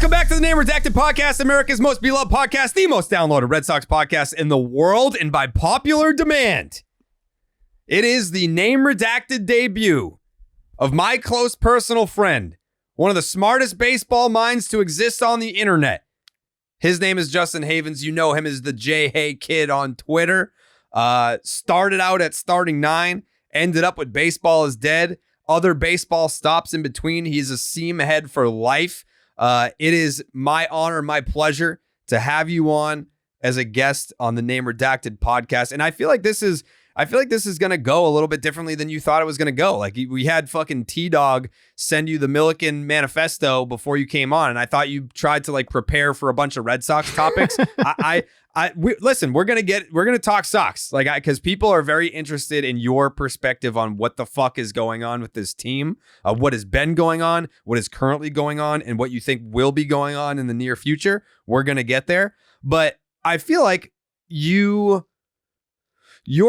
Welcome back to the Name Redacted podcast, America's most beloved podcast, the most downloaded Red Sox podcast in the world, and by popular demand, it is the Name Redacted debut of my close personal friend, one of the smartest baseball minds to exist on the internet. His name is Justin Havens. You know him as the Jayhay kid on Twitter. Started out at starting 9, ended up with Baseball is Dead. Other baseball stops in between. He's a seam head for life. It is my honor, my pleasure to have you on as a guest on the Name Redacted podcast. And I feel like this is going to go a little bit differently than you thought it was going to go. Like we had fucking T-Dog send you the Milliken manifesto before you came on. And I thought you tried to like prepare for a bunch of Red Sox topics. Listen, we're going to talk Sox, because people are very interested in your perspective on what the fuck is going on with this team, what has been going on, what is currently going on, and what you think will be going on in the near future. We're going to get there. But I feel like your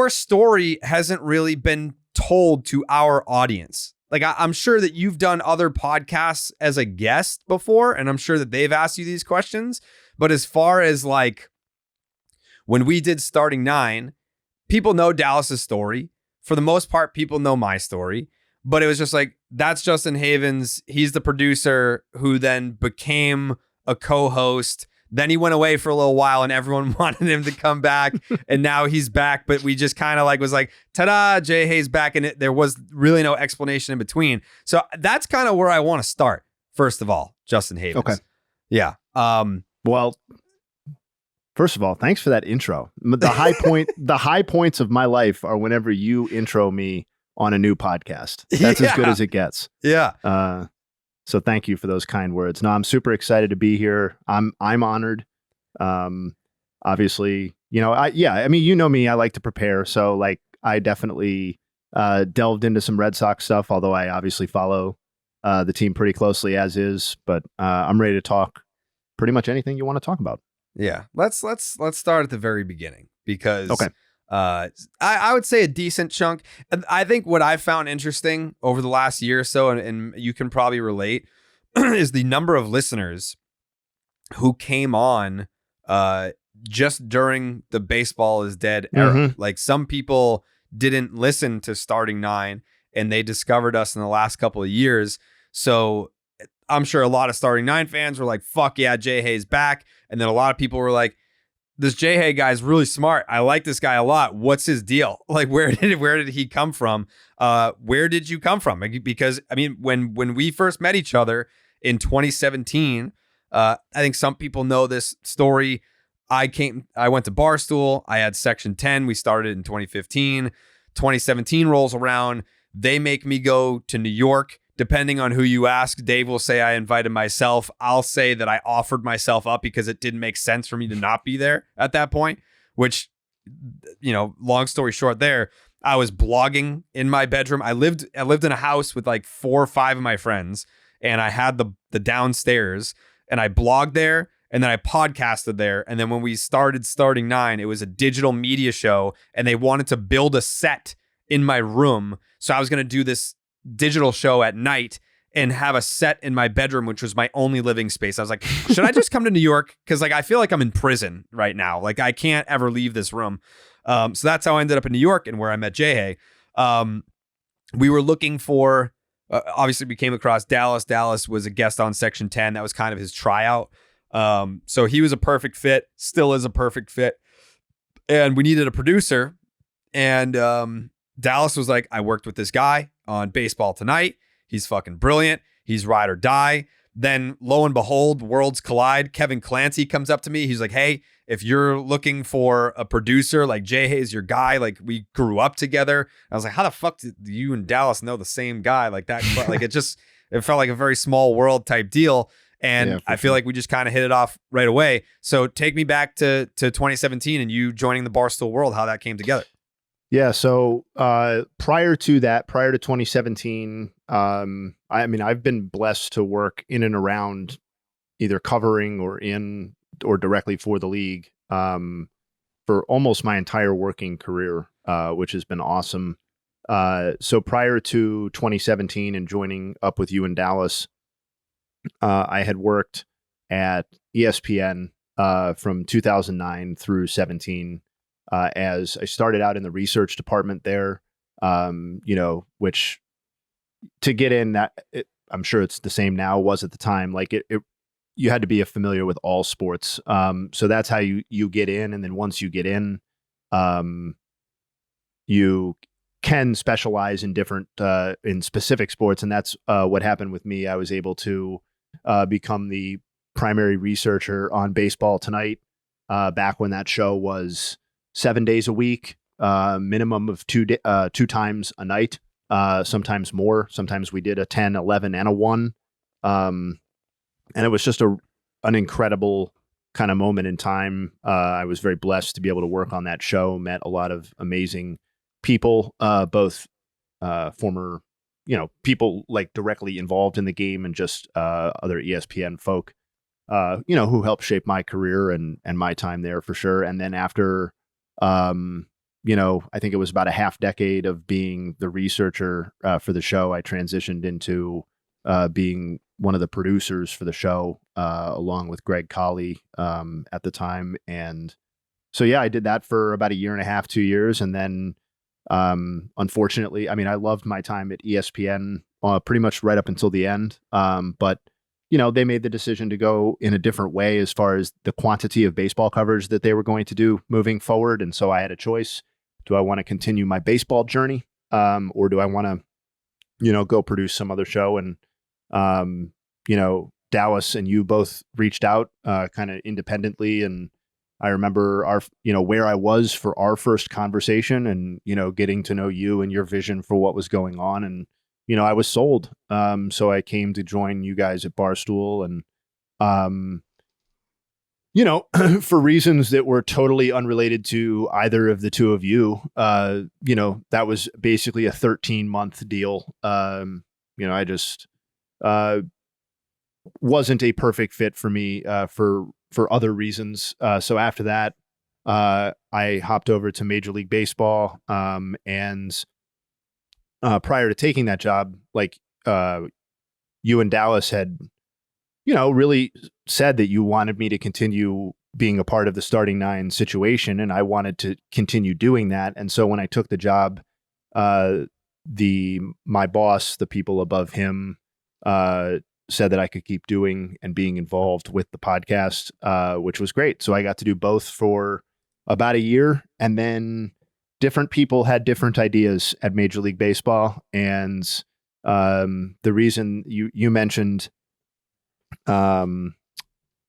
story hasn't really been told to our audience. Like I'm sure that you've done other podcasts as a guest before, and I'm sure that they've asked you these questions. But as far as like, when we did starting 9, people know Dallas's story. For the most part, people know my story. But it was just like, that's Justin Havens. He's the producer who then became a co-host. Then he went away for a little while and everyone wanted him to come back. And now he's back. But we just kind of like was like, ta-da, Jayhay's back. And there was really no explanation in between. So that's kind of where I want to start. First of all, Justin Havens. Okay. Yeah. Well, first of all, thanks for that intro. The high points of my life are whenever you intro me on a new podcast. That's as good as it gets. Yeah. So thank you for those kind words. No, I'm super excited to be here. I'm honored. Obviously, I mean, you know me, I like to prepare. So like I definitely delved into some Red Sox stuff, although I obviously follow the team pretty closely as is, but I'm ready to talk pretty much anything you want to talk about. Yeah, let's start at the very beginning because okay. I would say a decent chunk. I think what I found interesting over the last year or so, and you can probably relate, is the number of listeners who came on just during the Baseball is Dead era. Mm-hmm. Like some people didn't listen to starting 9 and they discovered us in the last couple of years. So I'm sure a lot of starting 9 fans were like, fuck yeah, Jayhay's back. And then a lot of people were like, this Jayhay guy's really smart. I like this guy a lot. What's his deal? Like, where did he come from? Where did you come from? Because I mean, when we first met each other in 2017, I think some people know this story. I went to Barstool. I had Section 10. We started in 2015. 2017 rolls around. They make me go to New York. Depending on who you ask, Dave will say I invited myself. I'll say that I offered myself up because it didn't make sense for me to not be there at that point, which, long story short there, I was blogging in my bedroom. I lived in a house with like 4 or 5 of my friends, and I had the downstairs, and I blogged there, and then I podcasted there. And then when we started starting 9, it was a digital media show, and they wanted to build a set in my room. So I was going to do this digital show at night and have a set in my bedroom, which was my only living space. I was like, should I just come to New York? Because like I feel like I'm in prison right now. Like I can't ever leave this room. So that's how I ended up in New York and where I met Jayhay. We were looking for, obviously we came across Dallas. Dallas was a guest on Section 10. That was kind of his tryout. So he was a perfect fit, still is a perfect fit. And we needed a producer. And Dallas was like, I worked with this guy on Baseball Tonight. He's fucking brilliant. He's ride or die. Then lo and behold, worlds collide. Kevin Clancy comes up to me. He's like, hey, if you're looking for a producer, like Jayhay is your guy. Like we grew up together. I was like, how the fuck did you and Dallas know the same guy like that? Like it felt like a very small world type deal. And yeah, I feel like we just kind of hit it off right away. So take me back to 2017 and you joining the Barstool world, how that came together. Yeah. So prior to 2017, I mean, I've been blessed to work in and around either covering or in or directly for the league for almost my entire working career, which has been awesome. So prior to 2017 and joining up with you in Dallas, I had worked at ESPN from 2009 through 17. As I started out in the research department there, which to get in I'm sure it's the same now, was at the time. Like you had to be familiar with all sports. So that's how you get in. And then once you get in, you can specialize in different, in specific sports. And that's what happened with me. I was able to become the primary researcher on Baseball Tonight back when that show was 7 days a week, minimum of two times a night, sometimes more. Sometimes we did a 10, 11, and a 1. And it was just an incredible kind of moment in time. I was very blessed to be able to work on that show, met a lot of amazing people, both former, people like directly involved in the game and just other ESPN folk, who helped shape my career and my time there for sure. And then after, I think it was about a half decade of being the researcher for the show, I transitioned into being one of the producers for the show, along with Greg Colley at the time. And so, yeah, I did that for about a year and a half, 2 years. And then, unfortunately, I mean, I loved my time at ESPN pretty much right up until the end. But, they made the decision to go in a different way as far as the quantity of baseball coverage that they were going to do moving forward. And so I had a choice. Do I want to continue my baseball journey? Or do I want to, go produce some other show? And, Dallas and you both reached out kind of independently. And I remember where I was for our first conversation and, getting to know you and your vision for what was going on. And, I was sold. So I came to join you guys at Barstool and, for reasons that were totally unrelated to either of the two of you, that was basically a 13-month deal. I just wasn't a perfect fit for me for other reasons. So after that, I hopped over to Major League Baseball. And prior to taking that job, you and Dallas had, really said that you wanted me to continue being a part of the starting nine situation. And I wanted to continue doing that. And so when I took the job, my boss, the people above him, said that I could keep doing and being involved with the podcast, which was great. So I got to do both for about a year, and then different people had different ideas at Major League Baseball. And the reason you mentioned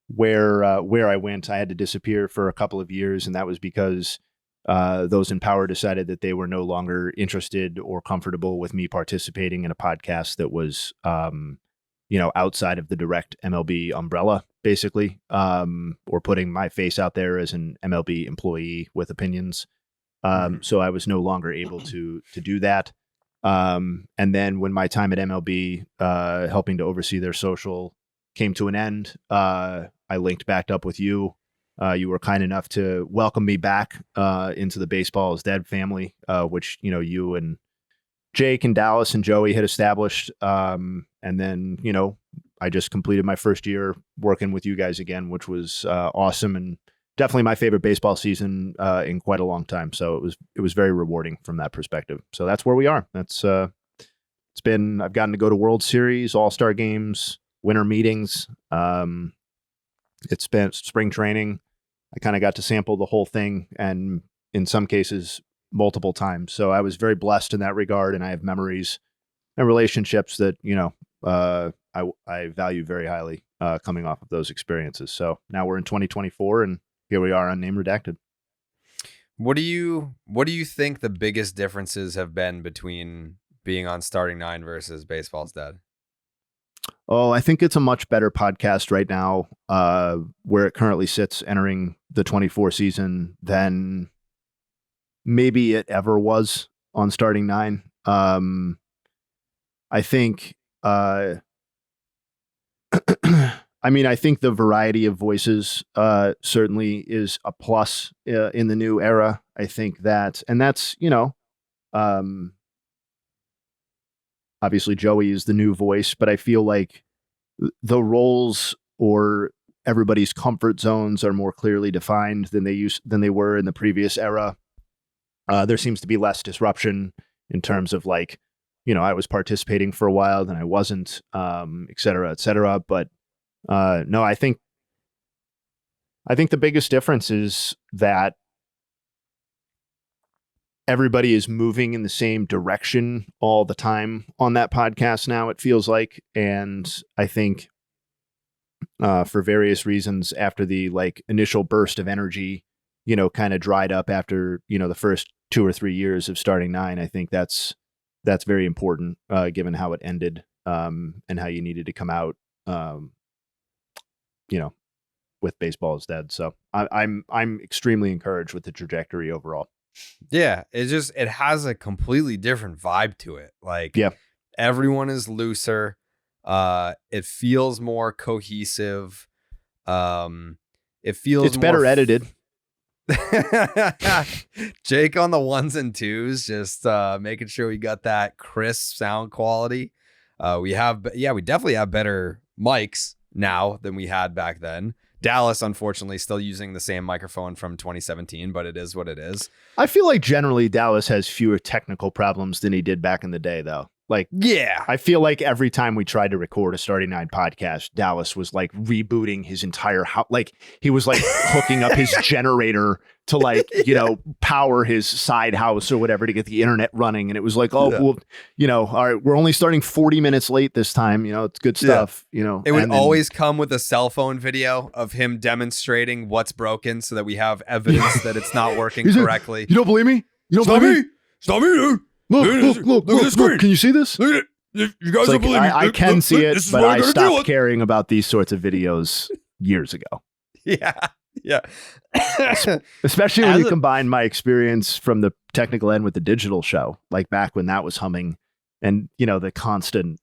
where I went, I had to disappear for a couple of years, and that was because those in power decided that they were no longer interested or comfortable with me participating in a podcast that was outside of the direct MLB umbrella, basically, or putting my face out there as an MLB employee with opinions. So I was no longer able to do that. And then when my time at MLB, helping to oversee their social, came to an end, I linked back up with you. You were kind enough to welcome me back into the Baseball is Dead family, which, you and Jake and Dallas and Joey had established. And then, I just completed my first year working with you guys again, which was awesome and definitely my favorite baseball season in quite a long time. So it was very rewarding from that perspective. So that's where we are. That's I've gotten to go to World Series, All-Star games, winter meetings. It's been spring training. I kind of got to sample the whole thing, and in some cases multiple times. So I was very blessed in that regard, and I have memories and relationships that, I value very highly coming off of those experiences. So now we're in 2024, and here we are on Name Redacted. What do you think the biggest differences have been between being on Starting Nine versus Baseball's Dead? Oh, I think it's a much better podcast right now, where it currently sits entering the 24 season than maybe it ever was on Starting Nine. I think, I think the variety of voices certainly is a plus in the new era. I think that, and that's, obviously Joey is the new voice, but I feel like the roles or everybody's comfort zones are more clearly defined than they were in the previous era. There seems to be less disruption in terms of like, I was participating for a while, then I wasn't, et cetera, et cetera. But no, I think the biggest difference is that everybody is moving in the same direction all the time on that podcast now, it feels like. And I think for various reasons, after the like initial burst of energy, kind of dried up after, the first 2 or 3 years of starting nine, I think that's very important, given how it ended, and how you needed to come out, with baseball is dead. So I'm extremely encouraged with the trajectory overall. Yeah, it has a completely different vibe to it. Like, yeah, everyone is looser. It feels more cohesive. It's better edited. Jake on the ones and twos, just making sure we got that crisp sound quality. We definitely have better mics now than we had back then. Dallas, unfortunately, still using the same microphone from 2017, but it is what it is. I feel like generally Dallas has fewer technical problems than he did back in the day, though. Like, yeah, I feel like every time we tried to record a Starting Nine podcast, Dallas was like rebooting his entire house. Like, he was like hooking up his generator to like, power his side house or whatever to get the internet running. And it was like, all right, we're only starting 40 minutes late this time. It's good stuff, It would always come with a cell phone video of him demonstrating what's broken so that we have evidence that it's not working correctly. You don't believe me? You don't believe me? Stop me, dude. Look at the screen. Can you see this? Look at it. You guys don't believe me. I can see it, but I stopped caring about these sorts of videos years ago. Yeah. Especially when you combine my experience from the technical end with the digital show, like back when that was humming, and the constant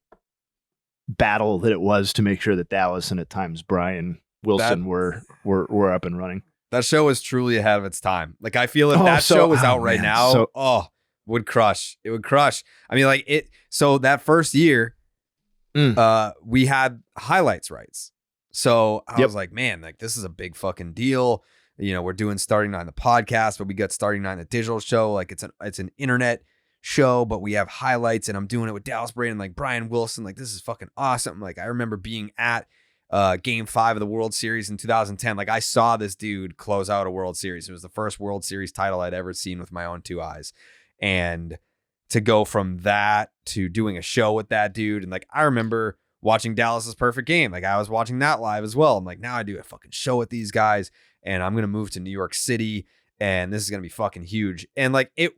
battle that it was to make sure that Dallas and at times Brian Wilson were up and running. That show was truly ahead of its time. Like, I feel if that show was out right now, would crush. It would crush. I mean, like it. So that first year, we had highlights rights. So I was like, man, like this is a big fucking deal. We're doing Starting Nine the podcast, but we got Starting Nine the digital show. Like it's an internet show, but we have highlights, and I'm doing it with Dallas Braden, like Brian Wilson. Like, this is fucking awesome. Like, I remember being at Game 5 of the World Series in 2010. Like, I saw this dude close out a World Series. It was the first World Series title I'd ever seen with my own two eyes. And to go from that to doing a show with that dude, and like I remember watching Dallas's perfect game. Like, I was watching that live as well. I'm like, now I do a fucking show with these guys, and I'm gonna move to New York City, and this is gonna be fucking huge. And like it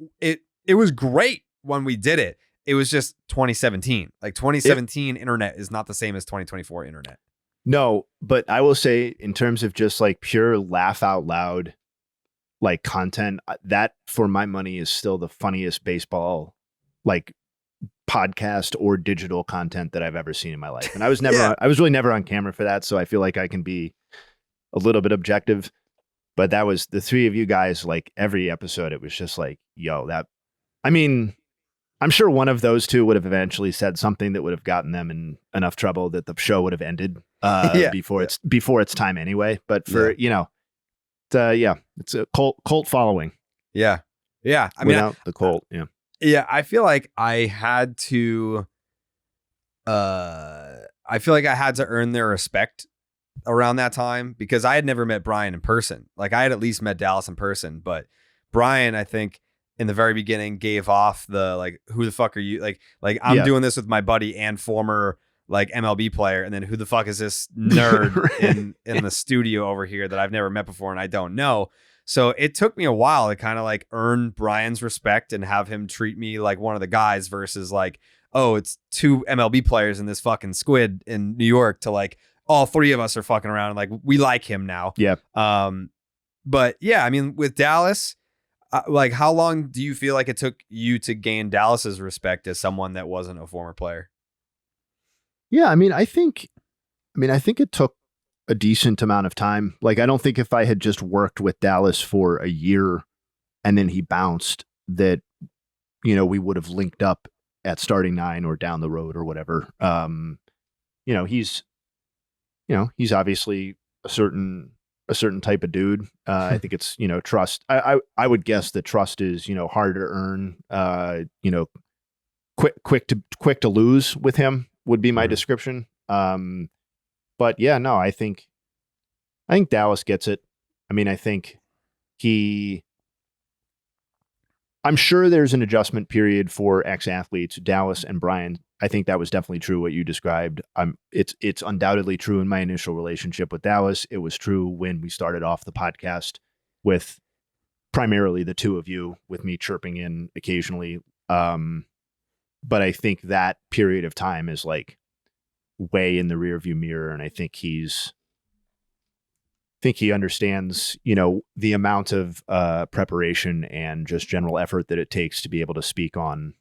was great when we did it. It was just 2017. Like 2017 internet is not the same as 2024 internet. No, but I will say, in terms of just like pure laugh out loud like content, that for my money is still the funniest baseball like podcast or digital content that I've ever seen in my life. And I was never I was really never on camera for that, so I feel like I can be a little bit objective. But that was the three of you guys, like every episode, it was just like, yo, that, I mean, I'm sure one of those two would have eventually said something that would have gotten them in enough trouble that the show would have ended before its time anyway. But for it's a cult following. Yeah. I mean, without the cult, yeah. I feel like I had to earn their respect around that time, because I had never met Brian in person. Like, I had at least met Dallas in person, but Brian, I think in the very beginning gave off the like, who the fuck are you? Like I'm doing this with my buddy and former like MLB player, and then who the fuck is this nerd right. in the studio over here that I've never met before and I don't know. So it took me a while to kind of like earn Brian's respect and have him treat me like one of the guys, versus like, oh, it's two MLB players in this fucking squid in New York, to like all three of us are fucking around and like we like him now. Yeah. But yeah, I mean, with Dallas, like, how long do you feel like it took you to gain Dallas's respect as someone that wasn't a former player? Yeah, I think it took a decent amount of time. Like, I don't think if I had just worked with Dallas for a year and then he bounced, that, we would have linked up at Starting Nine or down the road or whatever. He's obviously a certain type of dude. I think it's, trust. I would guess that trust is, hard to earn. Quick to lose with him would be my description. But yeah, no, I think Dallas gets it. I mean, I think I'm sure there's an adjustment period for ex-athletes, Dallas and Brian. I think that was definitely true what you described. It's undoubtedly true in my initial relationship with Dallas. It was true when we started off the podcast with primarily the two of you, with me chirping in occasionally. But I think that period of time is like way in the rearview mirror, and I think he understands, the amount of preparation and just general effort that it takes to be able to speak on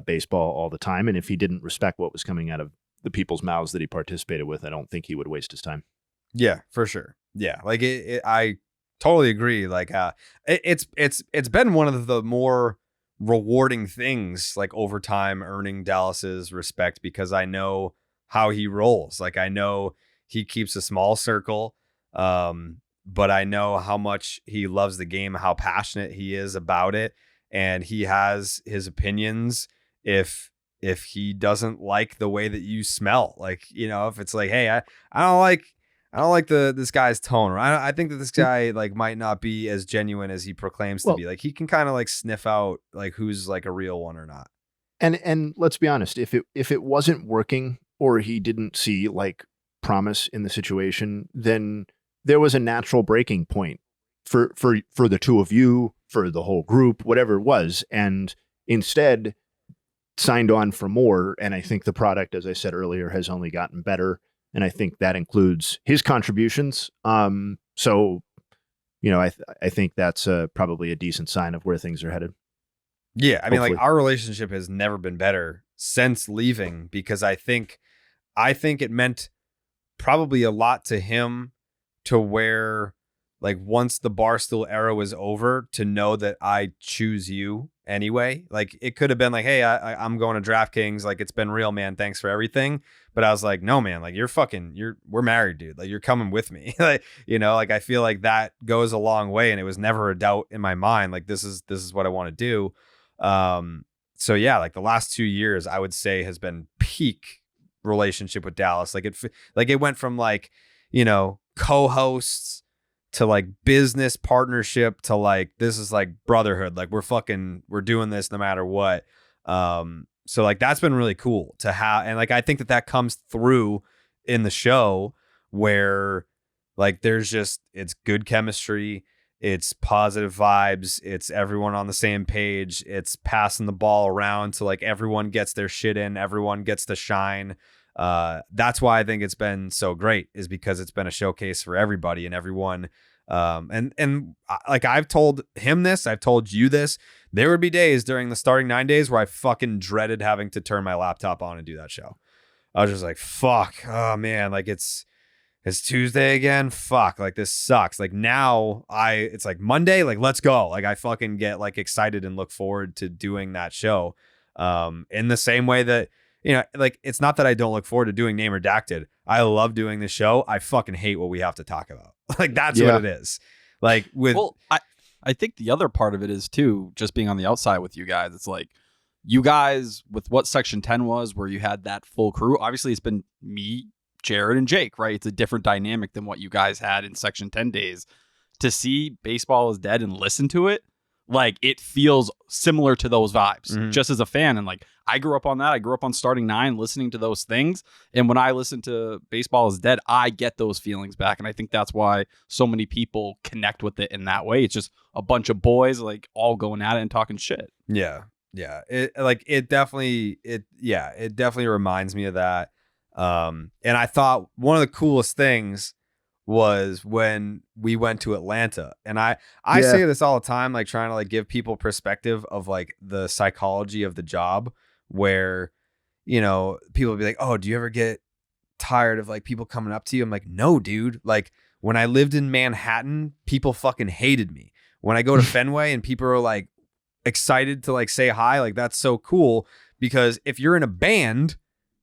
baseball all the time. And if he didn't respect what was coming out of the people's mouths that he participated with, I don't think he would waste his time. Yeah, for sure. Yeah, like I totally agree. Like it's been one of the more rewarding things, like over time, earning Dallas's respect, because I know how he rolls. Like I know he keeps a small circle. But I know how much he loves the game, how passionate he is about it. And he has his opinions if he doesn't like the way that you smell. Like, if it's like, hey, I don't like this guy's tone, or I think that this guy like might not be as genuine as he proclaims to be. Like he can kind of like sniff out like who's like a real one or not. And let's be honest, if it wasn't working, or he didn't see like promise in the situation, then there was a natural breaking point for the two of you, for the whole group, whatever it was. And instead signed on for more. And I think the product, as I said earlier, has only gotten better. And I think that includes his contributions. So, I think that's probably a decent sign of where things are headed. Yeah. I mean, like our relationship has never been better since leaving, because I think it meant probably a lot to him, to where like once the Barstool era was over, to know that I choose you anyway. Like it could have been like, hey, I'm going to DraftKings. Like it's been real, man. Thanks for everything. But I was like, no, man, like we're married, dude. Like you're coming with me. Like, like I feel like that goes a long way, and it was never a doubt in my mind. Like this is what I want to do. So yeah, like the last 2 years I would say has been peak relationship with Dallas. Like it went from like, co-hosts to like business partnership to like, this is like brotherhood. Like we're doing this no matter what. So like that's been really cool to have. And like I think that comes through in the show, where like it's good chemistry, it's positive vibes, it's everyone on the same page, it's passing the ball around to like everyone gets their shit in, everyone gets to shine. That's why I think it's been so great, is because it's been a showcase for everybody and everyone. And like I've told him this, I've told you this, there would be days during the starting 9 days where I fucking dreaded having to turn my laptop on and do that show. I was just like, fuck, oh man, like it's Tuesday again. Fuck, like this sucks. Like now it's like Monday, like let's go. Like I fucking get like excited and look forward to doing that show. In the same way that, like it's not that I don't look forward to doing Name Redacted. I love doing the show. I fucking hate what we have to talk about. Like that's what it is. Like I think the other part of it is too, just being on the outside with you guys. It's like you guys with what Section 10 was, where you had that full crew. Obviously, it's been me, Jared, and Jake, right? It's a different dynamic than what you guys had in Section 10 days. To see Baseball is Dead and listen to it, like it feels similar to those vibes, just as a fan. And like I grew up on that. I grew up on Starting 9, listening to those things. And when I listen to Baseball is Dead, I get those feelings back. And I think that's why so many people connect with it in that way. It's just a bunch of boys like all going at it and talking shit. Yeah. Yeah. It definitely reminds me of that. And I thought one of the coolest things was when we went to Atlanta. And I say this all the time, like trying to like give people perspective of like the psychology of the job, where, people be like, oh, do you ever get tired of like people coming up to you? I'm like, no, dude. Like when I lived in Manhattan, people fucking hated me. When I go to Fenway and people are like excited to like say hi, like that's so cool, because if you're in a band,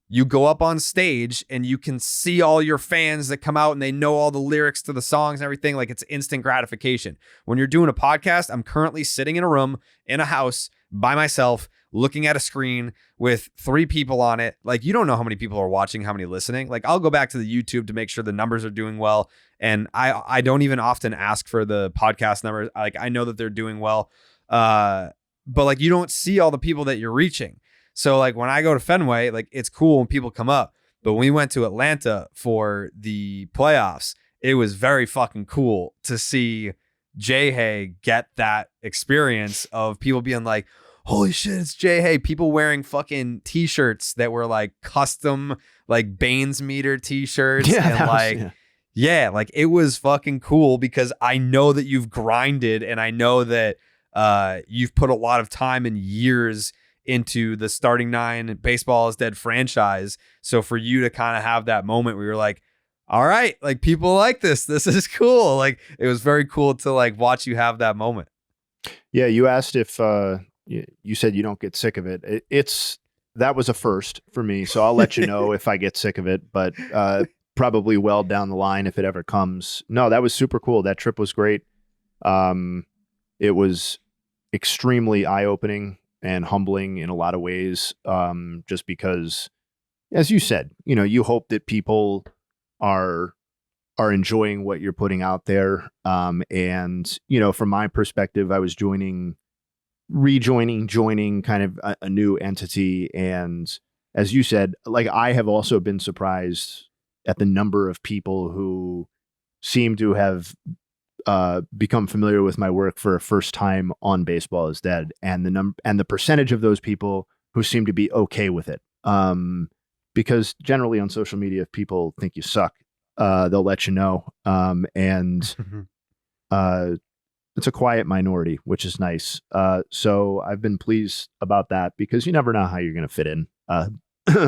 you go up on stage and you can see all your fans that come out and they know all the lyrics to the songs and everything. Like, it's instant gratification. When you're doing a podcast, I'm currently sitting in a room in a house by myself, looking at a screen with 3 people on it. Like, you don't know how many people are watching, how many listening. Like, I'll go back to the YouTube to make sure the numbers are doing well. And I don't even often ask for the podcast numbers. Like, I know that they're doing well. But like, you don't see all the people that you're reaching. So like, when I go to Fenway, like, it's cool when people come up. But when we went to Atlanta for the playoffs, it was very fucking cool to see Jayhay get that experience of people being like, holy shit, it's Jayhay. People wearing fucking t-shirts that were like custom, like Baines meter t-shirts. Yeah, like, it was fucking cool because I know that you've grinded and I know that you've put a lot of time and years into the Starting Nine Baseball is Dead franchise. So for you to kind of have that moment where you're like, all right, like, people like this. This is cool. Like, it was very cool to like watch you have that moment. Yeah, you asked if you said you don't get sick of it. That was a first for me. So I'll let you know if I get sick of it, but probably well down the line if it ever comes. No, that was super cool. That trip was great. It was extremely eye-opening and humbling in a lot of ways. Just because, as you said, you hope that people are enjoying what you're putting out there. And, from my perspective, I was joining kind of a new entity. And as you said, like, I have also been surprised at the number of people who seem to have become familiar with my work for a first time on Baseball is Dead, and the percentage of those people who seem to be okay with it. Because generally on social media, if people think you suck, they'll let you know. And it's a quiet minority, which is nice. So I've been pleased about that because you never know how you're going to fit in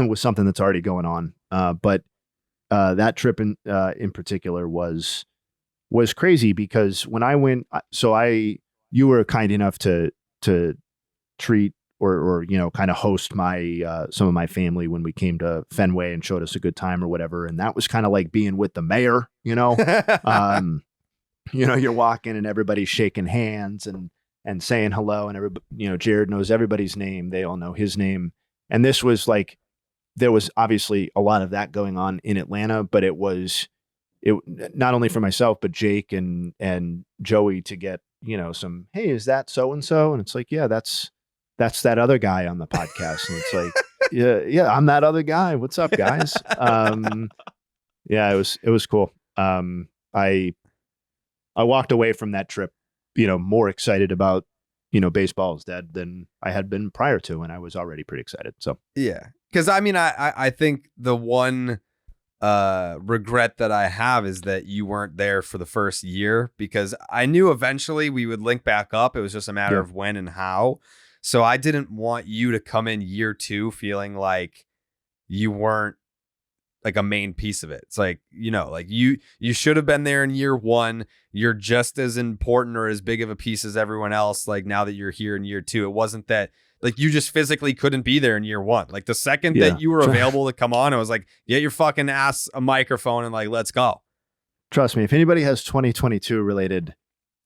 with something that's already going on. But that trip in particular was crazy because when I went, you were kind enough to treat or kind of host my some of my family when we came to Fenway and showed us a good time or whatever, and that was kind of like being with the mayor, you're walking and everybody's shaking hands and saying hello, and everybody, Jared knows everybody's name, they all know his name, and this was like, there was obviously a lot of that going on in Atlanta, but it not only for myself, but Jake and Joey to get, some, hey, is that so-and-so? And it's like, yeah, that's that other guy on the podcast. And it's like, yeah, I'm that other guy. What's up, guys? Yeah, it was cool. I walked away from that trip, more excited about, Baseball is Dead than I had been prior to, and I was already pretty excited. So, yeah. Cause I mean, I think the one regret that I have is that you weren't there for the first year, because I knew eventually we would link back up. It was just a matter of when and how. So I didn't want you to come in year 2 feeling like you weren't like a main piece of it. It's like, like you should have been there in year 1. You're just as important or as big of a piece as everyone else. Like, now that you're here in year 2, it wasn't that like you just physically couldn't be there in year 1. Like, the second that you were available to come on, it was like, get your fucking ass a microphone and like, let's go. Trust me, if anybody has 2022 related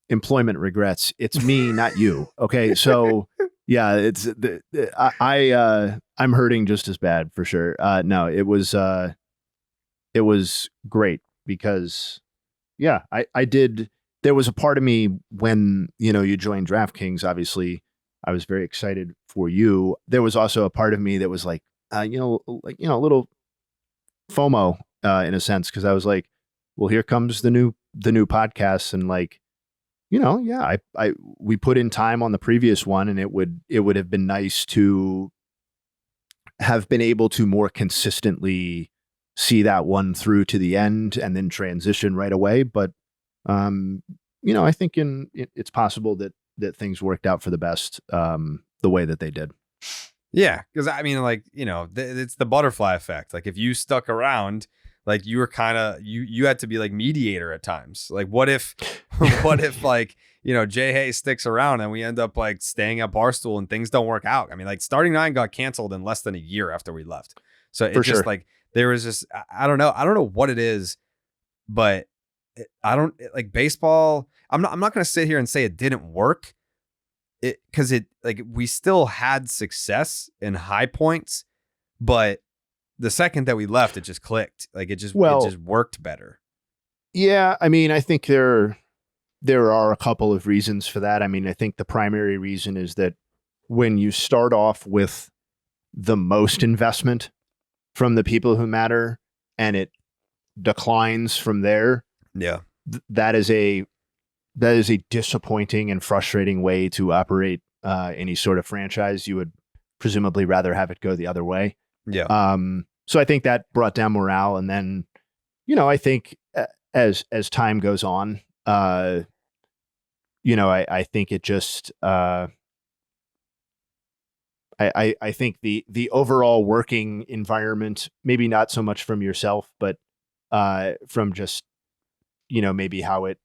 employment regrets, it's me, not you. Okay. So yeah, it's I'm hurting just as bad for sure. No, it was great because I did. There was a part of me when, you joined DraftKings, obviously I was very excited for you. There was also a part of me that was like, a little FOMO in a sense. Cause I was like, well, here comes the new podcast. And like, we put in time on the previous one, and it would have been nice to have been able to more consistently see that one through to the end and then transition right away. But, I think it's possible that things worked out for the best, the way that they did. Yeah. Cause I mean, like, it's the butterfly effect. Like, if you stuck around, like, you were kind of, you had to be like mediator at times. Like, what if like, Jayhay sticks around and we end up like staying at Barstool and things don't work out? I mean, like, Starting Nine got canceled in less than a year after we left. So it For just sure. like, there was just, I don't know what it is, but like baseball. I'm not going to sit here and say it didn't work, because it like, we still had success and high points, but the second that we left, it just clicked. Like it just worked better. Yeah, I mean, I think there are a couple of reasons for that. I mean, I think the primary reason is that when you start off with the most investment from the people who matter and it declines from there, Yeah. That is a disappointing and frustrating way to operate any sort of franchise. You would presumably rather have it go the other way. Yeah. So I think that brought down morale, and then, I think as time goes on, I think it just I think the overall working environment, maybe not so much from yourself, but from just maybe how it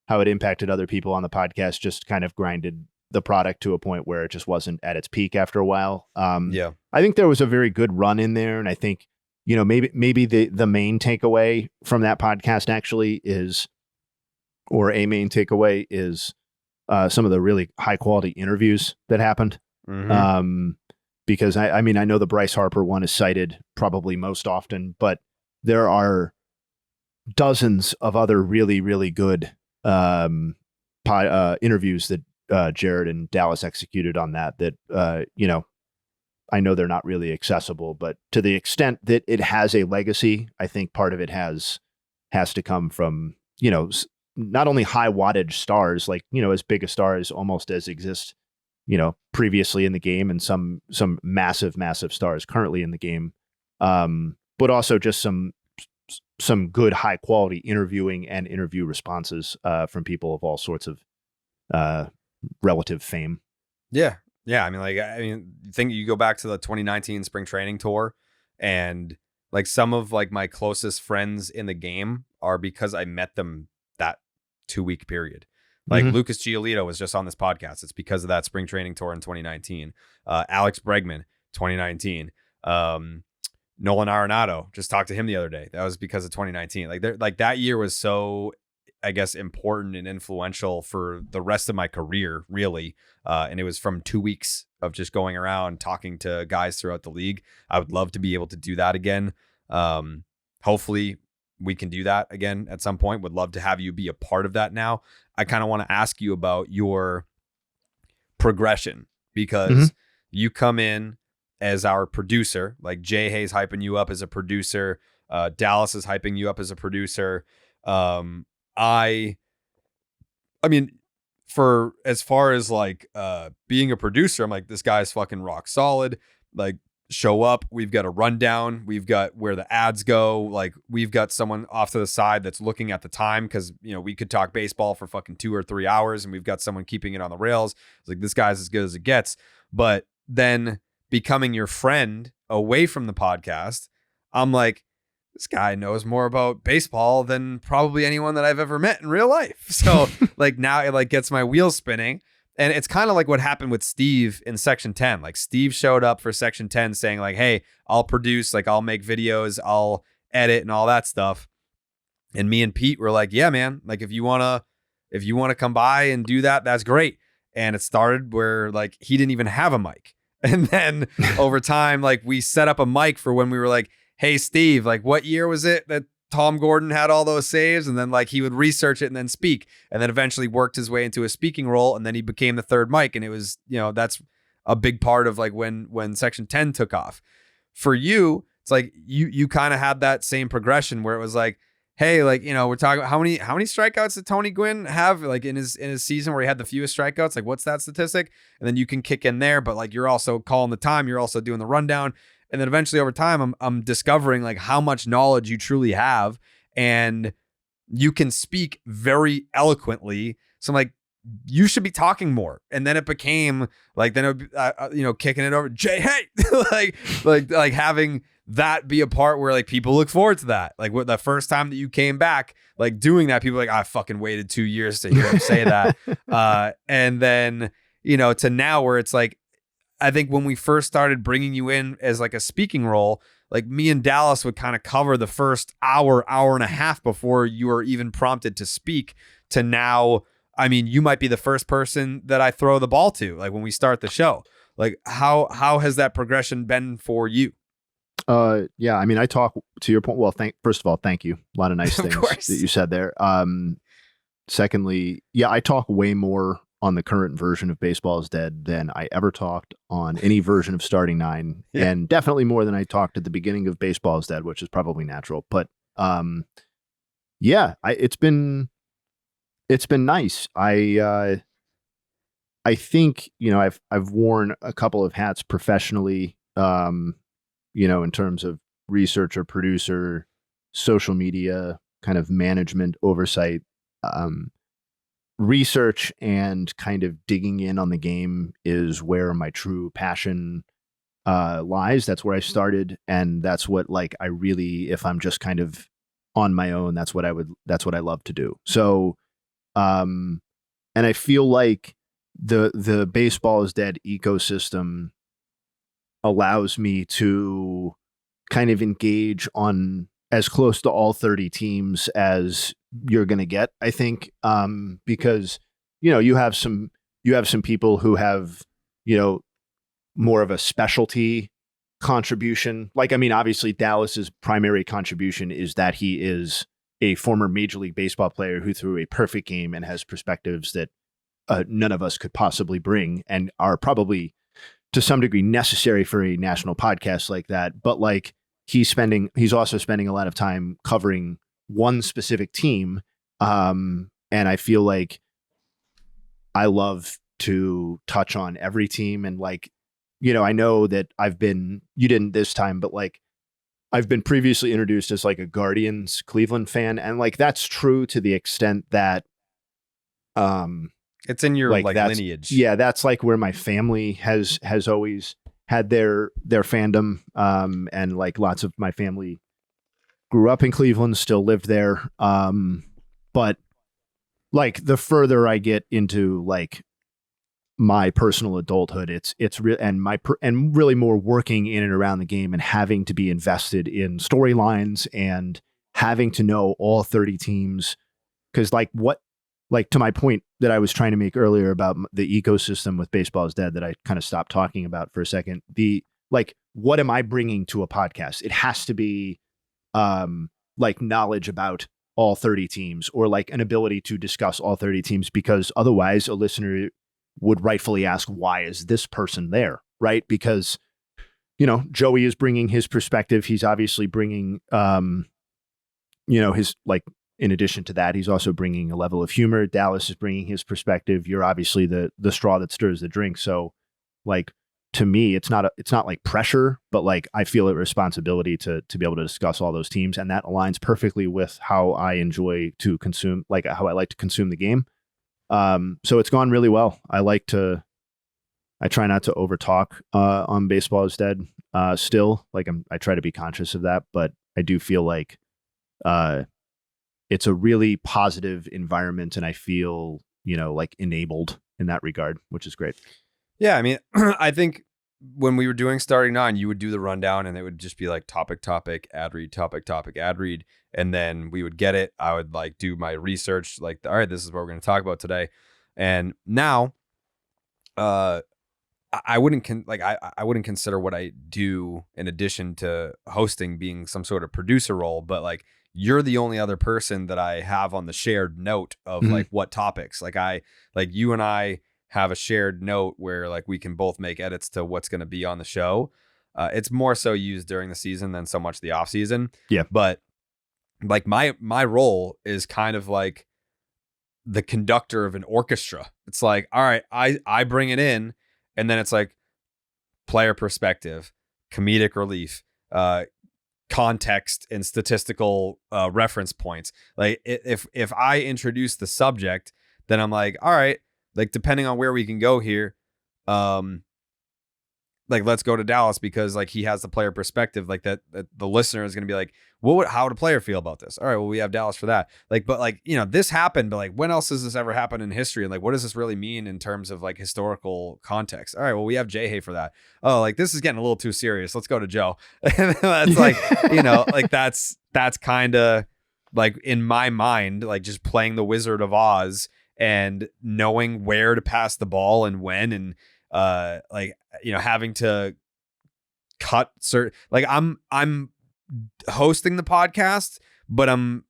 impacted other people on the podcast, just kind of grinded the product to a point where it just wasn't at its peak after a while. Yeah. I think there was a very good run in there, and I think maybe the main takeaway from that podcast actually is, or a main takeaway is, some of the really high quality interviews that happened. Mm-hmm. Because I mean, I know the Bryce Harper one is cited probably most often, but there are dozens of other really, really good interviews that Jared and Dallas executed on that I know they're not really accessible, but to the extent that it has a legacy, I think part of it has to come from, not only high wattage stars, like, as big a stars almost as exist, previously in the game, and some massive, massive stars currently in the game. But also just some good high quality interviewing and interview responses from people of all sorts of relative fame. Yeah. Yeah. I mean, think you go back to the 2019 spring training tour, and like some of like my closest friends in the game are because I met them that 2-week period. Like Lucas Giolito was just on this podcast. It's because of that spring training tour in 2019. Alex Bregman, 2019. Nolan Arenado, just talked to him the other day. That was because of 2019. Like that year was so, I guess, important and influential for the rest of my career, really. And it was from 2 weeks of just going around talking to guys throughout the league. I would love to be able to do that again. Hopefully we can do that again at some point. Would love to have you be a part of that now. I kind of want to ask you about your progression, because you come in as our producer, like Jayhay's hyping you up as a producer. Dallas is hyping you up as a producer. I mean, for as far as like being a producer, I'm like, this guy's fucking rock solid. Like, show up, we've got a rundown, we've got where the ads go, like we've got someone off to the side that's looking at the time, because we could talk baseball for fucking 2 or 3 hours, and we've got someone keeping it on the rails. It's like, this guy's as good as it gets. But then becoming your friend away from the podcast, I'm like, this guy knows more about baseball than probably anyone that I've ever met in real life. So like now it like gets my wheels spinning. And it's kind of like what happened with Steve in Section 10. Like Steve showed up for Section 10 saying like, hey, I'll produce, like I'll make videos, I'll edit and all that stuff. And me and Pete were like, yeah, man, like if you want to come by and do that, that's great. And it started where like he didn't even have a mic. And then over time, like we set up a mic for when we were like, hey, Steve, like what year was it that Tom Gordon had all those saves? And then like he would research it and then speak, and then eventually worked his way into a speaking role. And then he became the third mic. And it was, that's a big part of like when Section 10 took off. For you, it's like you kind of had that same progression where it was like, hey, like, we're talking about how many strikeouts did Tony Gwynn have like in his season where he had the fewest strikeouts? Like, what's that statistic? And then you can kick in there, but like you're also calling the time, you're also doing the rundown. And then eventually over time, I'm discovering like how much knowledge you truly have, and you can speak very eloquently. So I'm like, you should be talking more. And then it became like, then it would, kicking it over, Jayhay, like having that be a part where like people look forward to that. Like the first time that you came back, like doing that, people were like, I fucking waited 2 years to hear him say that. And then, to now where it's like, I think when we first started bringing you in as like a speaking role, like me and Dallas would kind of cover the first hour and a half before you were even prompted to speak, to now, I mean, you might be the first person that I throw the ball to, like when we start the show. Like how has that progression been for you? Yeah, I mean, I talk, to your point. Well, first of all, thank you. A lot of nice Of things course. that you said there. Secondly, yeah, I talk way more on the current version of Baseball is Dead than I ever talked on any version of Starting Nine, Yeah. and definitely more than I talked at the beginning of Baseball is Dead, which is probably natural. But yeah, it's been nice. I think, you know, I've worn a couple of hats professionally, you know, in terms of researcher, producer, social media, kind of management oversight. Research and kind of digging in on the game is where my true passion lies. That's where I started, and that's what, like, I really, if I'm just kind of on my own, that's what I love to do. So, and I feel like the Baseball is Dead ecosystem allows me to kind of engage on as close to all 30 teams as you're going to get, I think, because, you know, you have some people who have, you know, more of a specialty contribution. Like, I mean, obviously Dallas's primary contribution is that he is a former Major League Baseball player who threw a perfect game and has perspectives that none of us could possibly bring, and are probably to some degree necessary for a national podcast like that. But like, he's also spending a lot of time covering one specific team. And I feel like I love to touch on every team. And like, you know, I know that you didn't this time, but like, I've been previously introduced as like a Guardians Cleveland fan. And like, that's true to the extent that, It's in your like that's, lineage. yeah, that's like where my family has always had their fandom. And like lots of my family grew up in Cleveland, still lived there. But like the further I get into like my personal adulthood, it's real, and really more working in and around the game and having to be invested in storylines and having to know all 30 teams. Cause like to my point that I was trying to make earlier about the ecosystem with Baseball is Dead that I kind of stopped talking about for a second. What am I bringing to a podcast? It has to be like knowledge about all 30 teams, or like an ability to discuss all 30 teams, because otherwise a listener would rightfully ask, why is this person there? Right? Because, you know, Joey is bringing his perspective. He's obviously bringing, you know, his, like, in addition to that, he's also bringing a level of humor. Dallas is bringing his perspective. You're obviously the straw that stirs the drink. So like, to me, it's not like pressure, but like I feel a responsibility to be able to discuss all those teams. And that aligns perfectly with how I enjoy to consume, like how I like to consume the game. So it's gone really well. I try not to overtalk on Baseball is Dead. Still, like I try to be conscious of that, but I do feel like it's a really positive environment, and I feel, you know, like enabled in that regard, which is great. Yeah, I mean, I think when we were doing Starting Nine, you would do the rundown and it would just be like topic, ad read, topic, ad read. And then we would get it. I would like do my research, like, all right, this is what we're going to talk about today. And now, I wouldn't I wouldn't consider what I do in addition to hosting being some sort of producer role, but like, you're the only other person that I have on the shared note of like what topics. Like you and I have a shared note where like we can both make edits to what's going to be on the show. It's more so used during the season than so much the off season. Yeah. But like my role is kind of like the conductor of an orchestra. It's like, all right, I bring it in, and then it's like player perspective, comedic relief, context, and statistical reference points. Like if I introduce the subject, then I'm like, all right, like depending on where we can go here, like, let's go to Dallas because like he has the player perspective, like that the listener is going to be like, how would a player feel about this? All right, well, we have Dallas for that. Like, but like, this happened, but like, when else has this ever happened in history? And like, what does this really mean in terms of like historical context? All right, well, we have Jayhay for that. Oh, like this is getting a little too serious. Let's go to Joe. And that's like, like that's kind of like in my mind, like just playing the Wizard of Oz and knowing where to pass the ball and when, and like, having to cut certain, like I'm hosting the podcast, but I'm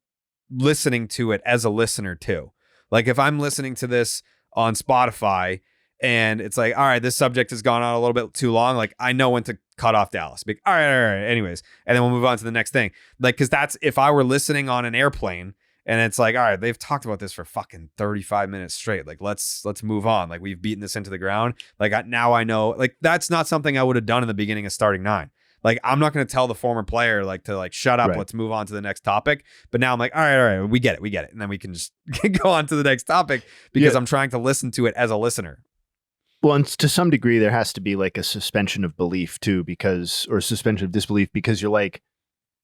listening to it as a listener too. Like if I'm listening to this on Spotify and it's like, all right, this subject has gone on a little bit too long, like I know when to cut off Dallas. Like, all right, anyways, and then we'll move on to the next thing. Like, because that's if I were listening on an airplane and it's like, all right, they've talked about this for fucking 35 minutes straight. Like, let's move on. Like, we've beaten this into the ground. Like, now I know, like, that's not something I would have done in the beginning of starting 9. Like, I'm not going to tell the former player, like, to, like, shut up, right, let's move on to the next topic. But now I'm like, all right, we get it. And then we can just go on to the next topic because I'm trying to listen to it as a listener. Well, and to some degree, there has to be, like, a suspension of belief, too, or suspension of disbelief, because you're like,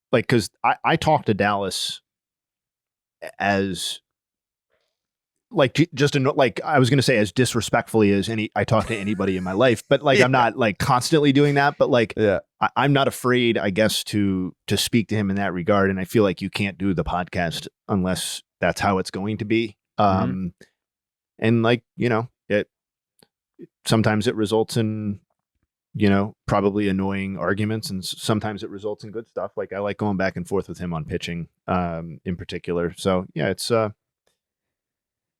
because I talk to Dallas as like just like I was going to say as disrespectfully as I talk to anybody in my life, but like I'm not like constantly doing that, but like I'm not afraid, I guess, to speak to him in that regard. And I feel like you can't do the podcast unless that's how it's going to be. And like, it sometimes it results in, probably annoying arguments, and sometimes it results in good stuff. Like I like going back and forth with him on pitching, in particular. So yeah, it's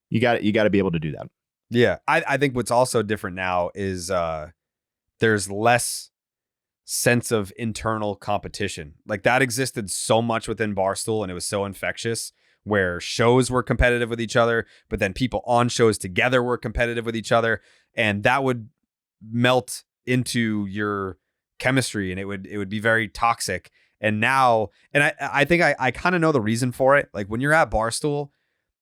you got to be able to do that. Yeah, I think what's also different now is there's less sense of internal competition. Like that existed so much within Barstool, and it was so infectious. Where shows were competitive with each other, but then people on shows together were competitive with each other, and that would melt into your chemistry, and it would be very toxic. And now, and I think I kind of know the reason for it. Like when you're at Barstool,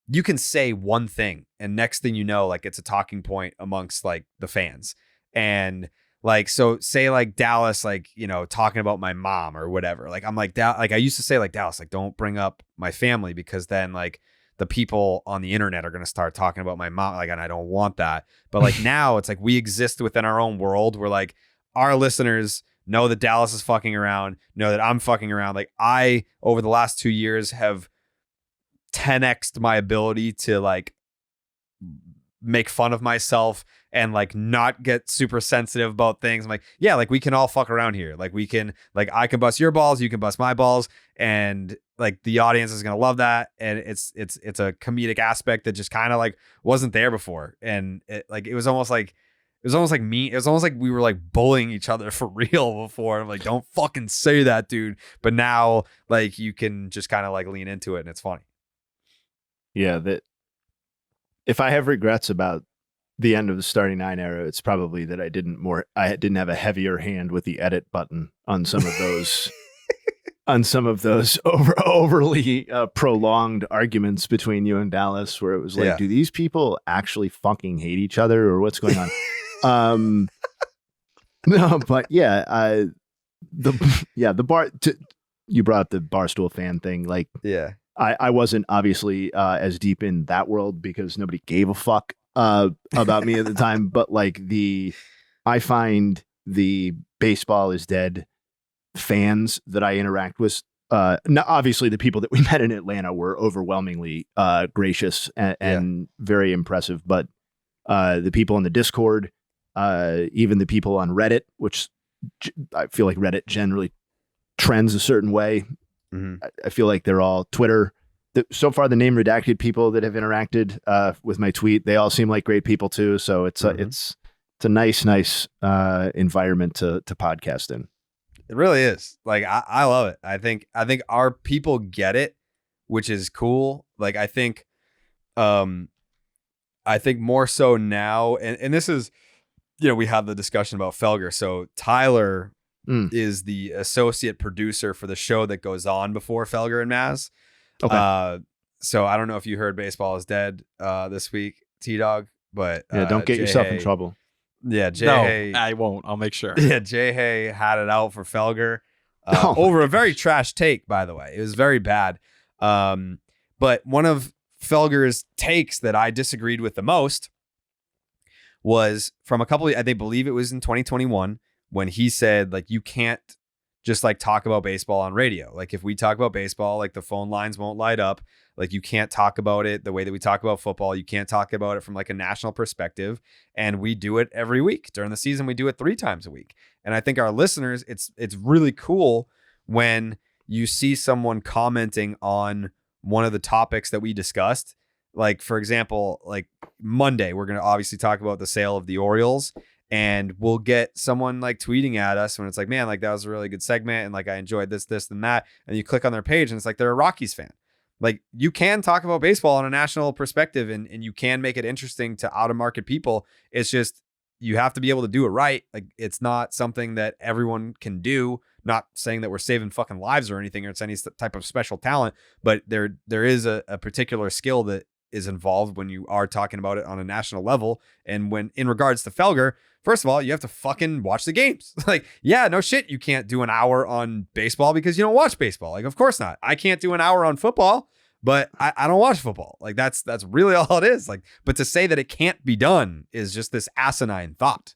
you can say one thing and next thing you know, like it's a talking point amongst like the fans. And like, so say like Dallas, like, talking about my mom or whatever. Like I'm like, like I used to say like Dallas, like don't bring up my family because then like the people on the internet are going to start talking about my mom. Like, and I don't want that. But like now it's like we exist within our own world where like our listeners know that Dallas is fucking around, know that I'm fucking around. Like I, over the last 2 years have 10x'd my ability to like make fun of myself and like not get super sensitive about things. I'm like, yeah, like we can all fuck around here. Like we can, like I can bust your balls, you can bust my balls, and like the audience is gonna love that. And it's a comedic aspect that just kind of like wasn't there before. And it was almost like me. It was almost like we were like bullying each other for real before. I'm like, don't fucking say that, dude. But now like you can just kind of like lean into it and it's funny. Yeah, that if I have regrets about the end of the starting 9 era, it's probably that I didn't have a heavier hand with the edit button on some of those overly prolonged arguments between you and Dallas, where it was like, do these people actually fucking hate each other or what's going on? No, but yeah, the bar. You brought up the Barstool fan thing, like I wasn't obviously as deep in that world because nobody gave a fuck about me at the time. But like I find the baseball is dead fans that I interact with. Obviously, the people that we met in Atlanta were overwhelmingly gracious and very impressive. But the people in the Discord, even the people on Reddit, which I feel like Reddit generally trends a certain way. Mm-hmm. I feel like they're all Twitter. So far, the Name Redacted people that have interacted with my tweet, they all seem like great people too. So it's a nice environment to podcast in. It really is. Like I love it. I think our people get it, which is cool. Like I think more so now, and this is, we had the discussion about Felger. So Tyler is the associate producer for the show that goes on before Felger and Maz. Okay. So I don't know if you heard Baseball is Dead this week, T-Dog, but don't get yourself in trouble. Yeah, No, Jayhay. I won't. I'll make sure. Yeah, Jayhay had it out for Felger Oh my over a very trash take, by the way. It was very bad. But one of Felger's takes that I disagreed with the most was from a couple of, I believe it was in 2021 when he said, like, you can't just like talk about baseball on radio. Like if we talk about baseball, like the phone lines won't light up. Like you can't talk about it the way that we talk about football. You can't talk about it from like a national perspective. And we do it every week. During the season, we do it 3 times a week. And I think our listeners, it's really cool when you see someone commenting on one of the topics that we discussed. Like, for example, like Monday, we're going to obviously talk about the sale of the Orioles. And we'll get someone like tweeting at us when it's like, man, like that was a really good segment. And like, I enjoyed this, and that. And you click on their page and it's like, they're a Rockies fan. Like you can talk about baseball on a national perspective and you can make it interesting to out of market people. It's just, you have to be able to do it right. Like it's not something that everyone can do. Not saying that we're saving fucking lives or anything, or it's any type of special talent, but there is a particular skill that is involved when you are talking about it on a national level. And when in regards to Felger, first of all, you have to fucking watch the games. Like, yeah, no shit. You can't do an hour on baseball because you don't watch baseball. Like, of course not. I can't do an hour on football, but I don't watch football. Like that's really all it is. Like, but to say that it can't be done is just this asinine thought.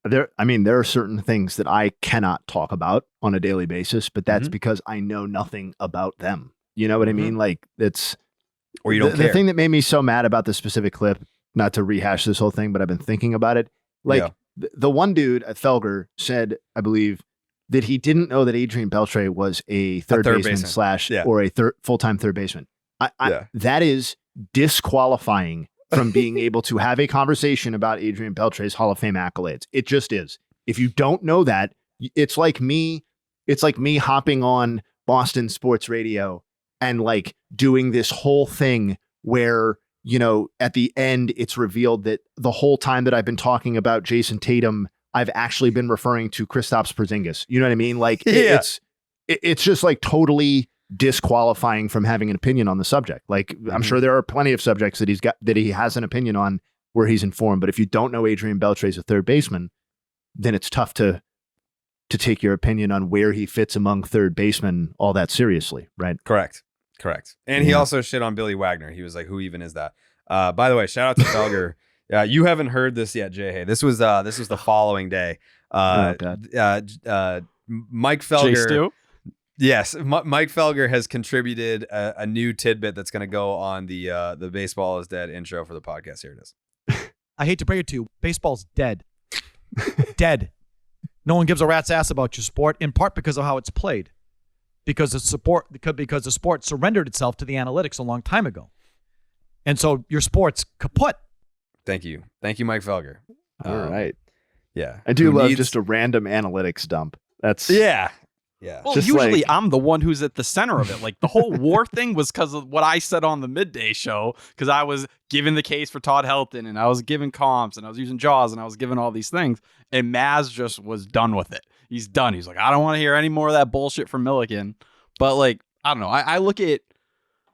There are certain things that I cannot talk about on a daily basis, but that's because I know nothing about them. You know what I mean? Like it's, or you don't care. The thing that made me so mad about this specific clip, not to rehash this whole thing, but I've been thinking about it. Like the one dude at Felger said, I believe, that he didn't know that Adrian Beltre was a third baseman or a full-time third baseman. That is disqualifying from being able to have a conversation about Adrian Beltre's Hall of Fame accolades. It just is. If you don't know that, it's like me hopping on Boston sports radio and like doing this whole thing where, you know, at the end, it's revealed that the whole time that I've been talking about Jason Tatum, I've actually been referring to Kristaps Porzingis. You know what I mean? Like it's just like totally disqualifying from having an opinion on the subject. Like I'm sure there are plenty of subjects that he has an opinion on where he's informed. But if you don't know Adrian Beltre is a third baseman, then it's tough to take your opinion on where he fits among third basemen all that seriously. Right. Correct. And he also shit on Billy Wagner. He was like, who even is that? By the way, shout out to Felger. You haven't heard this yet, Jayhay. This was the following day. Mike Felger. Yes, Mike Felger has contributed a new tidbit that's going to go on the Baseball is Dead intro for the podcast. Here it is. I hate to break it to you, baseball's dead. Dead. No one gives a rat's ass about your sport, in part because of how it's played. Because the sport surrendered itself to the analytics a long time ago. And so your sport's kaput. Thank you, Mike Felger. All right. Yeah. I do love just a random analytics dump. That's Yeah. Well, just usually like, I'm the one who's at the center of it. Like the whole war thing was because of what I said on the midday show, because I was giving the case for Todd Helton and I was giving comps and I was using Jaws and I was giving all these things. And Maz just was done with it. He's done. He's like, I don't want to hear any more of that bullshit from Milliken. But like, I don't know. I look at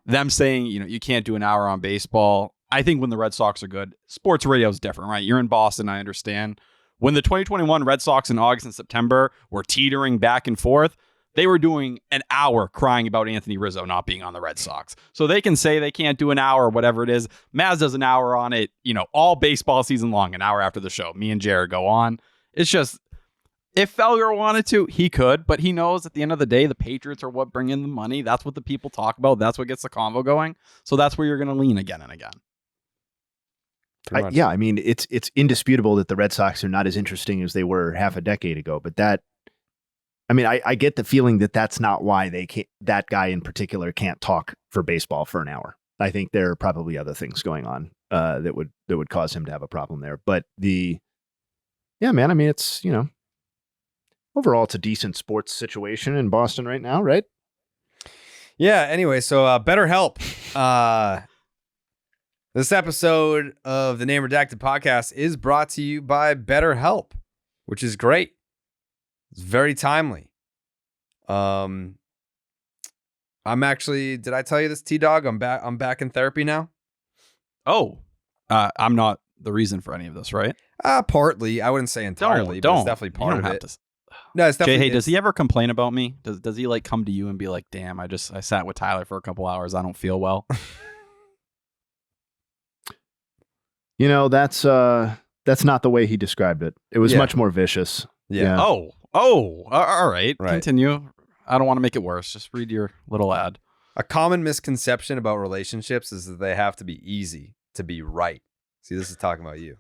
them saying, you know, you can't do an hour on baseball. I think when the Red Sox are good, sports radio is different, right? You're in Boston, I understand. When the 2021 Red Sox in August and September were teetering back and forth, they were doing an hour crying about Anthony Rizzo not being on the Red Sox. So they can say they can't do an hour or whatever it is. Maz does an hour on it, you know, all baseball season long, an hour after the show. Me and Jared go on. It's just, if Felger wanted to, he could, but he knows at the end of the day, the Patriots are what bring in the money. That's what the people talk about. That's what gets the convo going. So that's where you're going to lean again and again. I mean, it's indisputable that the Red Sox are not as interesting as they were half a decade ago. But I get the feeling that that's not why that guy in particular can't talk for baseball for an hour. I think there are probably other things going on that would cause him to have a problem there. But it's, you know, overall, it's a decent sports situation in Boston right now, right? Yeah. Anyway, so BetterHelp. This episode of the Name Redacted podcast is brought to you by BetterHelp, which is great. It's very timely. I'm actually, did I tell you this, T-Dog? I'm back in therapy now. Oh, I'm not the reason for any of this, right? Partly. I wouldn't say entirely, but it's definitely part of it. No, it's definitely. Jayhay, does he ever complain about me? Does he like come to you and be like, "Damn, I sat with Tyler for a couple hours. I don't feel well." You know, that's not the way he described it. It was much more vicious. Yeah. Oh, all right. Continue. I don't want to make it worse. Just read your little ad. A common misconception about relationships is that they have to be easy to be right. See, this is talking about you.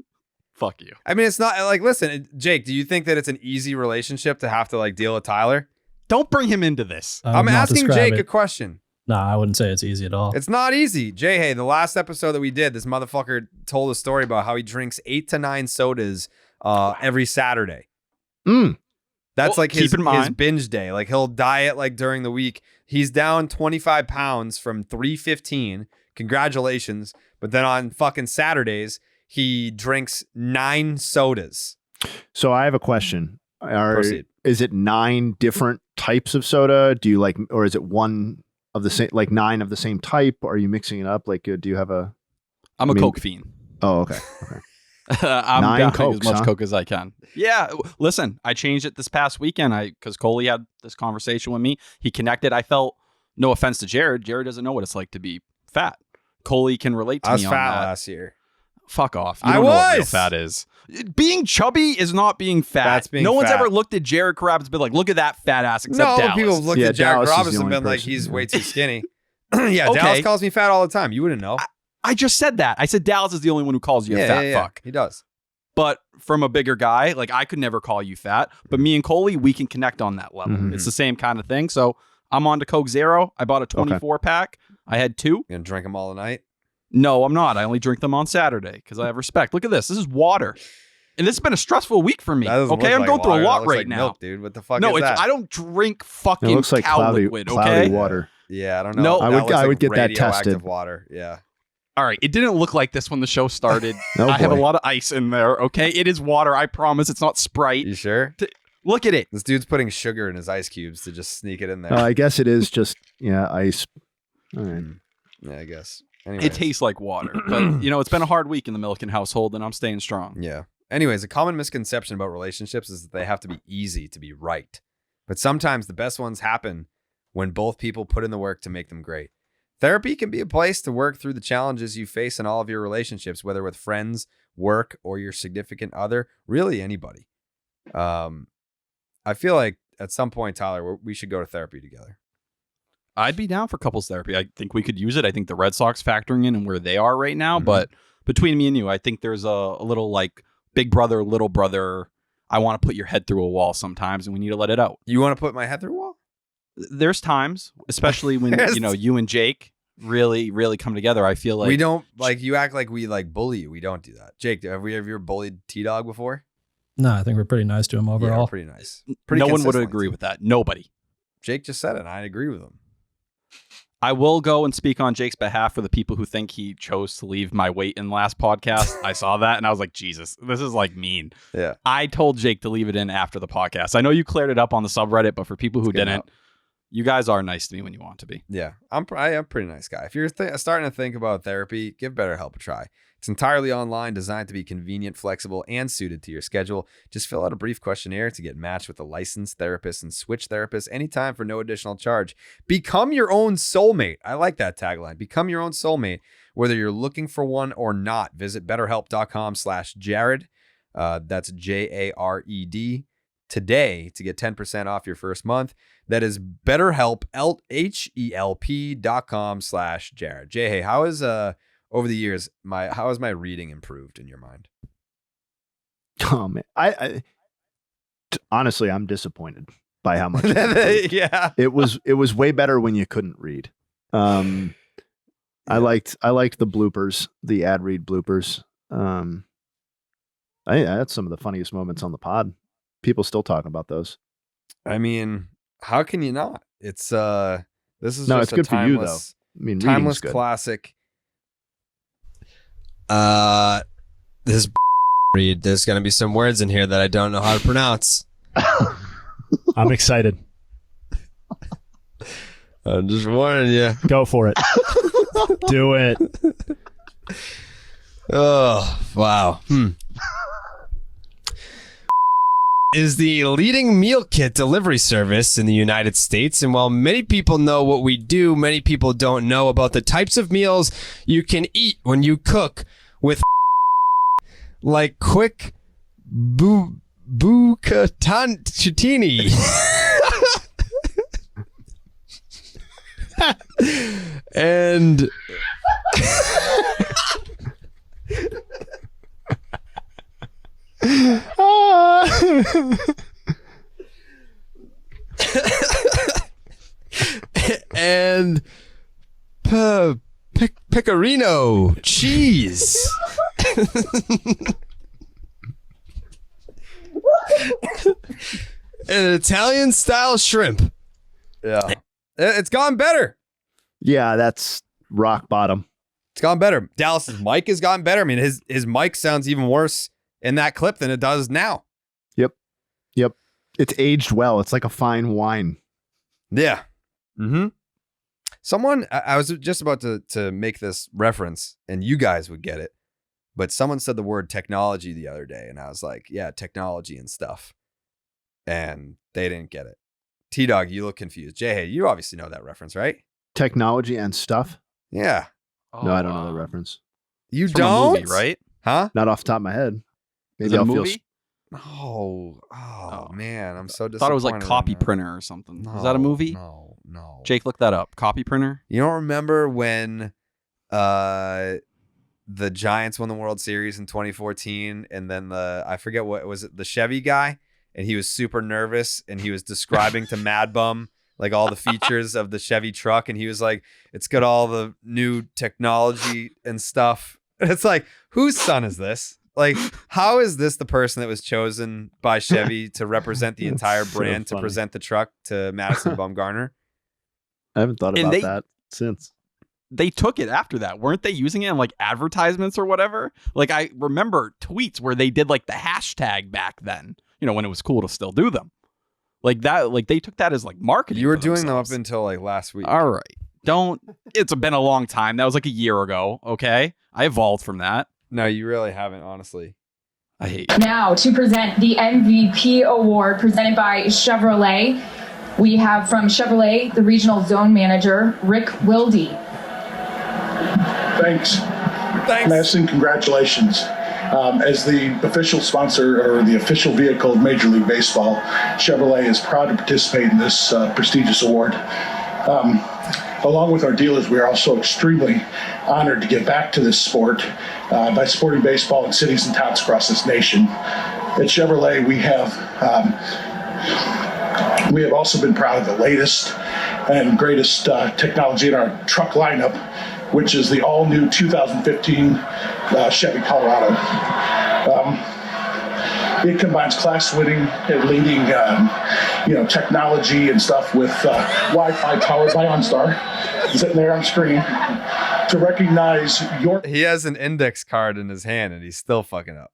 Fuck you. I mean, it's not like, listen, Jake, do you think that it's an easy relationship to have to like deal with Tyler? Don't bring him into this. I'm asking Jake a question. No, I wouldn't say it's easy at all. It's not easy. Jayhay, the last episode that we did, this motherfucker told a story about how he drinks 8 to 9 sodas every Saturday. That's like his binge day. Like he'll diet like during the week. He's down 25 pounds from 315. Congratulations. But then on fucking Saturdays, he drinks 9 sodas. So I have a question. Proceed. Is it 9 different types of soda? Do you like, or is it one of the same, like 9 of the same type? Are you mixing it up? Like, do you have a? I'm a Coke fiend. Oh, okay. I'm 9 down Cokes, as much Coke as I can. Yeah, listen, I changed it this past weekend. Because Coley had this conversation with me. He connected. I felt, no offense to Jared. Jared doesn't know what it's like to be fat. Coley can relate to me on that. I was fat last year. Fuck off. You don't know what real fat is. Being chubby is not being fat. That's being no one's fat. ever looked at Jared Carrabis and been like, look at that fat ass, except Dallas. People have looked at Jared Dallas Carrabis and been like, he's way too skinny. Okay. Dallas calls me fat all the time. You wouldn't know. I just said that. I said Dallas is the only one who calls you a fat fuck. He does. But from a bigger guy, like I could never call you fat. But me and Coley, we can connect on that level. Mm-hmm. It's the same kind of thing. So I'm on to Coke Zero. I bought a 24 pack. I had 2. You gonna drink them all tonight? No, I'm not. I only drink them on Saturday because I have respect. Look at this. This is water. And this has been a stressful week for me. Okay, I'm going through a lot right now. Milk, dude. What the fuck is that? I don't drink fucking it looks like cow liquid, cloudy okay? water. Yeah, I don't know. No, I would get that tested. Water. Yeah. All right, it didn't look like this when the show started. Oh, I have a boy. lot of ice in there, okay? It is water, I promise. It's not Sprite. You sure? Look at it. This dude's putting sugar in his ice cubes to just sneak it in there. I guess it is just, ice. All right. Yeah, I guess. Anyways. It tastes like water. But, it's been a hard week in the Milliken household, and I'm staying strong. Yeah. Anyways, a common misconception about relationships is that they have to be easy to be right. But sometimes the best ones happen when both people put in the work to make them great. Therapy can be a place to work through the challenges you face in all of your relationships, whether with friends, work, or your significant other, really anybody. I feel like at some point, Tyler, we should go to therapy together. I'd be down for couples therapy. I think we could use it. I think the Red Sox factoring in and where they are right now. Mm-hmm. But between me and you, I think there's a little like big brother, little brother. I want to put your head through a wall sometimes, and we need to let it out. You want to put my head through a wall? There's times, especially when you and Jake really, really come together. I feel like we don't like you act like we like bully you. We don't do that. Jake, have we ever bullied T-Dog before? No, I think we're pretty nice to him overall. Yeah, we're pretty nice. Pretty no one would agree with that. Nobody. Jake just said it, and I agree with him. I will go and speak on Jake's behalf for the people who think he chose to leave my weight in the last podcast. I saw that and I was like, Jesus, this is like mean. Yeah. I told Jake to leave it in after the podcast. I know you cleared it up on the subreddit, but for people who didn't, you guys are nice to me when you want to be. Yeah, I am a pretty nice guy. If you're starting to think about therapy, give BetterHelp a try. It's entirely online, designed to be convenient, flexible, and suited to your schedule. Just fill out a brief questionnaire to get matched with a licensed therapist and switch therapists anytime for no additional charge. Become your own soulmate. I like that tagline. Become your own soulmate, whether you're looking for one or not. Visit betterhelp.com/Jared. That's Jared today to get 10% off your first month. That is BetterHelp, HELP.com/Jared. Jayhay, how is over the years, how has my reading improved in your mind? Oh man, honestly, I'm disappointed by how much. Yeah, it was way better when you couldn't read. I liked the bloopers, the ad read bloopers. I had some of the funniest moments on the pod. People still talking about those. I mean, how can you not? It's this is no, just it's good a timeless, for you though. I mean, timeless good. classic. This read. There's gonna be some words in here that I don't know how to pronounce. I'm excited. I'm just warning you. Go for it. Do it. Oh, wow. Is the leading meal kit delivery service in the United States. And while many people know what we do, many people don't know about the types of meals you can eat when you cook with like quick bucatini. And and pecorino cheese. An Italian style shrimp. Yeah. It's gone better. Yeah, that's rock bottom. It's gone better. Dallas's mic has gotten better. I mean, his mic sounds even worse in that clip than it does now. Yep. It's aged well. It's like a fine wine. Yeah. Mm-hmm. Someone, I was just about to make this reference, and you guys would get it, but someone said the word technology the other day, and I was like, yeah, technology and stuff. And they didn't get it. T-Dog, you look confused. Jayhay, you obviously know that reference, right? Technology and stuff? Yeah. No, I don't know the reference. You It's from a don't? movie, right? Huh? Not off the top of my head. Is it a I'll feel movie? Oh, man, I'm so disappointed. Thought it was like right Copy now. Printer or something. Is that a movie? No. Jake, look that up. Copy Printer. You don't remember when the Giants won the World Series in 2014, and then I forget what was it, the Chevy guy, and he was super nervous, and he was describing to Mad Bum like all the features of the Chevy truck, and he was like, it's got all the new technology and stuff. And it's like, whose son is this? Like, how is this the person that was chosen by Chevy to represent the entire so brand, to funny. present the truck to Madison Bumgarner? I haven't thought And about they- that since. They took it after that. Weren't they using it in like advertisements or whatever? Like I remember tweets where they did like the hashtag back then, when it was cool to still do them. Like that, like they took that as like marketing. You were for doing them up themselves. until like last week. All right. It's been a long time. That was like a year ago. Okay. I evolved from that. No, you really haven't, honestly. I hate Now to present the MVP award presented by Chevrolet, we have from Chevrolet, the regional zone manager, Rick Wilde. Thanks. Madison, congratulations. As the official sponsor or the official vehicle of Major League Baseball, Chevrolet is proud to participate in this prestigious award. Along with our dealers, we are also extremely honored to give back to this sport by supporting baseball in cities and towns across this nation. At Chevrolet, we have also been proud of the latest and greatest technology in our truck lineup, which is the all-new 2015 Chevy Colorado. It combines class-winning and leading, technology and stuff with Wi-Fi powered by OnStar, sitting there on screen to recognize your. He has an index card in his hand, and he's still fucking up.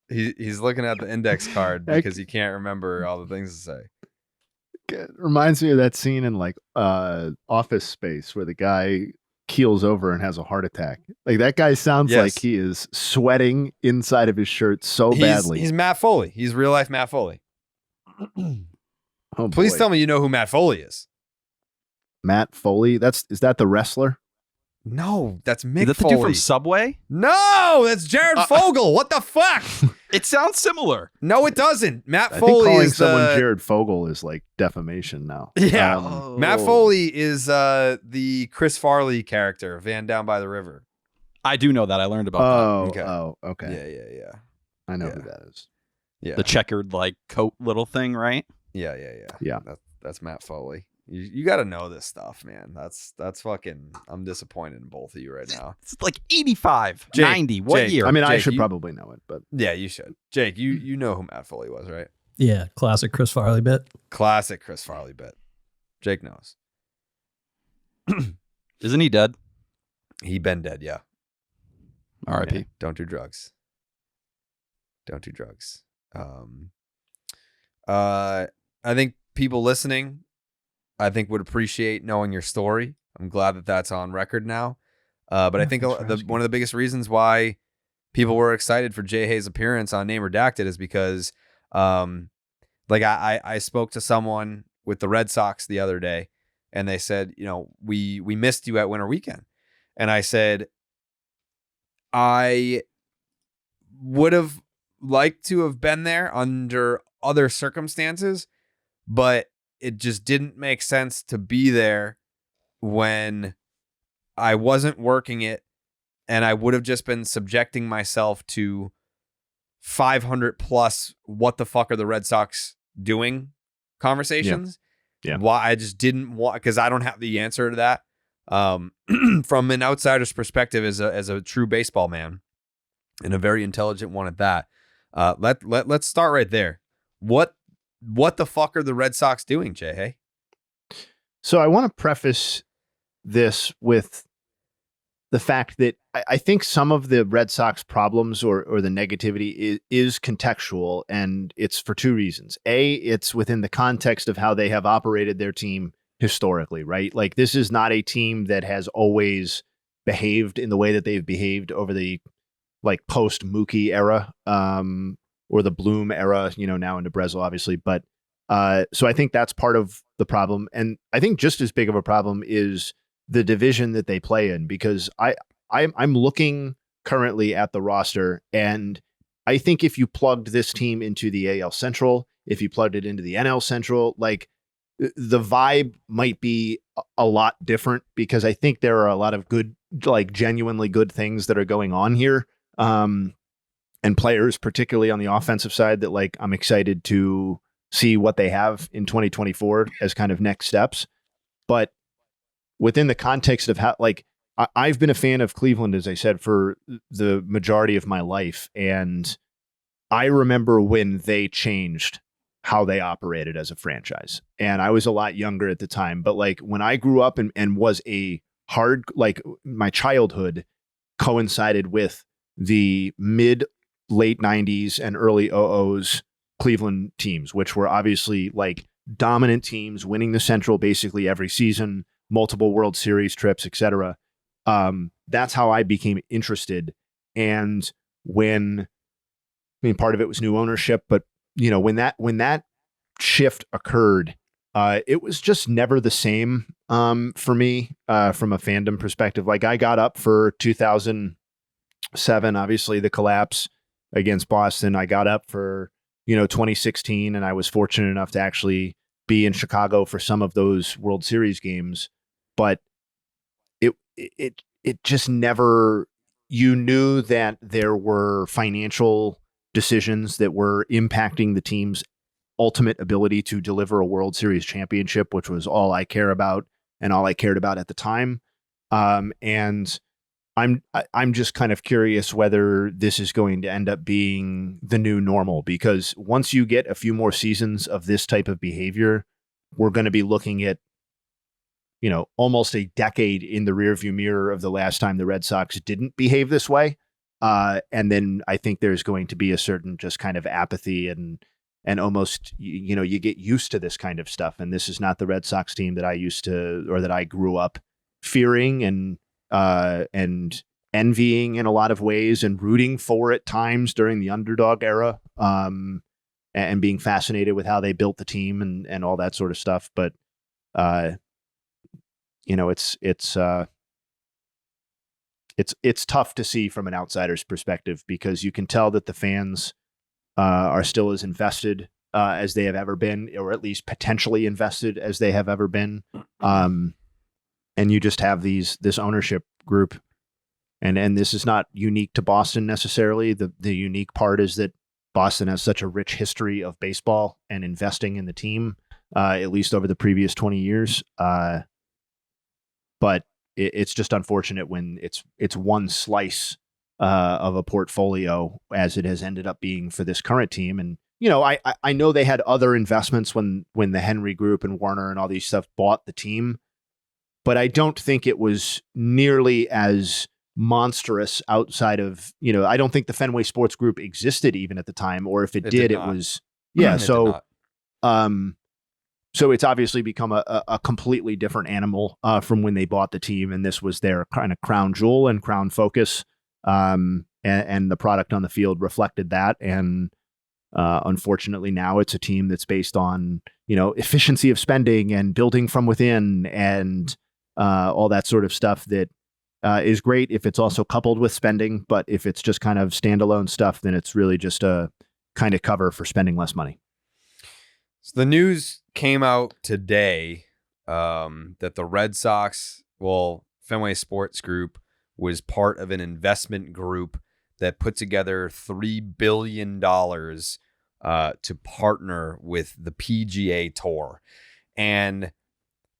He's looking at the index card because he can't remember all the things to say. It reminds me of that scene in like Office Space where the guy keels over and has a heart attack. Like that guy sounds Yes. like he is sweating inside of his shirt so badly. He's Matt Foley. He's real life Matt Foley. Oh, Please boy. tell me you know who Matt Foley is. Matt Foley. Is that the wrestler? No, that's Mick Is that the Foley. dude from Subway? No, that's Jared Fogle. What the fuck? It sounds similar. No, it doesn't. Matt I think Foley calling is someone the Jared Fogle is like defamation now. yeah. Um, Matt Foley is the Chris Farley character, Van Down by the River. I do know that. I learned about Okay. okay. Yeah. I know Yeah. who that is. Yeah. that. The checkered like coat little thing, right? Yeah. Yeah. That's Matt Foley. You got to know this stuff, man. That's fucking. I'm disappointed in both of you right now. It's like 85, Jake, 90. What Jake, year? I mean, I Jake, should you- probably know it, but Yeah, you should. Jake, you know who Matt Foley was, right? Yeah, classic Chris Farley bit. Classic Chris Farley bit. Jake knows. Isn't he dead? He been dead, yeah. R.I.P. Yeah, don't do drugs. Don't do drugs. I think people listening, I think would appreciate knowing your story. I'm glad that that's on record now. But I think one of the biggest reasons why people were excited for Jayhay's appearance on Name Redacted is because, like I spoke to someone with the Red Sox the other day, and they said, we missed you at Winter Weekend, and I said, I would have liked to have been there under other circumstances, but it just didn't make sense to be there when I wasn't working it, and I would have just been subjecting myself to 500 plus what the fuck are the Red Sox doing conversations. Yeah. Why I just didn't want, because I don't have the answer to that. From an outsider's perspective, as a true baseball man and a very intelligent one at that. Let's start right there. What the fuck are the Red Sox doing, Jayhay? So I want to preface this with the fact that I think some of the Red Sox problems or the negativity is contextual, and it's for two reasons. A, it's within the context of how they have operated their team historically, right? Like, this is not a team that has always behaved in the way that they've behaved over the like post Mookie era, or the Bloom era, now into Brezel, obviously. But so I think that's part of the problem. And I think just as big of a problem is the division that they play in, because I'm looking currently at the roster, and I think if you plugged this team into the AL Central, if you plugged it into the NL Central, like, the vibe might be a lot different, because I think there are a lot of good, like genuinely good things that are going on here. And players, particularly on the offensive side, that like I'm excited to see what they have in 2024 as kind of next steps. But within the context of how, like, I've been a fan of Cleveland, as I said, for the majority of my life. And I remember when they changed how they operated as a franchise. And I was a lot younger at the time. But like when I grew up and was a hard, like my childhood coincided with the late 90s and early 00s Cleveland teams, which were obviously like dominant teams, winning the Central basically every season, multiple World Series trips, etc. That's how I became interested. And part of it was new ownership, but when that shift occurred, it was just never the same for me from a fandom perspective. Like, I got up for 2007, obviously the collapse against Boston. I got up for 2016, and I was fortunate enough to actually be in Chicago for some of those World Series games. But it just never, you knew that there were financial decisions that were impacting the team's ultimate ability to deliver a World Series championship, which was all I care about and all I cared about at the time. And I'm just kind of curious whether this is going to end up being the new normal, because once you get a few more seasons of this type of behavior, we're going to be looking at, almost a decade in the rearview mirror of the last time the Red Sox didn't behave this way. And then I think there's going to be a certain just kind of apathy and almost, you get used to this kind of stuff. And this is not the Red Sox team that I used to, or that I grew up fearing and envying in a lot of ways and rooting for at times during the underdog era, and being fascinated with how they built the team and all that sort of stuff. But, it's tough to see from an outsider's perspective, because you can tell that the fans are still as invested as they have ever been, or at least potentially invested as they have ever been. And you just have this ownership group, and this is not unique to Boston necessarily. The unique part is that Boston has such a rich history of baseball and investing in the team, at least over the previous 20 years. But it's just unfortunate when it's one slice of a portfolio, as it has ended up being for this current team. And I know they had other investments when the Henry Group and Warner and all these stuff bought the team, but I don't think it was nearly as monstrous outside of, I don't think the Fenway Sports Group existed even at the time, or if it did, it was, yeah. So it's obviously become a completely different animal from when they bought the team, and this was their kind of crown jewel and crown focus. And the product on the field reflected that. And unfortunately, now it's a team that's based on, efficiency of spending and building from within and all that sort of stuff that is great if it's also coupled with spending. But if it's just kind of standalone stuff, then it's really just a kind of cover for spending less money. So the news came out today that the Red Sox, Fenway Sports Group, was part of an investment group that put together $3 billion to partner with the PGA Tour. And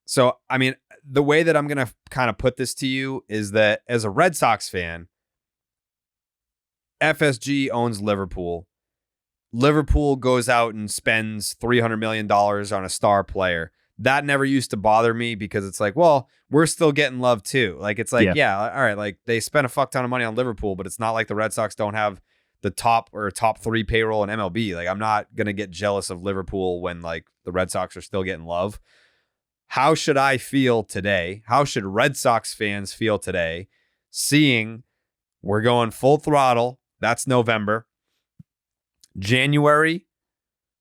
so, I mean, the way that I'm going to kind of put this to you is that as a Red Sox fan, FSG owns Liverpool. Liverpool goes out and spends $300 million on a star player. That never used to bother me because it's like, well, we're still getting love too. Like, it's like, yeah, all right, like they spent a fuck ton of money on Liverpool, but it's not like the Red Sox don't have the top 3 payroll in MLB. Like, I'm not going to get jealous of Liverpool when like the Red Sox are still getting love. How should I feel today? How should Red Sox fans feel today seeing we're going full throttle? That's November. January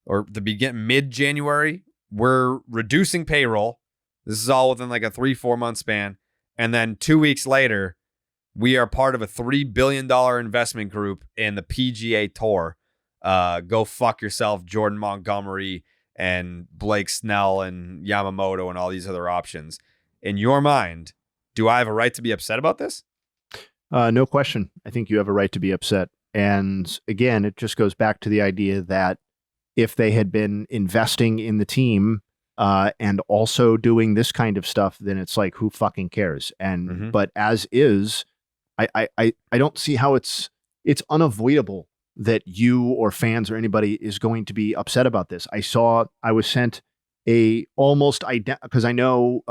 or mid-January, we're reducing payroll. This is all within like a 3-4 month span. And then 2 weeks later, we are part of a $3 billion investment group in the PGA Tour. Go fuck yourself, Jordan Montgomery and Blake Snell and Yamamoto and all these other options. In your mind, do I have a right to be upset about this? No question. I think you have a right to be upset. And again, it just goes back to the idea that if they had been investing in the team and also doing this kind of stuff, then it's like, who fucking cares? And but as is, I don't see how it's unavoidable that you or fans or anybody is going to be upset about this. I was sent because I know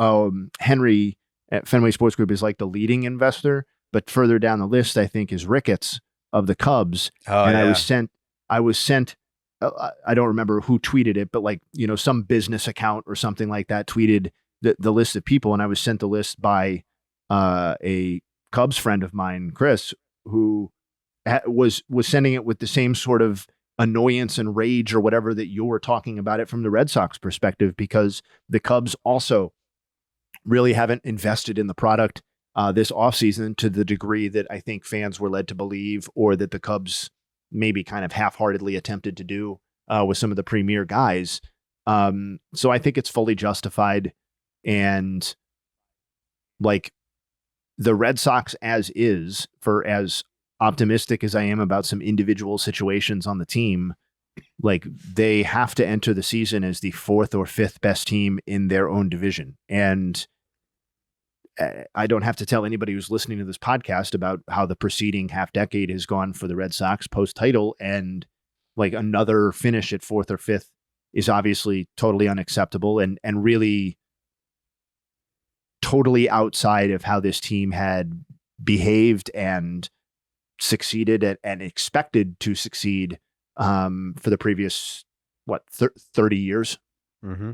Henry at Fenway Sports Group is like the leading investor, but further down the list, I think, is Ricketts of the Cubs. I was sent, I don't remember who tweeted it, but like, some business account or something like that tweeted the list of people. And I was sent the list by a Cubs friend of mine, Chris, who was sending it with the same sort of annoyance and rage or whatever that you were talking about it from the Red Sox perspective, because the Cubs also really haven't invested in the product this offseason to the degree that I think fans were led to believe, or that the Cubs maybe kind of half-heartedly attempted to do with some of the premier guys. So I think it's fully justified. And like the Red Sox as is, for as optimistic as I am about some individual situations on the team, like they have to enter the season as the 4th or 5th best team in their own division. And I don't have to tell anybody who's listening to this podcast about how the preceding half decade has gone for the Red Sox post-title, and like another finish at 4th or 5th is obviously totally unacceptable and really totally outside of how this team had behaved and succeeded and expected to succeed for the previous 30 years. Mm-hmm.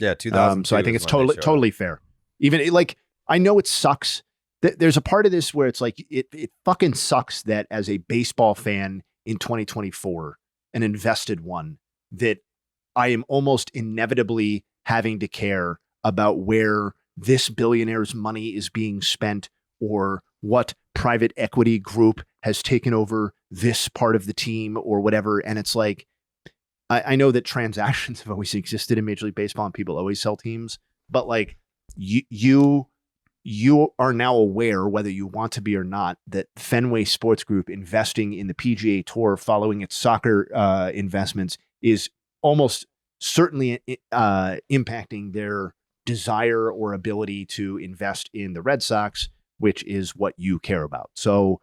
Yeah, 2000. So I think it's totally fair. Even like, I know it sucks. There's a part of this where it's like, it fucking sucks that as a baseball fan in 2024, an invested one, that I am almost inevitably having to care about where this billionaire's money is being spent, or what private equity group has taken over this part of the team or whatever. And it's like, I know that transactions have always existed in Major League Baseball and people always sell teams, but like you are now aware, whether you want to be or not, that Fenway Sports Group investing in the PGA Tour following its soccer investments is almost certainly impacting their desire or ability to invest in the Red Sox, which is what you care about. So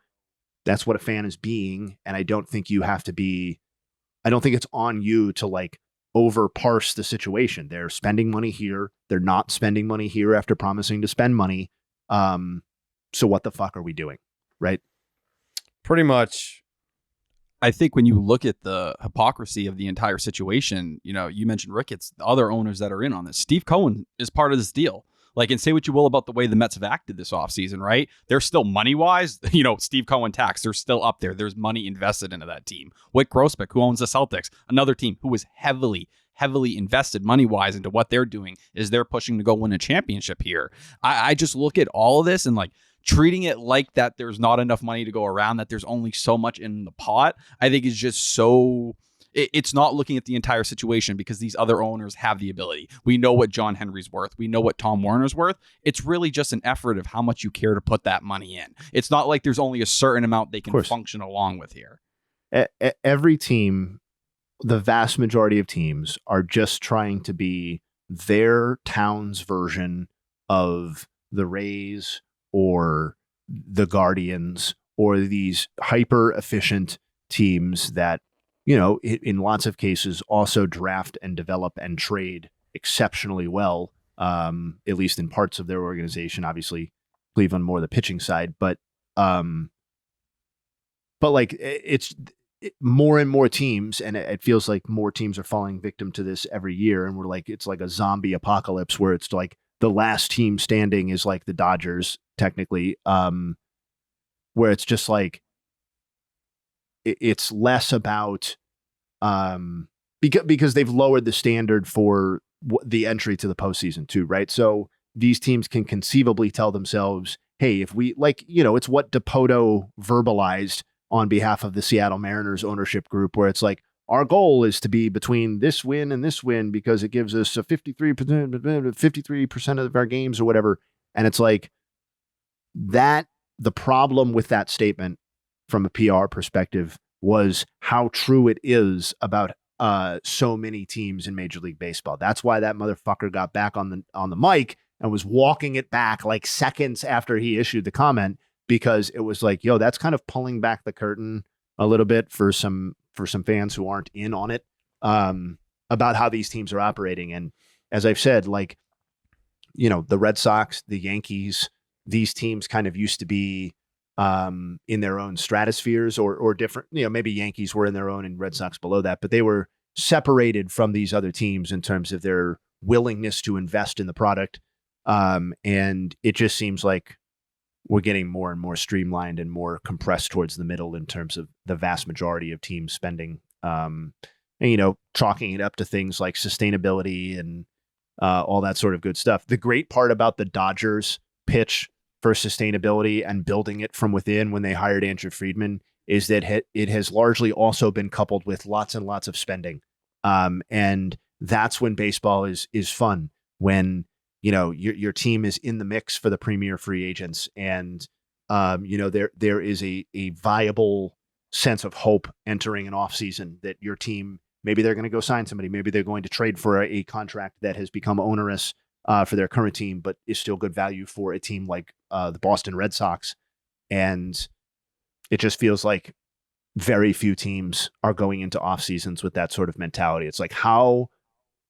that's what a fan is being. And I don't think it's on you to like over parse the situation. They're spending money here. They're not spending money here after promising to spend money. So what the fuck are we doing? Right? Pretty much. I think when you look at the hypocrisy of the entire situation, you mentioned Ricketts, the other owners that are in on this. Steve Cohen is part of this deal. Like, and say what you will about the way the Mets have acted this offseason, right? They're still money-wise, Steve Cohen tax, they're still up there. There's money invested into that team. Whit Grossbeck, who owns the Celtics, another team who was heavily invested money-wise into what they're doing, is they're pushing to go win a championship here. I just look at all of this and like treating it like that there's not enough money to go around, that there's only so much in the pot, I think is just so... It's not looking at the entire situation, because these other owners have the ability. We know what John Henry's worth. We know what Tom Warner's worth. It's really just an effort of how much you care to put that money in. It's not like there's only a certain amount they can function along with here. Every team, the vast majority of teams, are just trying to be their town's version of the Rays or the Guardians, or these hyper efficient teams that, in lots of cases also draft and develop and trade exceptionally well, at least in parts of their organization. Obviously, Cleveland more the pitching side, but like it's more and more teams, and it feels like more teams are falling victim to this every year. And it's like a zombie apocalypse where it's like the last team standing is like the Dodgers, technically, where it's just like, it's less about because they've lowered the standard for the entry to the postseason too, right? So these teams can conceivably tell themselves, hey, if we it's what Dipoto verbalized on behalf of the Seattle Mariners ownership group, where it's like, our goal is to be between this win and this win because it gives us a 53% of our games or whatever. And it's like that. The problem with that statement from a PR perspective was how true it is about so many teams in Major League Baseball. That's why that motherfucker got back on the mic and was walking it back like seconds after he issued the comment, because it was like, yo, that's kind of pulling back the curtain a little bit for some fans who aren't in on it, about how these teams are operating. And as I've said, like, the Red Sox, the Yankees, these teams kind of used to be in their own stratospheres or different, maybe Yankees were in their own and Red Sox below that, but they were separated from these other teams in terms of their willingness to invest in the product. And it just seems like we're getting more and more streamlined and more compressed towards the middle in terms of the vast majority of teams spending, and, chalking it up to things like sustainability and all that sort of good stuff. The great part about the Dodgers pitch for sustainability and building it from within when they hired Andrew Friedman is that it has largely also been coupled with lots and lots of spending. And that's when baseball is fun, when, your team is in the mix for the premier free agents. And, there is a viable sense of hope entering an off season that your team, maybe they're going to go sign somebody. Maybe they're going to trade for a contract that has become onerous for their current team, but is still good value for a team like the Boston Red Sox. And it just feels like very few teams are going into off seasons with that sort of mentality. It's like,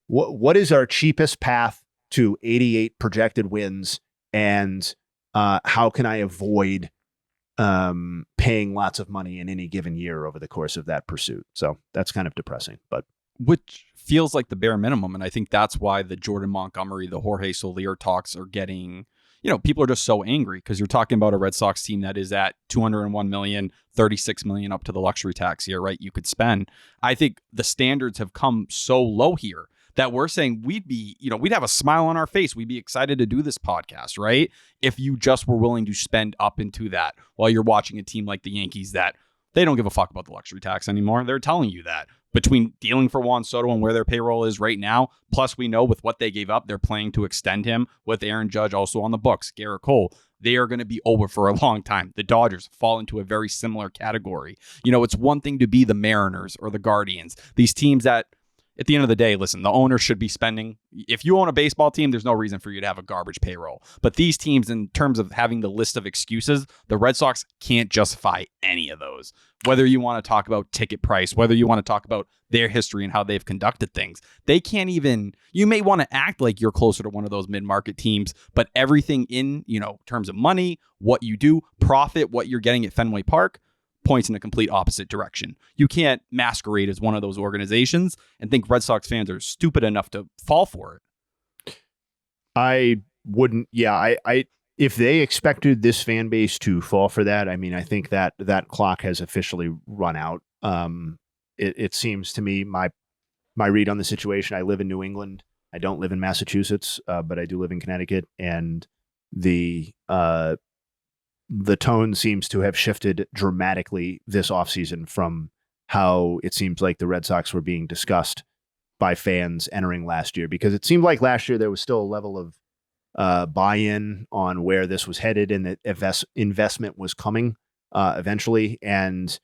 what is our cheapest path to 88 projected wins? And how can I avoid paying lots of money in any given year over the course of that pursuit? So that's kind of depressing, but which feels like the bare minimum. And I think that's why the Jordan Montgomery, the Jorge Soler talks are getting, people are just so angry, because you're talking about a Red Sox team that is at $201 million, $36 million up to the luxury tax here, right? You could spend. I think the standards have come so low here that we're saying we'd have a smile on our face. We'd be excited to do this podcast, right? If you just were willing to spend up into that, while you're watching a team like the Yankees that they don't give a fuck about the luxury tax anymore. They're telling you that. Between dealing for Juan Soto and where their payroll is right now, plus we know with what they gave up, they're planning to extend him with Aaron Judge also on the books, Garrett Cole. They are going to be over for a long time. The Dodgers fall into a very similar category. It's one thing to be the Mariners or the Guardians. These teams that, at the end of the day, listen, the owner should be spending. If you own a baseball team, there's no reason for you to have a garbage payroll. But these teams, in terms of having the list of excuses, the Red Sox can't justify any of those. Whether you want to talk about ticket price, whether you want to talk about their history and how they've conducted things, they can't even, you may want to act like you're closer to one of those mid-market teams, but everything in, terms of money, what you do, profit, what you're getting at Fenway Park, points in a complete opposite direction. You can't masquerade as one of those organizations and think Red Sox fans are stupid enough to fall for it. I wouldn't. Yeah, I if they expected this fan base to fall for that, I mean, I think that clock has officially run out. It seems to me, my read on the situation. I live in New England. I don't live in Massachusetts, but I do live in Connecticut, and the tone seems to have shifted dramatically this offseason from how it seems like the Red Sox were being discussed by fans entering last year, because it seemed like last year there was still a level of buy-in on where this was headed and that investment was coming eventually. And,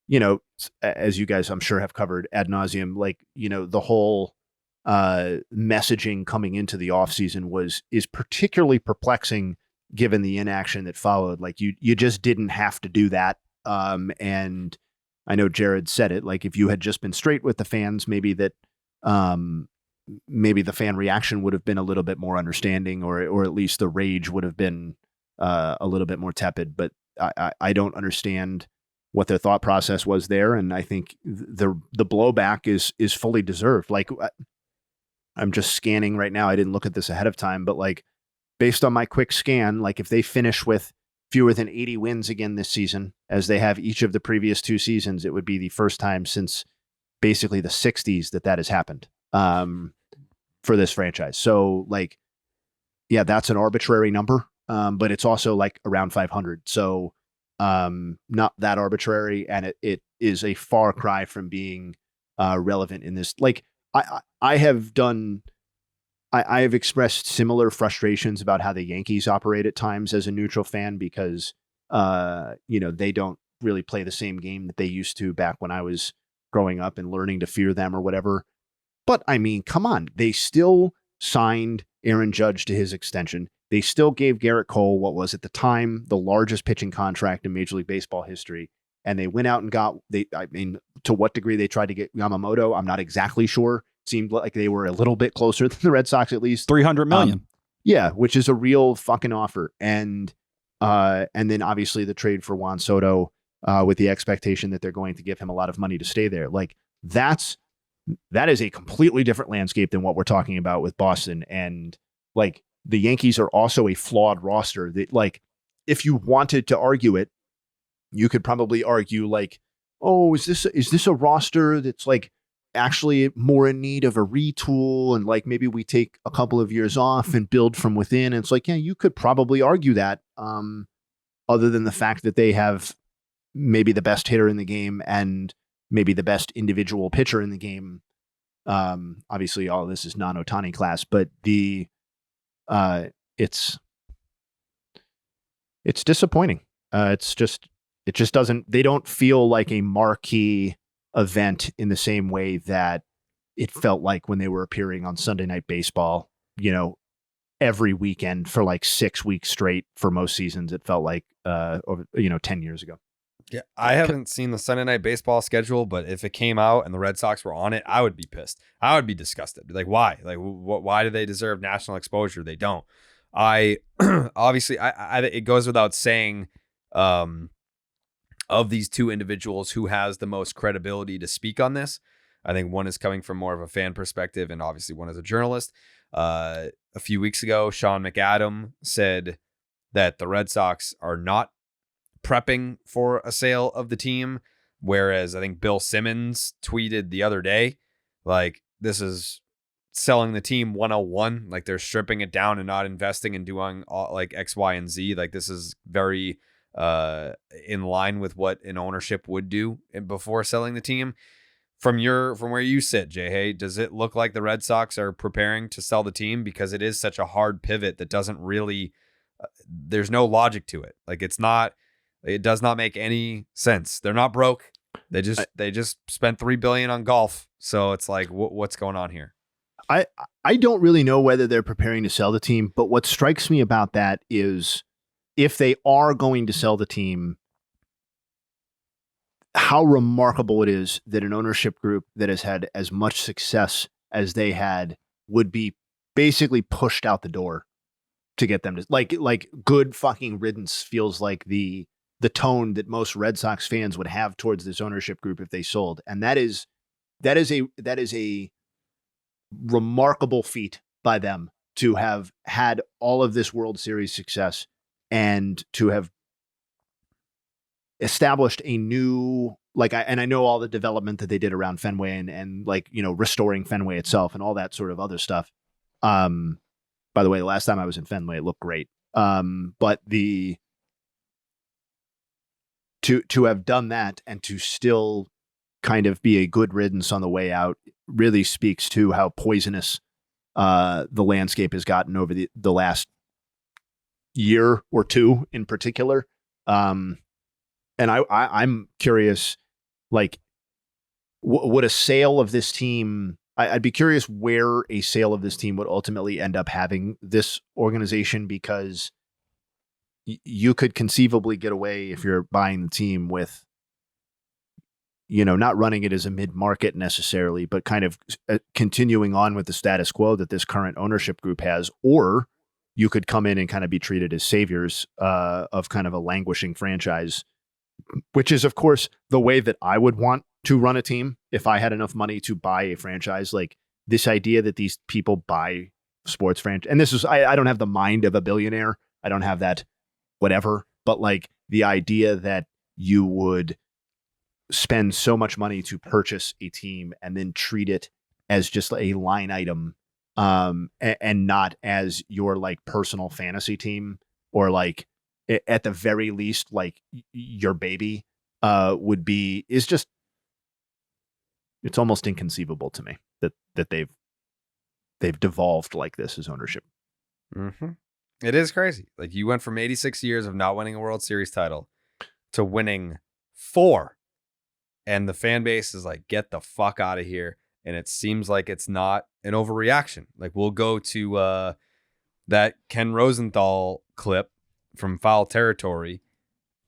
you know, as you guys I'm sure have covered ad nauseum, like, you know, the whole messaging coming into the offseason is particularly perplexing given the inaction that followed. Like you just didn't have to do that. And I know Jared said it, like if you had just been straight with the fans, maybe that maybe the fan reaction would have been a little bit more understanding, or at least the rage would have been a little bit more tepid. But I don't understand what their thought process was there. And I think the blowback is fully deserved. Like I'm just scanning right now. I didn't look at this ahead of time, but like based on my quick scan, like if they finish with fewer than 80 wins again this season, as they have each of the previous 2 seasons, it would be the first time since basically the 60s that has happened for this franchise. So like, yeah, that's an arbitrary number, but it's also like around 500. So not that arbitrary. And it is a far cry from being relevant in this. Like I have expressed similar frustrations about how the Yankees operate at times as a neutral fan, because, you know, they don't really play the same game that they used to back when I was growing up and learning to fear them or whatever. But I mean, come on, they still signed Aaron Judge to his extension. They still gave Garrett Cole what was at the time the largest pitching contract in Major League Baseball history. And they went out and I mean, to what degree they tried to get Yamamoto, I'm not exactly sure. Seemed like they were a little bit closer than the Red Sox, at least. $300 million. Yeah, which is a real fucking offer. And then obviously the trade for Juan Soto with the expectation that they're going to give him a lot of money to stay there. Like that is a completely different landscape than what we're talking about with Boston. And like the Yankees are also a flawed roster that, like, if you wanted to argue it, you could probably argue like, oh, is this a roster that's like actually more in need of a retool, and like maybe we take a couple of years off and build from within? And it's like, yeah, you could probably argue that, other than the fact that they have maybe the best hitter in the game and maybe the best individual pitcher in the game. Obviously all of this is non-Ohtani class, but it's disappointing. It just doesn't, they don't feel like a marquee event in the same way that it felt like when they were appearing on Sunday Night Baseball, you know, every weekend for like 6 weeks straight for most seasons. It felt like, over, 10 years ago. Yeah, I haven't seen the Sunday Night Baseball schedule, but if it came out and the Red Sox were on it, I would be pissed. I would be disgusted. Like, why? Like, why do they deserve national exposure? They don't. Obviously, it goes without saying, of these 2 individuals, who has the most credibility to speak on this. I think one is coming from more of a fan perspective, and obviously one is a journalist. A few weeks ago, Sean McAdam said that the Red Sox are not prepping for a sale of the team, whereas I think Bill Simmons tweeted the other day, like, this is selling the team 101. Like, they're stripping it down and not investing and doing all, like, X, Y, and Z. Like, this is very in line with what an ownership would do before selling the team. From where you sit, Jayhay, does it look like the Red Sox are preparing to sell the team? Because it is such a hard pivot that doesn't really, there's no logic to it. Like, it does not make any sense. They're not broke. They just spent $3 billion on golf. So it's like, what's going on here? I don't really know whether they're preparing to sell the team, but what strikes me about that is, if they are going to sell the team, how remarkable it is that an ownership group that has had as much success as they had would be basically pushed out the door to get them to, like good fucking riddance feels like the tone that most Red Sox fans would have towards this ownership group if they sold. And that is a remarkable feat by them to have had all of this World Series success and to have established a new, and I know all the development that they did around Fenway and restoring Fenway itself and all that sort of other stuff. By the way, the last time I was in Fenway, it looked great. But to have done that and to still kind of be a good riddance on the way out really speaks to how poisonous the landscape has gotten over the last year or two in particular. And I'm curious, would a sale of this team, I'd be curious where a sale of this team would ultimately end up having this organization, because you could conceivably get away, if you're buying the team, with, not running it as a mid-market necessarily, but kind of continuing on with the status quo that this current ownership group has. Or you could come in and kind of be treated as saviors of kind of a languishing franchise, which is, of course, the way that I would want to run a team if I had enough money to buy a franchise. Like, this idea that these people buy sports franchise, and this is, I don't have the mind of a billionaire. I don't have that whatever, but the idea that you would spend so much money to purchase a team and then treat it as just a line item, and not as your personal fantasy team, or at the very least your baby, is just, it's almost inconceivable to me that they've devolved like this as ownership. Mm-hmm. It is crazy. You went from 86 years of not winning a World Series title to winning 4. And the fan base is get the fuck out of here. And it seems like it's not an overreaction. We'll go to that Ken Rosenthal clip from Foul Territory,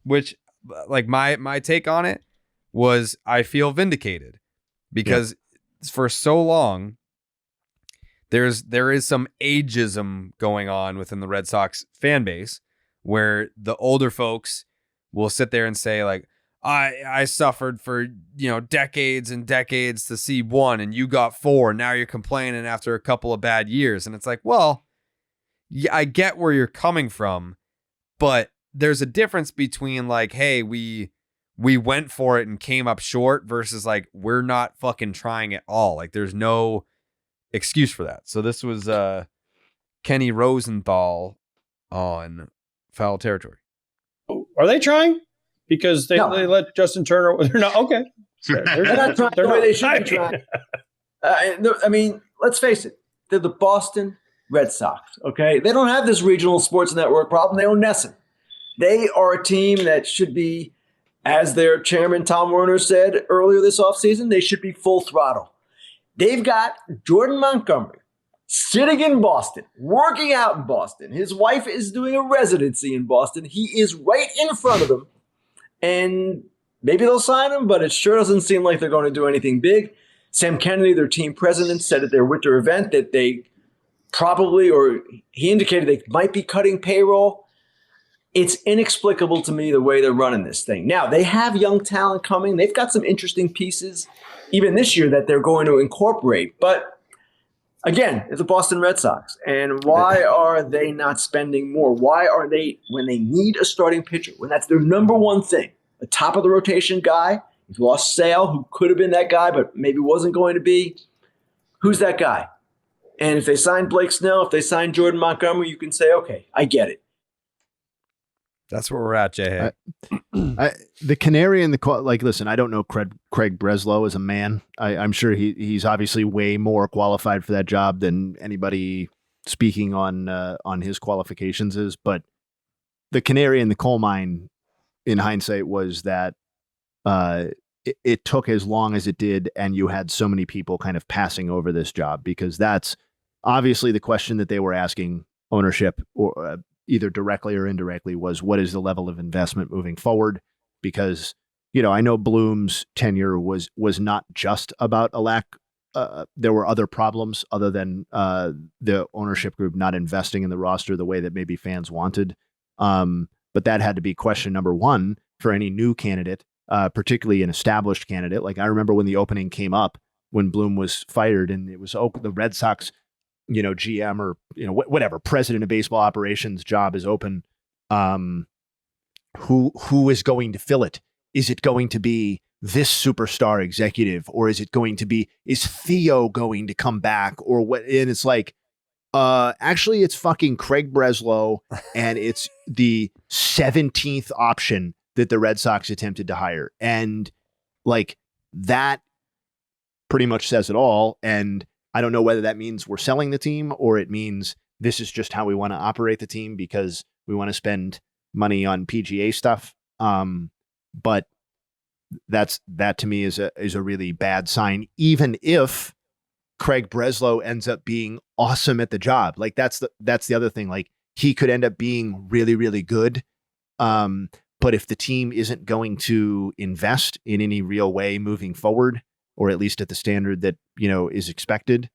which my take on it was, I feel vindicated, because for so long, there is some ageism going on within the Red Sox fan base, where the older folks will sit there and say I suffered for decades and decades to see 1, and you got 4, and now you're complaining after a couple of bad years. And it's well, yeah, I get where you're coming from, but there's a difference between hey, we went for it and came up short, versus we're not fucking trying at all. There's no excuse for that. So this was Kenny Rosenthal on Foul Territory. Are they trying? Because they let Justin Turner. They're not okay. They're not trying the way they should be trying. I mean, let's face it. They're the Boston Red Sox. Okay, they don't have this regional sports network problem. They own Nesson. They are a team that should be, as their chairman Tom Werner said earlier this offseason, they should be full throttle. They've got Jordan Montgomery sitting in Boston, working out in Boston. His wife is doing a residency in Boston. He is right in front of them. And maybe they'll sign him, but it sure doesn't seem like they're going to do anything big. Sam Kennedy, their team president, said at their winter event that they probably, or he indicated they might be cutting payroll. It's inexplicable to me the way they're running this thing. Now, they have young talent coming. They've got some interesting pieces even this year that they're going to incorporate. But again, it's the Boston Red Sox. And why are they not spending more? Why are they, when they need a starting pitcher, when that's their number one thing, a top of the rotation guy, you've lost Sale, who could have been that guy, but maybe wasn't going to be. Who's that guy? And if they sign Blake Snell, if they sign Jordan Montgomery, you can say, okay, I get it. That's where we're at, Jayhay. The canary in the listen, I don't know Craig Breslow as a man. I'm sure he's obviously way more qualified for that job than anybody speaking on his qualifications is. But the canary in the coal mine, in hindsight, was that it took as long as it did, and you had so many people kind of passing over this job, because that's obviously the question that they were asking ownership, or either directly or indirectly, was what is the level of investment moving forward? Because, I know Bloom's tenure was not just about a lack. There were other problems other than the ownership group not investing in the roster the way that maybe fans wanted. But that had to be question number one for any new candidate, particularly an established candidate. I remember when the opening came up, when Bloom was fired, and it was the Red Sox GM or, whatever, president of baseball operations job is open, who is going to fill it? Is it going to be this superstar executive, or is Theo going to come back, or what? And it's like, actually it's fucking Craig Breslow, and it's the 17th option that the Red Sox attempted to hire. And like, that pretty much says it all. And I don't know whether that means we're selling the team, or it means this is just how we want to operate the team because we want to spend money on PGA stuff. But that to me is a really bad sign, even if Craig Breslow ends up being awesome at the job. Like that's the other thing. Like, he could end up being really, really good. But if the team isn't going to invest in any real way moving forward, or at least at the standard that, is expected,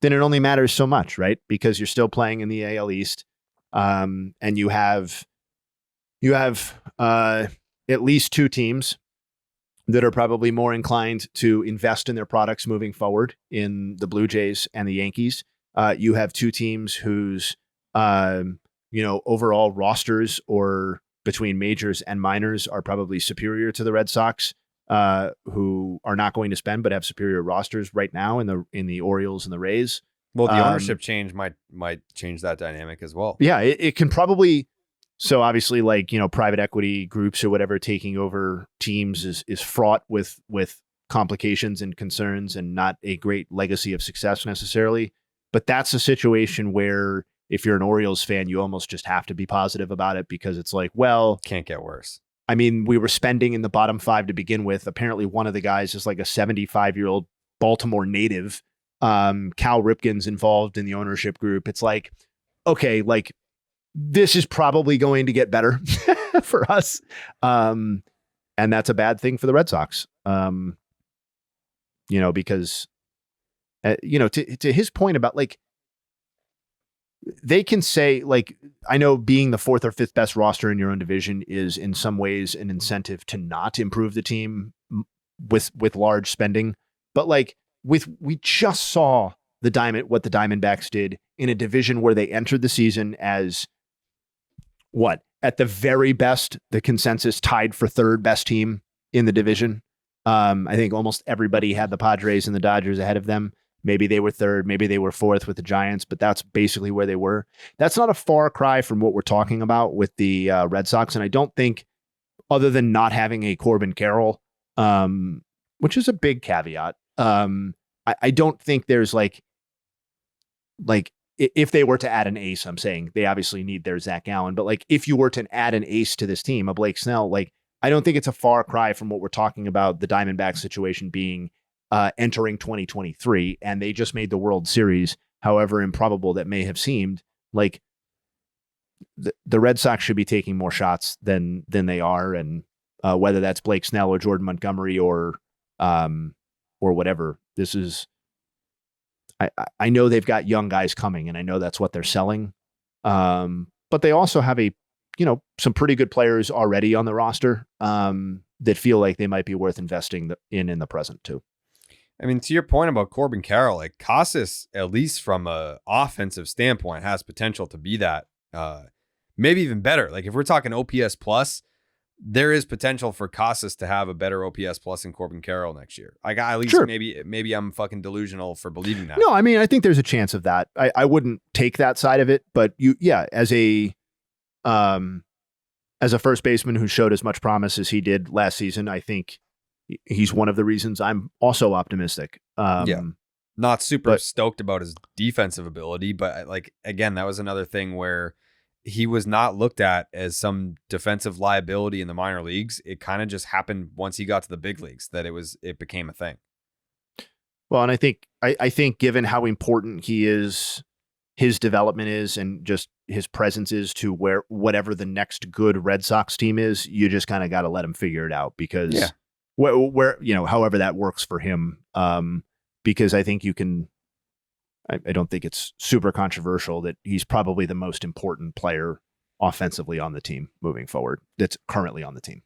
then it only matters so much, right? Because you're still playing in the AL East. And you have at least two teams that are probably more inclined to invest in their products moving forward, in the Blue Jays and the Yankees. You have two teams whose, overall rosters, or between majors and minors, are probably superior to the Red Sox, who are not going to spend but have superior rosters right now in the Orioles and the Rays. Well, the ownership change might change that dynamic as well. Yeah, it can probably. So obviously, like, private equity groups or whatever taking over teams is fraught with complications and concerns, and not a great legacy of success necessarily. But that's a situation where, if you're an Orioles fan, you almost just have to be positive about it, because it's like, well, can't get worse. I mean, we were spending in the bottom five to begin with. Apparently one of the guys is like a 75-year-old Baltimore native. Cal Ripken's involved in the ownership group. It's like, okay, like, this is probably going to get better for us. And that's a bad thing for the Red Sox. Because, to his point about, like, they can say, like, I know being the fourth or fifth best roster in your own division is in some ways an incentive to not improve the team with large spending. But like, we just saw what the Diamondbacks did in a division where they entered the season as, what, at the very best, the consensus tied for third best team in the division. I think almost everybody had the Padres and the Dodgers ahead of them. Maybe they were third, maybe they were fourth with the Giants, but that's basically where they were. That's not a far cry from what we're talking about with the Red Sox. And I don't think, other than not having a Corbin Carroll, which is a big caveat, I don't think there's like if they were to add an ace, I'm saying they obviously need their Zach Allen, but like, if you were to add an ace to this team, a Blake Snell, like, I don't think it's a far cry from what we're talking about the Diamondback situation being entering 2023, and they just made the World Series. However improbable that may have seemed, like, the Red Sox should be taking more shots than they are, and whether that's Blake Snell or Jordan Montgomery or whatever, this is. I know they've got young guys coming, and I know that's what they're selling. But they also have some pretty good players already on the roster that feel like they might be worth investing in the present too. I mean, to your point about Corbin Carroll, like, Casas, at least from a offensive standpoint, has potential to be that, maybe even better. Like, if we're talking OPS plus, there is potential for Casas to have a better OPS plus than Corbin Carroll next year. Like, at least sure. maybe I'm fucking delusional for believing that. No, I mean, I think there's a chance of that. I wouldn't take that side of it, but as a first baseman who showed as much promise as he did last season, I think he's one of the reasons I'm also optimistic. Not super stoked about his defensive ability, but like, again, that was another thing where he was not looked at as some defensive liability in the minor leagues. It kind of just happened once he got to the big leagues that it became a thing. Well, and I think given how important his development is, and just his presence is to whatever the next good Red Sox team is, you just kind of got to let him figure it out, because where however that works for him, because I think you can. I don't think it's super controversial that he's probably the most important player offensively on the team moving forward that's currently on the team.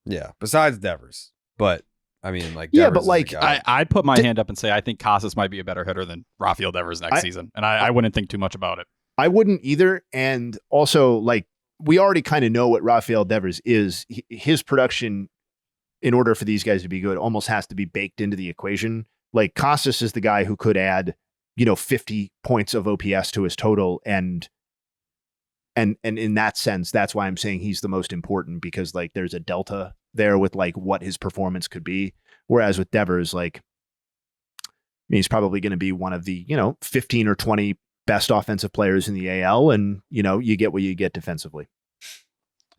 Yeah, besides Devers. But I mean, like, Yeah, Devers but is like, the guy. I'd put my hand up and say I think Casas might be a better hitter than Rafael Devers next season, and I wouldn't think too much about it. I wouldn't either. And also, like, we already kind of know what Rafael Devers is. His production, in order for these guys to be good, almost has to be baked into the equation. Like, Casas is the guy who could add, 50 points of OPS to his total. And in that sense, that's why I'm saying he's the most important, because like there's a delta there with like what his performance could be. Whereas with Devers, like, I mean, he's probably going to be one of the, 15 or 20 best offensive players in the AL. And, you get what you get defensively.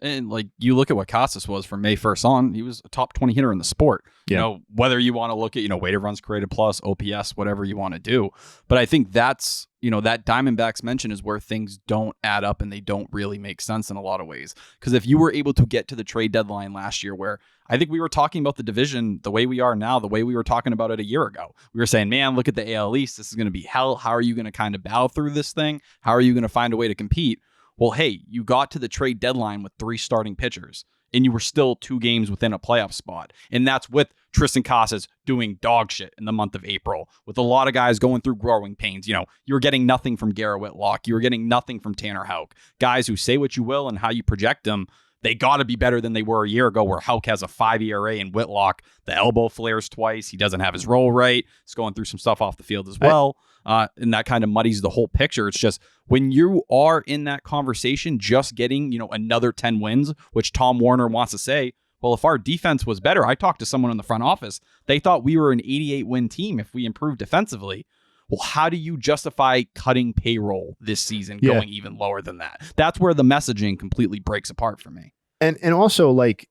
And like, you look at what Casas was from May 1st on, he was a top 20 hitter in the sport. Yeah. Whether you want to look at, weighted runs created plus, OPS, whatever you want to do. But I think that's, that Diamondbacks mention is where things don't add up and they don't really make sense in a lot of ways. Because if you were able to get to the trade deadline last year, where I think we were talking about the division the way we are now, the way we were talking about it a year ago, we were saying, man, look at the AL East. This is going to be hell. How are you going to kind of bow through this thing? How are you going to find a way to compete? Well, hey, you got to the trade deadline with 3 starting pitchers, and you were still 2 games within a playoff spot. And that's with Tristan Casas doing dog shit in the month of April, with a lot of guys going through growing pains. You were getting nothing from Garrett Whitlock. You were getting nothing from Tanner Houck. Guys who, say what you will and how you project them, they got to be better than they were a year ago, where Houck has a 5 ERA and Whitlock, the elbow flares twice. He doesn't have his role right. He's going through some stuff off the field as well. And that kind of muddies the whole picture. It's just, when you are in that conversation, just getting, another 10 wins, which Tom Warner wants to say, well, if our defense was better, I talked to someone in the front office, they thought we were an 88 win team if we improved defensively. Well, how do you justify cutting payroll this season going even lower than that? That's where the messaging completely breaks apart for me. And also, like,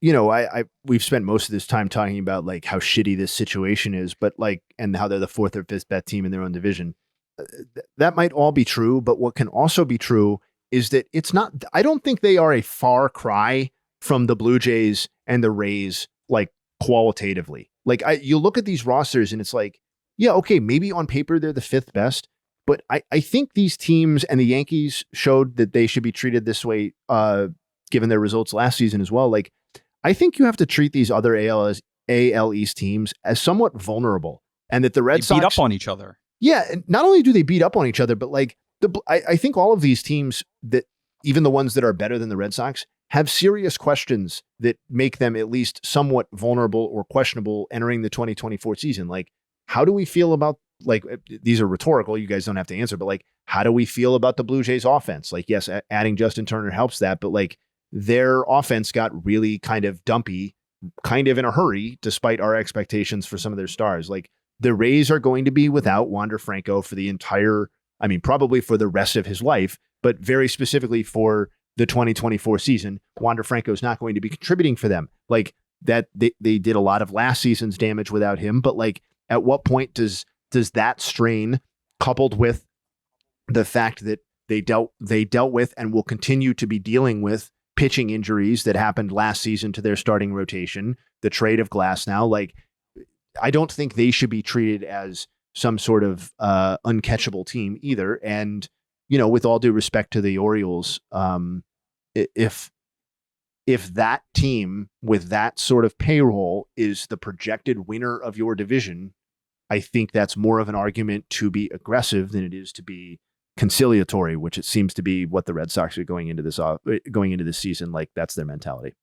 we've spent most of this time talking about like how shitty this situation is, but like, and how they're the 4th or 5th best team in their own division. That might all be true, but what can also be true is that it's not, I don't think they are a far cry from the Blue Jays and the Rays, like, qualitatively. Like, you look at these rosters and it's like, yeah, okay, maybe on paper they're the 5th best, but I think these teams, and the Yankees showed that they should be treated this way, given their results last season as well. Like, I think you have to treat these other AL East teams as somewhat vulnerable, and that the Red Sox beat up on each other. Yeah, and not only do they beat up on each other, but like I think all of these teams, that even the ones that are better than the Red Sox, have serious questions that make them at least somewhat vulnerable or questionable entering the 2024 season. Like, how do we feel about, like, these are rhetorical, you guys don't have to answer, but like, how do we feel about the Blue Jays offense? Like, yes, adding Justin Turner helps that, but like, their offense got really kind of dumpy, kind of in a hurry, despite our expectations for some of their stars. Like, the Rays are going to be without Wander Franco for the entire, I mean, probably for the rest of his life, but very specifically for the 2024 season. Wander Franco is not going to be contributing for them. Like, that they did a lot of last season's damage without him, but like, at what point does that strain, coupled with the fact that they dealt with and will continue to be dealing with pitching injuries that happened last season to their starting rotation, the trade of Glasnow, like, I don't think they should be treated as some sort of uncatchable team either. And, with all due respect to the Orioles, if that team with that sort of payroll is the projected winner of your division, I think that's more of an argument to be aggressive than it is to be conciliatory, which it seems to be what the Red Sox are going into this season. Like, that's their mentality.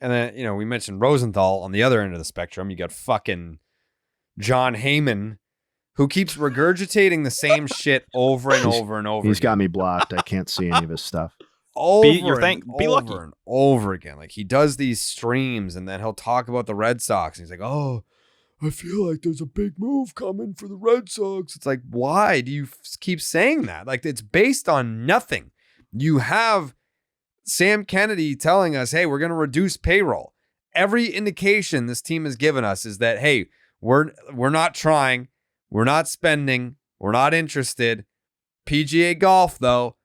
And then, we mentioned Rosenthal on the other end of the spectrum. You got fucking John Heyman, who keeps regurgitating the same shit over and over and over. He's got me blocked. I can't see any of his stuff. Be lucky. And over again. Like, he does these streams and then he'll talk about the Red Sox. And he's like, oh, I feel like there's a big move coming for the Red Sox. It's like, why do you keep saying that? Like, it's based on nothing. You have Sam Kennedy telling us, hey, we're going to reduce payroll. Every indication this team has given us is that, hey, we're not trying. We're not spending. We're not interested. PGA golf, though.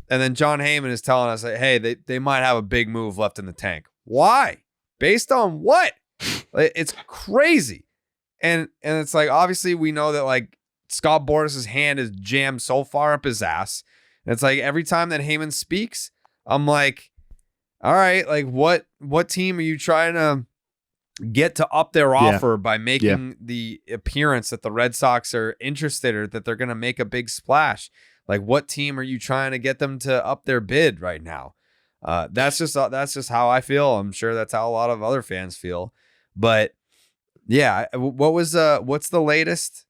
And then John Heyman is telling us, hey, they might have a big move left in the tank. Why? Based on what? It's crazy. And it's like, obviously we know that like Scott Boris's hand is jammed so far up his ass. And it's like every time that Heyman speaks, I'm like, all right, like what team are you trying to get to up their offer by making the appearance that the Red Sox are interested or that they're going to make a big splash. Like, what team are you trying to get them to up their bid right now? That's just how I feel. I'm sure that's how a lot of other fans feel. But yeah, what's the latest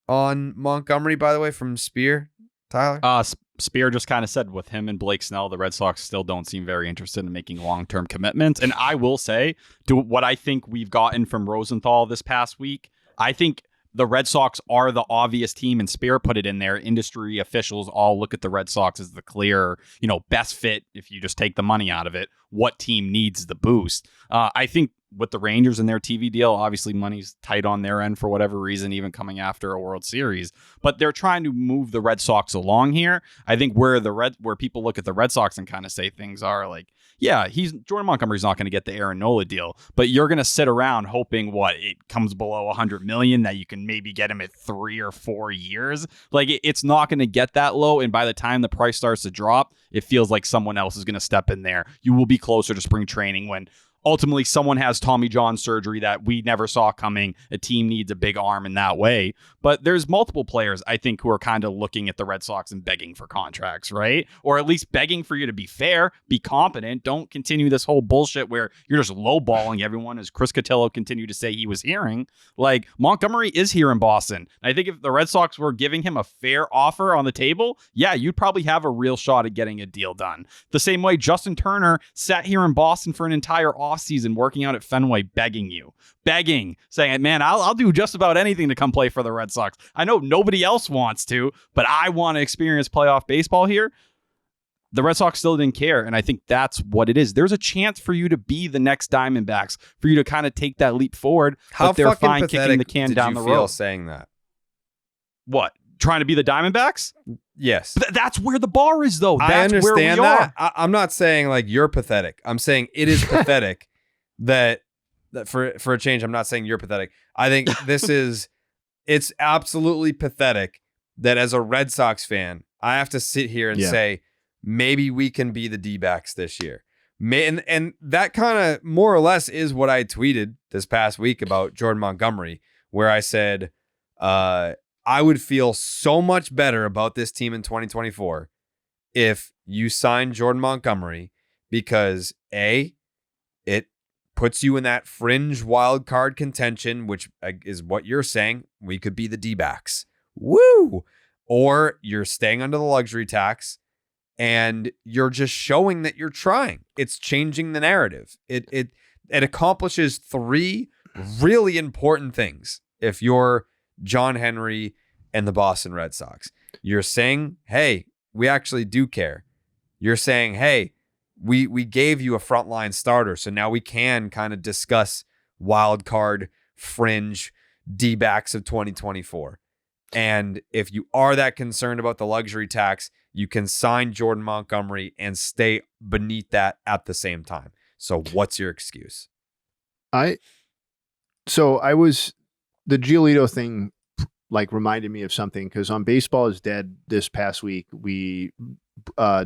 on Montgomery, by the way, from Spear, Tyler? Spear just kind of said with him and Blake Snell, the Red Sox still don't seem very interested in making long-term commitments. And I will say, what I think we've gotten from Rosenthal this past week, I think the Red Sox are the obvious team, and Spear put it in there. Industry officials all look at the Red Sox as the clear, best fit if you just take the money out of it. What team needs the boost? I think with the Rangers and their TV deal, obviously money's tight on their end for whatever reason, even coming after a World Series. But they're trying to move the Red Sox along here. I think where people look at the Red Sox and kind of say things are like, yeah, Jordan Montgomery's not going to get the Aaron Nola deal, but you're going to sit around hoping it comes below $100 million, that you can maybe get him at 3 or 4 years. Like, it's not going to get that low. And by the time the price starts to drop, it feels like someone else is going to step in there. You will be closer to spring training when ultimately someone has Tommy John surgery that we never saw coming. A team needs a big arm in that way. But there's multiple players, I think, who are kind of looking at the Red Sox and begging for contracts, right? Or at least begging for you to be fair, be competent. Don't continue this whole bullshit where you're just lowballing everyone, as Chris Cotillo continued to say he was hearing. Like, Montgomery is here in Boston. I think if the Red Sox were giving him a fair offer on the table, yeah, you'd probably have a real shot at getting a deal done. The same way Justin Turner sat here in Boston for an entire offseason working out at Fenway, begging, saying, man, I'll do just about anything to come play for the Red Sox. I know nobody else wants to, but I want to experience playoff baseball here. The Red Sox still didn't care, and I think that's what it is. There's a chance for you to be the next Diamondbacks, for you to kind of take that leap forward. How but they're fucking fine pathetic kicking the can down the did you feel road. saying that? What? Trying to be the Diamondbacks? Yes. That's where the bar is, though. That's I understand where we that. are. I'm not saying like you're pathetic. I'm saying it is pathetic that for a change. I'm not saying you're pathetic. I think it's absolutely pathetic that as a Red Sox fan, I have to sit here and say, maybe we can be the D-backs this year. And that kind of more or less is what I tweeted this past week about Jordan Montgomery, where I said, I would feel so much better about this team in 2024 if you signed Jordan Montgomery, because A, it puts you in that fringe wild card contention, which is what you're saying. We could be the D-backs. Woo! Or you're staying under the luxury tax and you're just showing that you're trying. It's changing the narrative. It accomplishes 3 really important things. If you're John Henry and the Boston Red Sox, you're saying, hey, we actually do care. You're saying, hey, we gave you a frontline starter, so now we can kind of discuss wild card fringe D-backs of 2024. And if you are that concerned about the luxury tax, you can sign Jordan Montgomery and stay beneath that at the same time. So what's your excuse? The Giolito thing like reminded me of something, because on Baseball is Dead this past week, we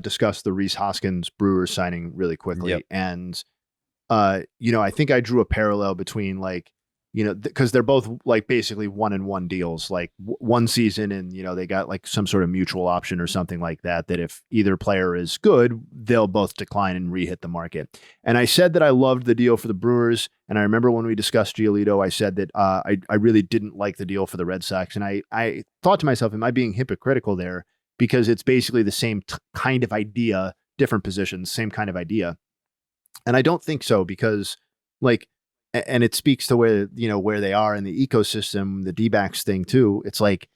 discussed the Rhys Hoskins Brewers signing really quickly. Yep. And, I think I drew a parallel between because they're both like basically 1-and-1 deals, like one season, and they got like some sort of mutual option or something like that, that if either player is good, they'll both decline and re-hit the market. And I said that I loved the deal for the Brewers, and I remember when we discussed Giolito, I said that I really didn't like the deal for the Red Sox, and I thought to myself, am I being hypocritical there? Because it's basically the same kind of idea, different positions, same kind of idea. And I don't think so, because and it speaks to where they are in the ecosystem, the D-backs thing too. It's like,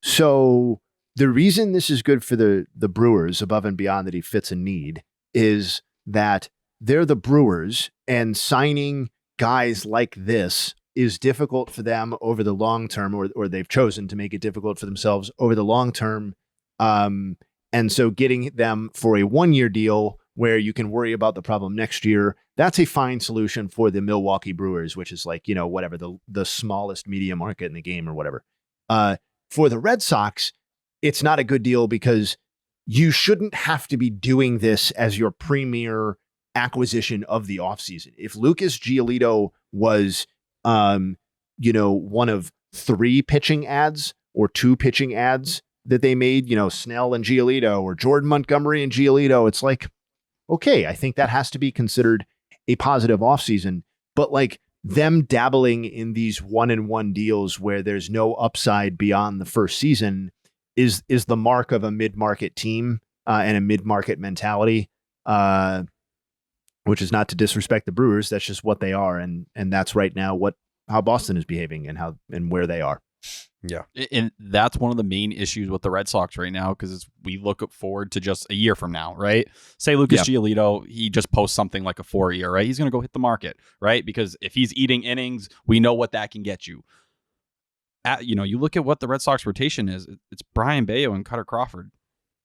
so the reason this is good for the Brewers, above and beyond that he fits a need, is that they're the Brewers, and signing guys like this is difficult for them over the long term, or they've chosen to make it difficult for themselves over the long term. And so getting them for a 1-year deal where you can worry about the problem next year, that's a fine solution for the Milwaukee Brewers, which is like, whatever, the smallest media market in the game or whatever. For the Red Sox, it's not a good deal, because you shouldn't have to be doing this as your premier acquisition of the offseason. If Lucas Giolito was, one of 3 pitching ads or 2 pitching ads that they made, Snell and Giolito or Jordan Montgomery and Giolito, it's like, okay, I think that has to be considered a positive offseason. But like them dabbling in these 1-and-1 deals where there's no upside beyond the first season is the mark of a mid-market team and a mid-market mentality, which is not to disrespect the Brewers. That's just what they are. And that's right now how Boston is behaving and where they are. Yeah. And that's one of the main issues with the Red Sox right now, because we look forward to just a year from now, right? Say Lucas Giolito, he just posts something like a 4 year, right? He's going to go hit the market, right? Because if he's eating innings, we know what that can get you. You look at what the Red Sox rotation is. It's Brian Bayo and Cutter Crawford.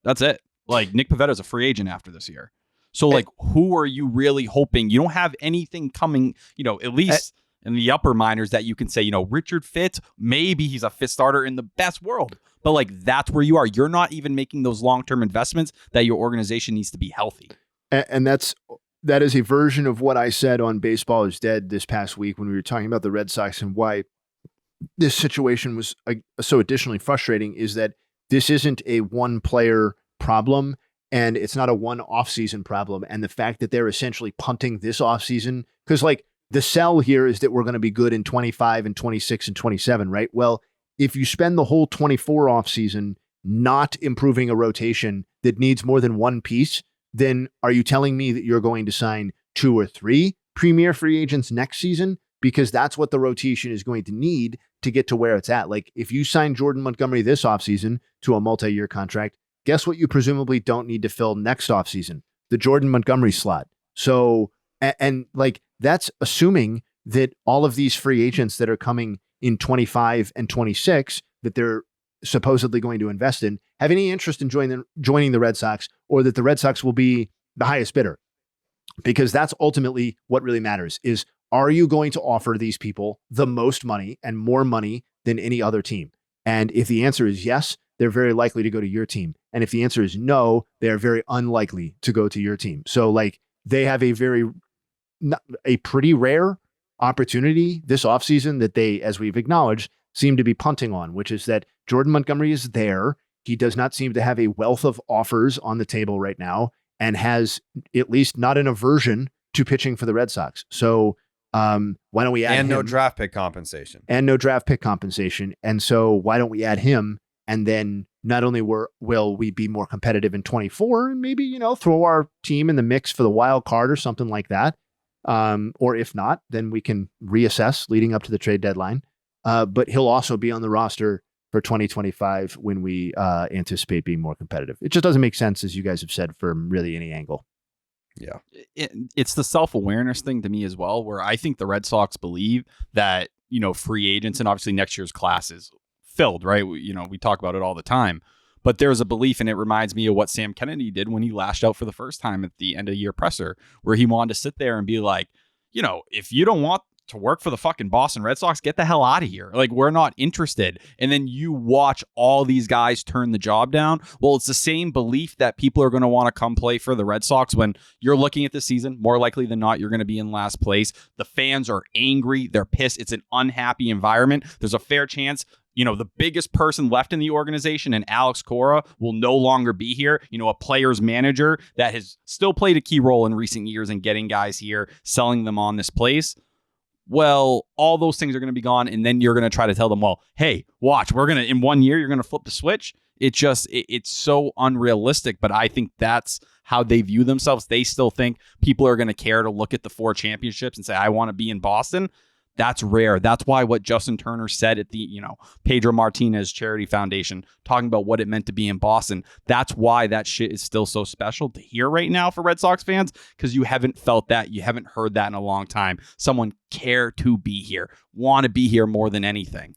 That's it. Like Nick Pavetta's a free agent after this year. So like, who are you really hoping? You don't have anything coming, at least in the upper minors that you can say, Richard Fitz, maybe he's a fifth starter in the best world. But like, that's where you are. You're not even making those long-term investments that your organization needs to be healthy. And that is a version of what I said on Baseball is Dead this past week when we were talking about the Red Sox and why this situation was so additionally frustrating, is that this isn't a one-player problem and it's not a one off-season problem. And the fact that they're essentially punting this off-season, because like, the sell here is that we're going to be good in 25 and 26 and 27, right? Well, if you spend the whole 24 offseason not improving a rotation that needs more than one piece, then are you telling me that you're going to sign 2 or 3 premier free agents next season? Because that's what the rotation is going to need to get to where it's at. Like if you sign Jordan Montgomery this offseason to a multi-year contract, guess what you presumably don't need to fill next offseason? The Jordan Montgomery slot. So, and like, that's assuming that all of these free agents that are coming in 25 and 26 that they're supposedly going to invest in have any interest in joining the Red Sox, or that the Red Sox will be the highest bidder. Because that's ultimately what really matters is, are you going to offer these people the most money and more money than any other team? And if the answer is yes, they're very likely to go to your team. And if the answer is no, they're very unlikely to go to your team. So like they have a pretty rare opportunity this offseason that they, as we've acknowledged, seem to be punting on, which is that Jordan Montgomery is there. He does not seem to have a wealth of offers on the table right now and has at least not an aversion to pitching for the Red Sox. So why don't we add him? No draft pick compensation. And no draft pick compensation. And so why don't we add him? And then not only will we be more competitive in 24 and maybe, throw our team in the mix for the wild card or something like that. Or if not, then we can reassess leading up to the trade deadline. But he'll also be on the roster for 2025 when we anticipate being more competitive. It just doesn't make sense, as you guys have said, from really any angle. Yeah. It's the self-awareness thing to me as well, where I think the Red Sox believe that, free agents and obviously next year's class is filled, right? We talk about it all the time. But there's a belief, and it reminds me of what Sam Kennedy did when he lashed out for the first time at the end of year presser, where he wanted to sit there and be like, if you don't want to work for the fucking Boston Red Sox, get the hell out of here. Like, we're not interested. And then you watch all these guys turn the job down. Well, it's the same belief that people are going to want to come play for the Red Sox when you're looking at the season. More likely than not, you're going to be in last place. The fans are angry. They're pissed. It's an unhappy environment. There's a fair chance the biggest person left in the organization and Alex Cora will no longer be here. A player's manager that has still played a key role in recent years in getting guys here, selling them on this place. Well, all those things are going to be gone. And then you're going to try to tell them, well, hey, watch, in 1 year, you're going to flip the switch. It's so unrealistic. But I think that's how they view themselves. They still think people are going to care to look at the 4 championships and say, I want to be in Boston. That's rare. That's why what Justin Turner said at the, Pedro Martinez Charity Foundation, talking about what it meant to be in Boston. That's why that shit is still so special to hear right now for Red Sox fans, because you haven't felt that. You haven't heard that in a long time. Someone care to be here, want to be here more than anything.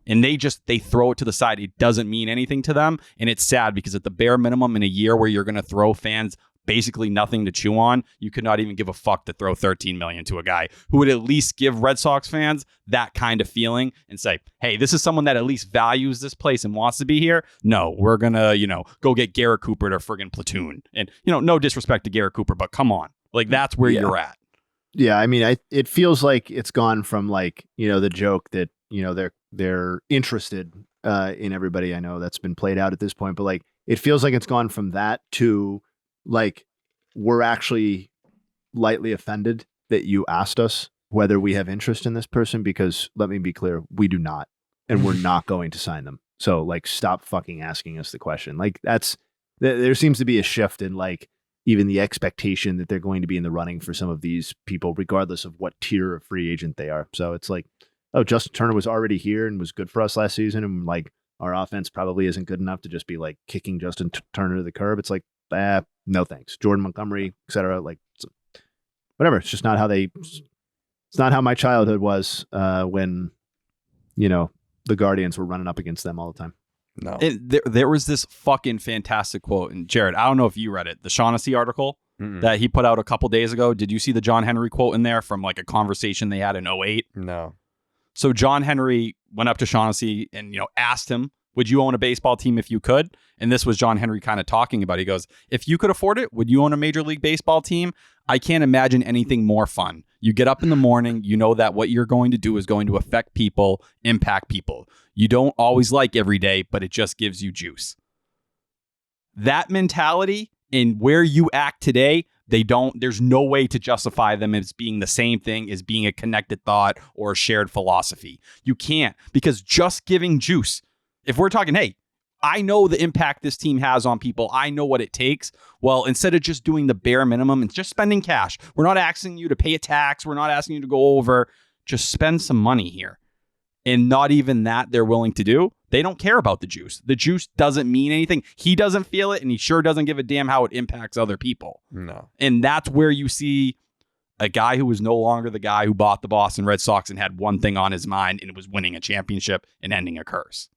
And they throw it to the side. It doesn't mean anything to them. And it's sad because at the bare minimum in a year where you're going to throw fans basically nothing to chew on, you could not even give a fuck to throw $13 million to a guy who would at least give Red Sox fans that kind of feeling and say, hey, this is someone that at least values this place and wants to be here. No, we're gonna, go get Garrett Cooper to friggin' platoon. And, no disrespect to Garrett Cooper, but come on. Like that's where you're at. Yeah, I mean, it feels like it's gone from like, the joke that, they're interested in everybody. I know that's been played out at this point, but like it feels like it's gone from that to like we're actually lightly offended that you asked us whether we have interest in this person, because let me be clear, we do not, and we're not going to sign them. So like stop fucking asking us the question. Like there seems to be a shift in like even the expectation that they're going to be in the running for some of these people, regardless of what tier of free agent they are. So it's like, oh, Justin Turner was already here and was good for us last season. And like our offense probably isn't good enough to just be like kicking Justin Turner to the curb. It's like, no thanks. Jordan Montgomery, etc. Like whatever. It's just not how it's not how my childhood was when, the Guardians were running up against them all the time. No. There was this fucking fantastic quote. And Jared, I don't know if you read it, the Shaughnessy article that he put out a couple days ago. Did you see the John Henry quote in there from like a conversation they had in 2008? No. So John Henry went up to Shaughnessy and, asked him, would you own a baseball team if you could? And this was John Henry kind of talking about. He goes, if you could afford it, would you own a Major League Baseball team? I can't imagine anything more fun. You get up in the morning, you know that what you're going to do is going to affect people, impact people. You don't always like every day, but it just gives you juice. That mentality and where you act today, there's no way to justify them as being the same thing as being a connected thought or a shared philosophy. You can't, because just giving juice, if we're talking, hey, I know the impact this team has on people. I know what it takes. Well, instead of just doing the bare minimum and just spending cash, we're not asking you to pay a tax. We're not asking you to go over. Just spend some money here. And not even that they're willing to do. They don't care about the juice. The juice doesn't mean anything. He doesn't feel it, and he sure doesn't give a damn how it impacts other people. No. And that's where you see a guy who was no longer the guy who bought the Boston Red Sox and had one thing on his mind, and it was winning a championship and ending a curse.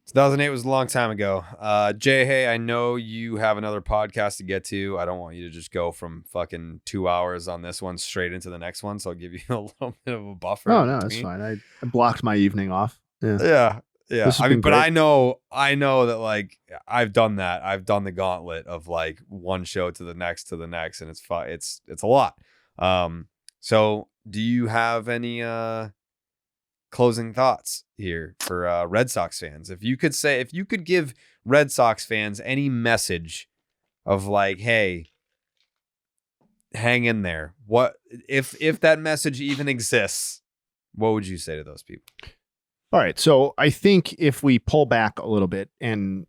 2008 was a long time ago. Jayhay, I know you have another podcast to get to. I don't want you to just go from fucking 2 hours on this one straight into the next one. So I'll give you a little bit of a buffer. Oh, no, that's fine. I blocked my evening off. Yeah. I mean, but great. I know that like I've done that. I've done the gauntlet of like one show to the next, and it's fun. It's a lot. So do you have any closing thoughts here for Red Sox fans? If you could give Red Sox fans any message of like, hey, hang in there. What if that message even exists, what would you say to those people? All right. So I think if we pull back a little bit and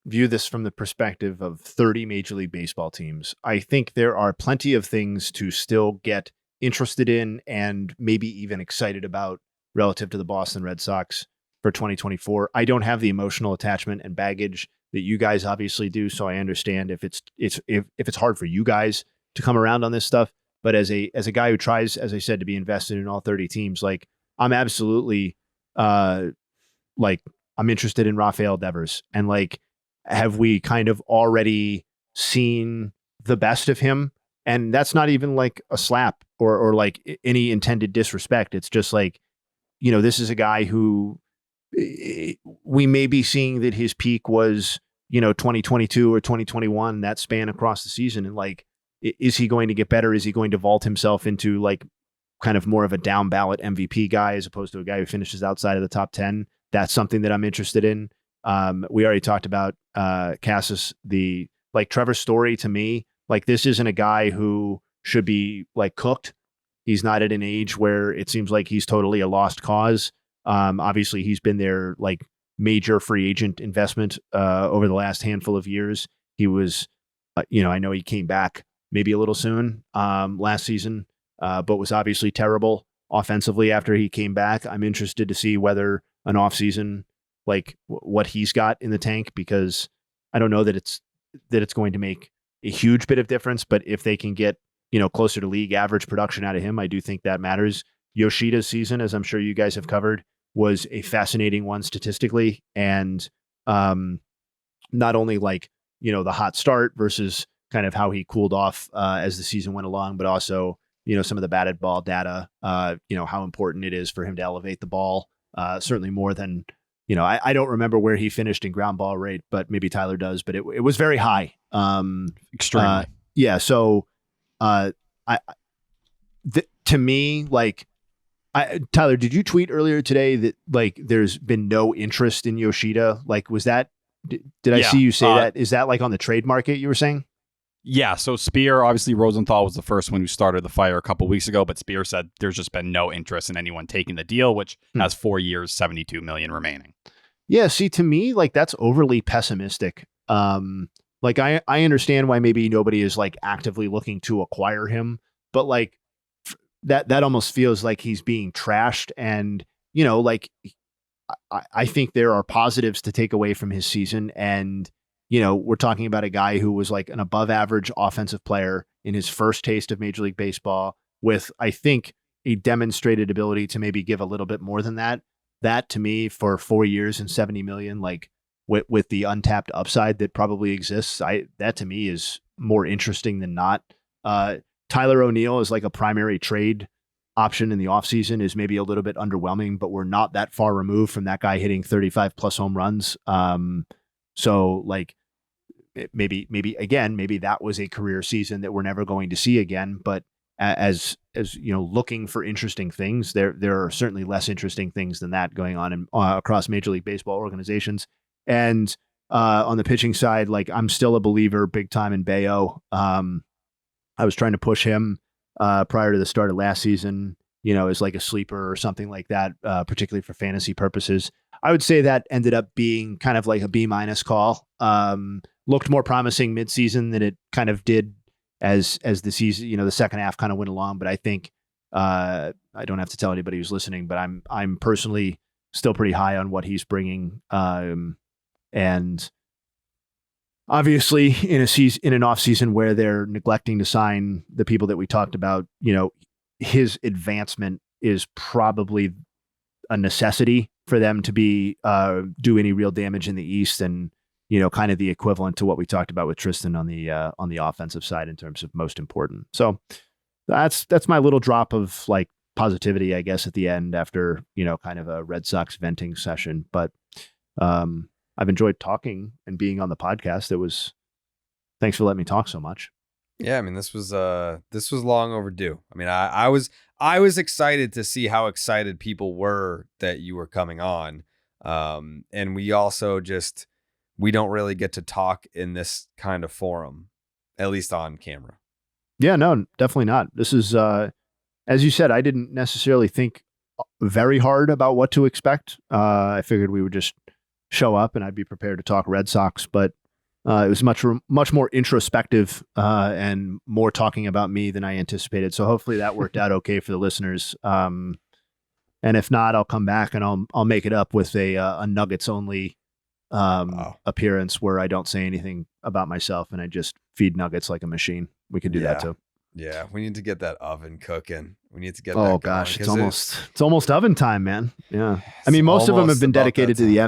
view this from the perspective of 30 Major League Baseball teams, I think there are plenty of things to still get interested in and maybe even excited about relative to the Boston Red Sox for 2024. I don't have the emotional attachment and baggage that you guys obviously do, so I understand if it's hard for you guys to come around on this stuff. But as a guy who tries, as I said, to be invested in all 30 teams, like I'm absolutely like I'm interested in Rafael Devers, and like have we kind of already seen the best of him? And that's not even like a slap or like any intended disrespect. It's just like, this is a guy who we may be seeing that his peak was, 2022 or 2021, that span across the season. And like, is he going to get better? Is he going to vault himself into like kind of more of a down ballot MVP guy as opposed to a guy who finishes outside of the top 10? That's something that I'm interested in. We already talked about Casas, like Trevor Story to me, like this isn't a guy who should be like cooked. He's not at an age where it seems like he's totally a lost cause. Obviously, he's been their like major free agent investment over the last handful of years. He was, I know he came back maybe a little soon last season, but was obviously terrible offensively after he came back. I'm interested to see whether an offseason, like what he's got in the tank, because I don't know that it's going to make a huge bit of difference, but if they can get closer to league average production out of him, I do think that matters. Yoshida's season, as I'm sure you guys have covered, was a fascinating one statistically. And not only like, the hot start versus kind of how he cooled off as the season went along, but also, some of the batted ball data, how important it is for him to elevate the ball, certainly more than, I don't remember where he finished in ground ball rate, but maybe Tyler does, but it was very high. Extremely. Yeah. So, to me, like, Tyler, did you tweet earlier today that like there's been no interest in Yoshida? Like, was that? Did I see you say that? Is that like on the trade market? You were saying? Yeah, so Spear, obviously Rosenthal was the first one who started the fire a couple weeks ago, but Spear said there's just been no interest in anyone taking the deal, which has 4 years, $72 million remaining. Yeah, see, to me, like that's overly pessimistic. Like I understand why maybe nobody is like actively looking to acquire him, but like that almost feels like he's being trashed. And, you know, like I think there are positives to take away from his season. And, you know, we're talking about a guy who was like an above average offensive player in his first taste of Major League Baseball with, I think, a demonstrated ability to maybe give a little bit more than that. That to me for 4 years and 70 million, like with the untapped upside that probably exists, that to me is more interesting than not. Tyler O'Neill is like a primary trade option in the offseason is maybe a little bit underwhelming, but we're not that far removed from that guy hitting 35 plus home runs. So like maybe that was a career season that we're never going to see again. But as you know, looking for interesting things, there are certainly less interesting things than that going on across Major League Baseball organizations. And on the pitching side, like I'm still a believer big time in Bayo. I was trying to push him prior to the start of last season, you know, as like a sleeper or something like that, particularly for fantasy purposes. I would say that ended up being kind of like a B- call. Looked more promising midseason than it kind of did as the season, you know, the second half kind of went along. But I think I don't have to tell anybody who's listening, but I'm personally still pretty high on what he's bringing. And obviously in an off season where they're neglecting to sign the people that we talked about, you know, his advancement is probably a necessity for them to be do any real damage in the East, and you know, kind of the equivalent to what we talked about with Tristan on the offensive side in terms of most important. So that's my little drop of like positivity, I guess, at the end after, you know, kind of a Red Sox venting session. But I've enjoyed talking and being on the podcast. Thanks for letting me talk so much. Yeah, I mean, this was long overdue. I mean, I was excited to see how excited people were that you were coming on. And we also we don't really get to talk in this kind of forum, at least on camera. Yeah, no, definitely not. This is, as you said, I didn't necessarily think very hard about what to expect. I figured we would just show up and I'd be prepared to talk Red Sox, but it was much more introspective and more talking about me than I anticipated. So hopefully that worked out okay for the listeners. And if not, I'll come back and I'll make it up with a Nuggets only appearance where I don't say anything about myself and I just feed Nuggets like a machine. We could do that too. Yeah, we need to get that oven cooking. We need to get. Oh gosh, it's almost oven time, man. Yeah, I mean, most of them have been dedicated to the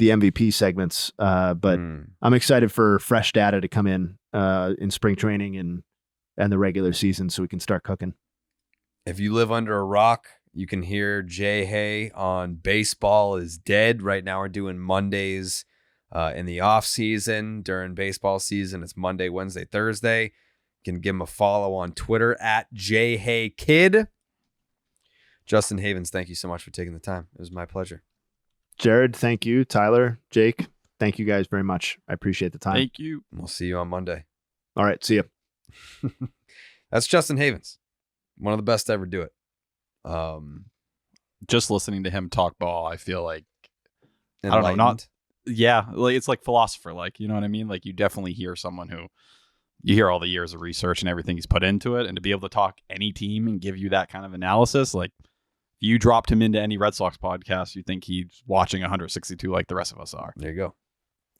MVP segments, but I'm excited for fresh data to come in spring training and the regular season, so we can start cooking. If you live under a rock, you can hear Jayhay on Baseball is Dead. Right now, we're doing Mondays in the off season. During baseball season, it's Monday, Wednesday, Thursday. You can give him a follow on Twitter at JayhayKid. Justin Havens, thank you so much for taking the time. It was my pleasure. Jared, thank you. Tyler, Jake, thank you guys very much. I appreciate the time. Thank you. We'll see you on Monday. All right. See you. That's Justin Havens. One of the best to ever do it. Just listening to him talk ball, I feel like, enlightened. Like it's like philosopher, like, you know what I mean? Like you definitely hear someone who, you hear all the years of research and everything he's put into it, and to be able to talk any team and give you that kind of analysis, like if you dropped him into any Red Sox podcast, you think he's watching 162 like the rest of us are. There you go.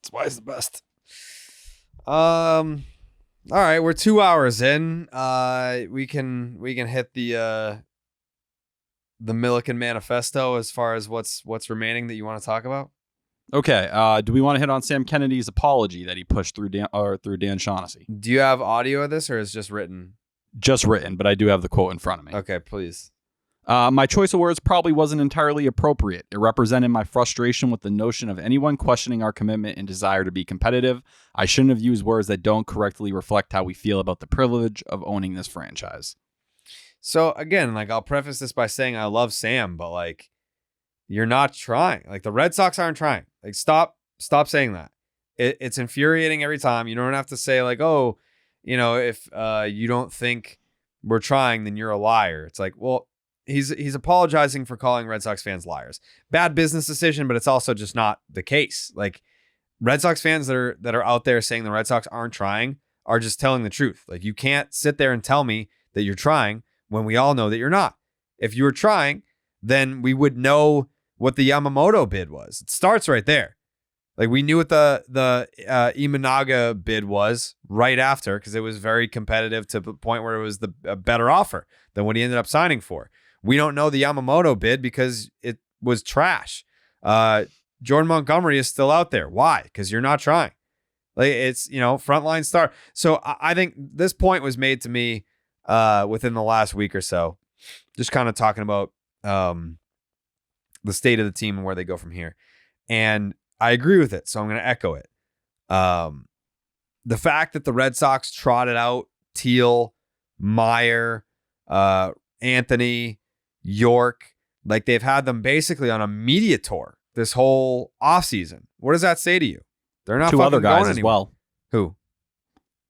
That's why he's the best. All right, we're 2 hours in. We can hit the Milliken Manifesto as far as what's remaining that you want to talk about. Okay. Do we want to hit on Sam Kennedy's apology that he pushed through Dan Shaughnessy? Do you have audio of this, or is it just written? Just written, but I do have the quote in front of me. Okay, please. My choice of words probably wasn't entirely appropriate. It represented my frustration with the notion of anyone questioning our commitment and desire to be competitive. I shouldn't have used words that don't correctly reflect how we feel about the privilege of owning this franchise. So again, like I'll preface this by saying I love Sam, but like you're not trying. Like the Red Sox aren't trying. Like stop saying that. It's infuriating every time. You don't have to say like, oh, you know, if you don't think we're trying, then you're a liar. It's like, well, he's apologizing for calling Red Sox fans liars. Bad business decision, but it's also just not the case. Like Red Sox fans that are out there saying the Red Sox aren't trying are just telling the truth. Like you can't sit there and tell me that you're trying when we all know that you're not. If you were trying, then we would know what the Yamamoto bid was. It starts right there. Like we knew what the Imanaga bid was right after because it was very competitive to the point where it was a better offer than what he ended up signing for. We don't know the Yamamoto bid because it was trash. Jordan Montgomery is still out there. Why? Because you're not trying. Like it's, frontline star. So I think this point was made to me within the last week or so, just kind of talking about the state of the team and where they go from here. And I agree with it, so I'm going to echo it. The fact that the Red Sox trotted out Teal, Meyer, Anthony, York, like they've had them basically on a media tour this whole offseason. What does that say to you? They're not two other guys as anywhere. well. Who?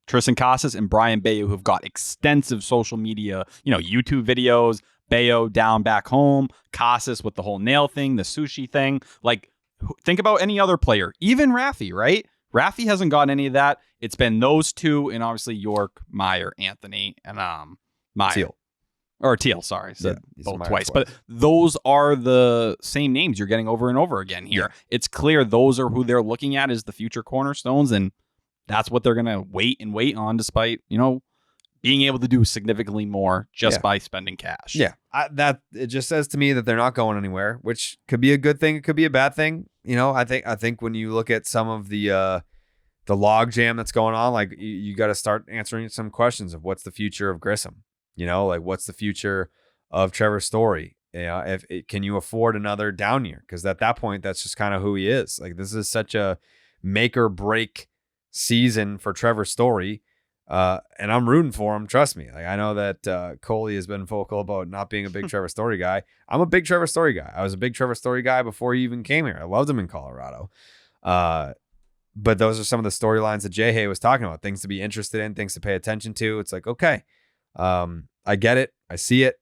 Tristan Casas and Brian Bayo, who've got extensive social media, YouTube videos. Bayo down back home, Casas with the whole nail thing, the sushi thing. Like, think about any other player, even Raffy, right? Raffy hasn't gotten any of that. It's been those two, and obviously York, Meyer, Anthony, and Meyer. Teal, sorry. Said both twice. But those are the same names you're getting over and over again here. Yeah. It's clear those are who they're looking at as the future cornerstones, and that's what they're going to wait on despite, being able to do significantly more just by spending cash. Yeah, it just says to me that they're not going anywhere, which could be a good thing. It could be a bad thing. I think when you look at some of the log jam that's going on, like you got to start answering some questions of what's the future of Grissom. Like what's the future of Trevor Story? Can you afford another down year? Because at that point, that's just kind of who he is. Like this is such a make or break season for Trevor Story. And I'm rooting for him. Trust me. Like I know that Coley has been vocal about not being a big Trevor Story guy. I'm a big Trevor Story guy. I was a big Trevor Story guy before he even came here. I loved him in Colorado. But those are some of the storylines that Jayhay was talking about. Things to be interested in, things to pay attention to. It's like, okay, I get it. I see it.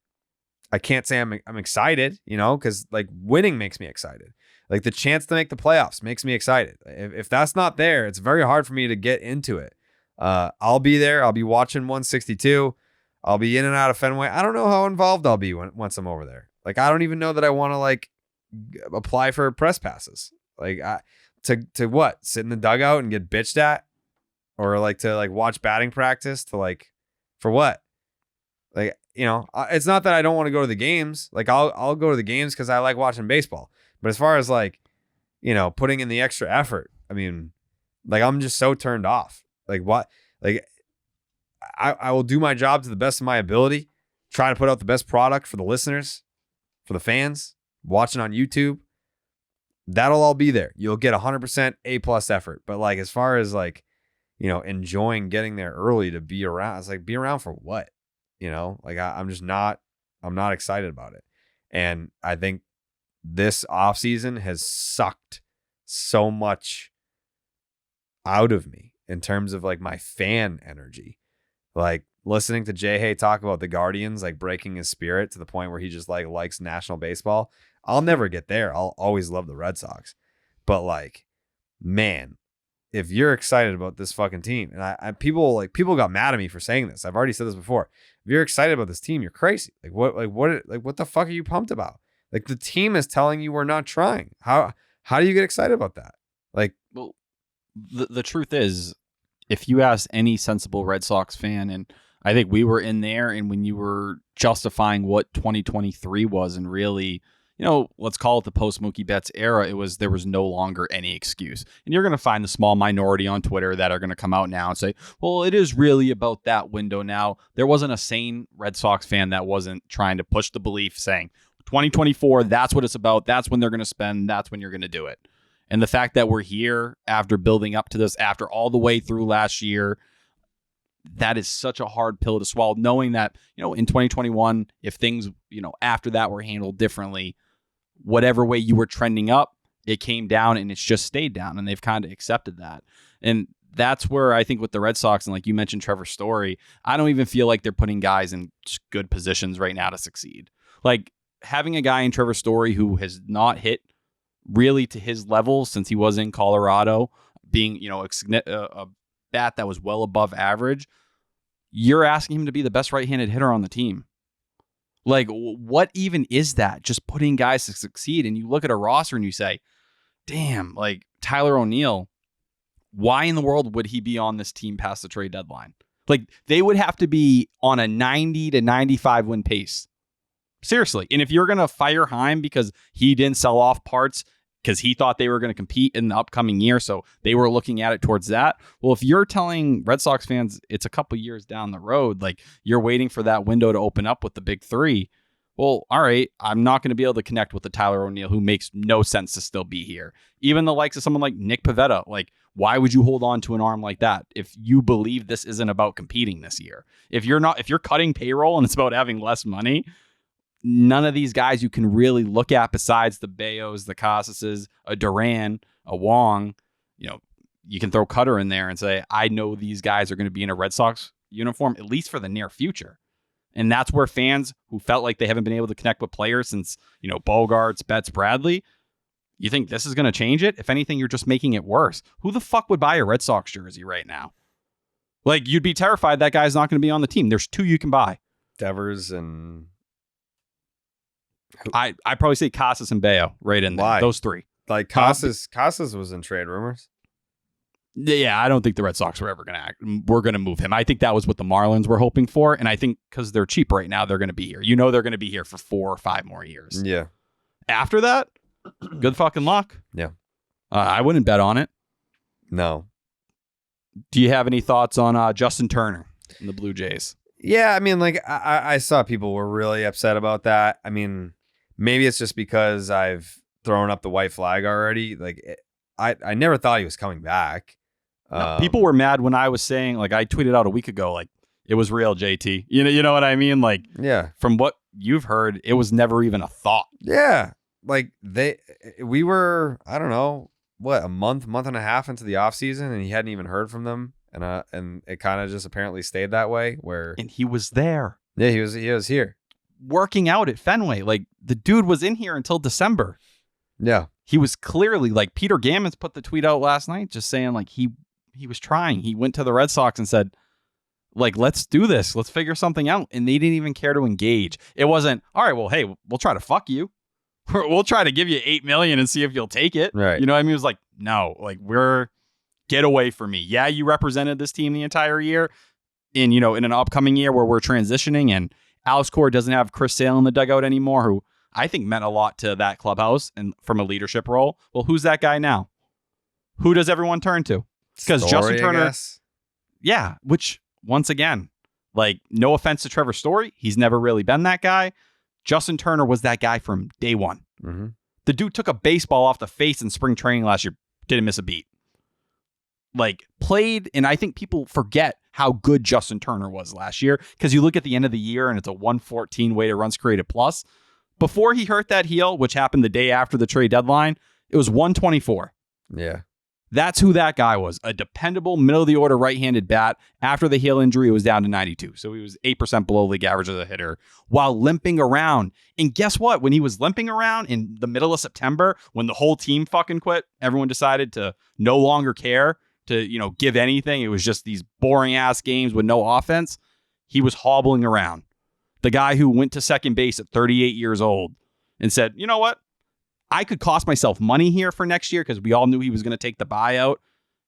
I can't say I'm excited, because like winning makes me excited. Like the chance to make the playoffs makes me excited. If that's not there, it's very hard for me to get into it. I'll be there. I'll be watching 162. I'll be in and out of Fenway. I don't know how involved I'll be once I'm over there. Like, I don't even know that I want to like apply for press passes. Like to what? Sit in the dugout and get bitched at, or like to like watch batting practice to like, for what? Like, it's not that I don't want to go to the games. Like I'll go to the games because I like watching baseball. But as far as like, putting in the extra effort, I mean, like I'm just so turned off. Like what? Like I will do my job to the best of my ability, try to put out the best product for the listeners, for the fans watching on YouTube. That'll all be there. You'll get 100% A+ effort. But like as far as like, enjoying getting there early to be around, it's like be around for what? Like I'm not excited about it. And I think this offseason has sucked so much out of me in terms of like my fan energy. Like listening to Jayhay talk about the Guardians, like breaking his spirit to the point where he just like likes national baseball. I'll never get there. I'll always love the Red Sox. But like, man, if you're excited about this fucking team, and people got mad at me for saying this. I've already said this before. If you're excited about this team, you're crazy. What the fuck are you pumped about? Like the team is telling you we're not trying. How do you get excited about that? Like, well, the truth is, if you ask any sensible Red Sox fan, and I think we were in there, and when you were justifying what 2023 was, and really, let's call it the post Mookie Betts era. There was no longer any excuse. And you're going to find the small minority on Twitter that are going to come out now and say, well, it is really about that window now. There wasn't a sane Red Sox fan that wasn't trying to push the belief saying 2024, that's what it's about. That's when they're going to spend. That's when you're going to do it. And the fact that we're here after building up to this, after all the way through last year, that is such a hard pill to swallow, knowing that, in 2021, if things, after that were handled differently, whatever way you were trending up, it came down and it's just stayed down, and they've kind of accepted that. And that's where I think with the Red Sox, and like you mentioned Trevor Story, I don't even feel like they're putting guys in good positions right now to succeed. Like having a guy in Trevor Story who has not hit really to his level since he was in Colorado, being, a bat that was well above average, you're asking him to be the best right-handed hitter on the team. Like, what even is that? Just putting guys to succeed. And you look at a roster and you say, damn, like Tyler O'Neill, why in the world would he be on this team past the trade deadline? Like, they would have to be on a 90 to 95 win pace. Seriously. And if you're going to fire Heim because he didn't sell off parts because he thought they were going to compete in the upcoming year, so they were looking at it towards that. Well, if you're telling Red Sox fans it's a couple years down the road, like you're waiting for that window to open up with the big three, well, all right, I'm not going to be able to connect with the Tyler O'Neill who makes no sense to still be here. Even the likes of someone like Nick Pivetta, like why would you hold on to an arm like that if you believe this isn't about competing this year? If you're cutting payroll and it's about having less money, none of these guys you can really look at besides the Bayos, the Casases, a Duran, a Wong. You can throw Cutter in there and say, I know these guys are going to be in a Red Sox uniform, at least for the near future. And that's where fans who felt like they haven't been able to connect with players since, Bogarts, Betts, Bradley, you think this is going to change it? If anything, you're just making it worse. Who the fuck would buy a Red Sox jersey right now? Like, you'd be terrified that guy's not going to be on the team. There's two you can buy. Devers and... I'd probably say Casas and Bayo right in there. Why? Those three. Like Casas was in trade rumors. Yeah, I don't think the Red Sox were ever going to we're going to move him. I think that was what the Marlins were hoping for, and I think because they're cheap right now, they're going to be here. They're going to be here for 4 or 5 more years. Yeah. After that, good fucking luck. Yeah. I wouldn't bet on it. No. Do you have any thoughts on Justin Turner and the Blue Jays? Yeah, I mean, like I saw people were really upset about that. I mean, maybe it's just because I've thrown up the white flag already. Like, I never thought he was coming back. No, people were mad when I was saying, like, I tweeted out a week ago, like, it was real, JT. You know what I mean? Like, yeah. From what you've heard, it was never even a thought. Yeah. Like, we were, I don't know, what, a month and a half into the offseason, and he hadn't even heard from them. And it kind of just apparently stayed that way and he was there. Yeah, he was here. Working out at Fenway. Like, the dude was in here until December. Yeah. He was clearly, like, Peter Gammons put the tweet out last night just saying, like, he was trying. He went to the Red Sox and said, like, let's do this. Let's figure something out. And they didn't even care to engage. It wasn't, all right, well, hey, we'll try to fuck you. We'll try to give you $8 million and see if you'll take it. Right. You know what I mean? It was like, no, like, get away from me. Yeah, you represented this team the entire year. In an upcoming year where we're transitioning and Alex Cora doesn't have Chris Sale in the dugout anymore, who I think meant a lot to that clubhouse and from a leadership role. Well, who's that guy now? Who does everyone turn to? Because Justin Turner, yeah, which once again, like, no offense to Trevor Story, he's never really been that guy. Justin Turner was that guy from day one. Mm-hmm. The dude took a baseball off the face in spring training last year, didn't miss a beat. Like, played, and I think people forget how good Justin Turner was last year because you look at the end of the year and it's a 114 weighted runs created plus. Before he hurt that heel, which happened the day after the trade deadline, it was 124. Yeah. That's who that guy was. A dependable middle-of-the-order right-handed bat. After the heel injury, it was down to 92. So he was 8% below league average as a hitter while limping around. And guess what? When he was limping around in the middle of September, when the whole team fucking quit, everyone decided to no longer care to, give anything. It was just these boring-ass games with no offense. He was hobbling around. The guy who went to second base at 38 years old and said, you know what? I could cost myself money here for next year because we all knew he was going to take the buyout.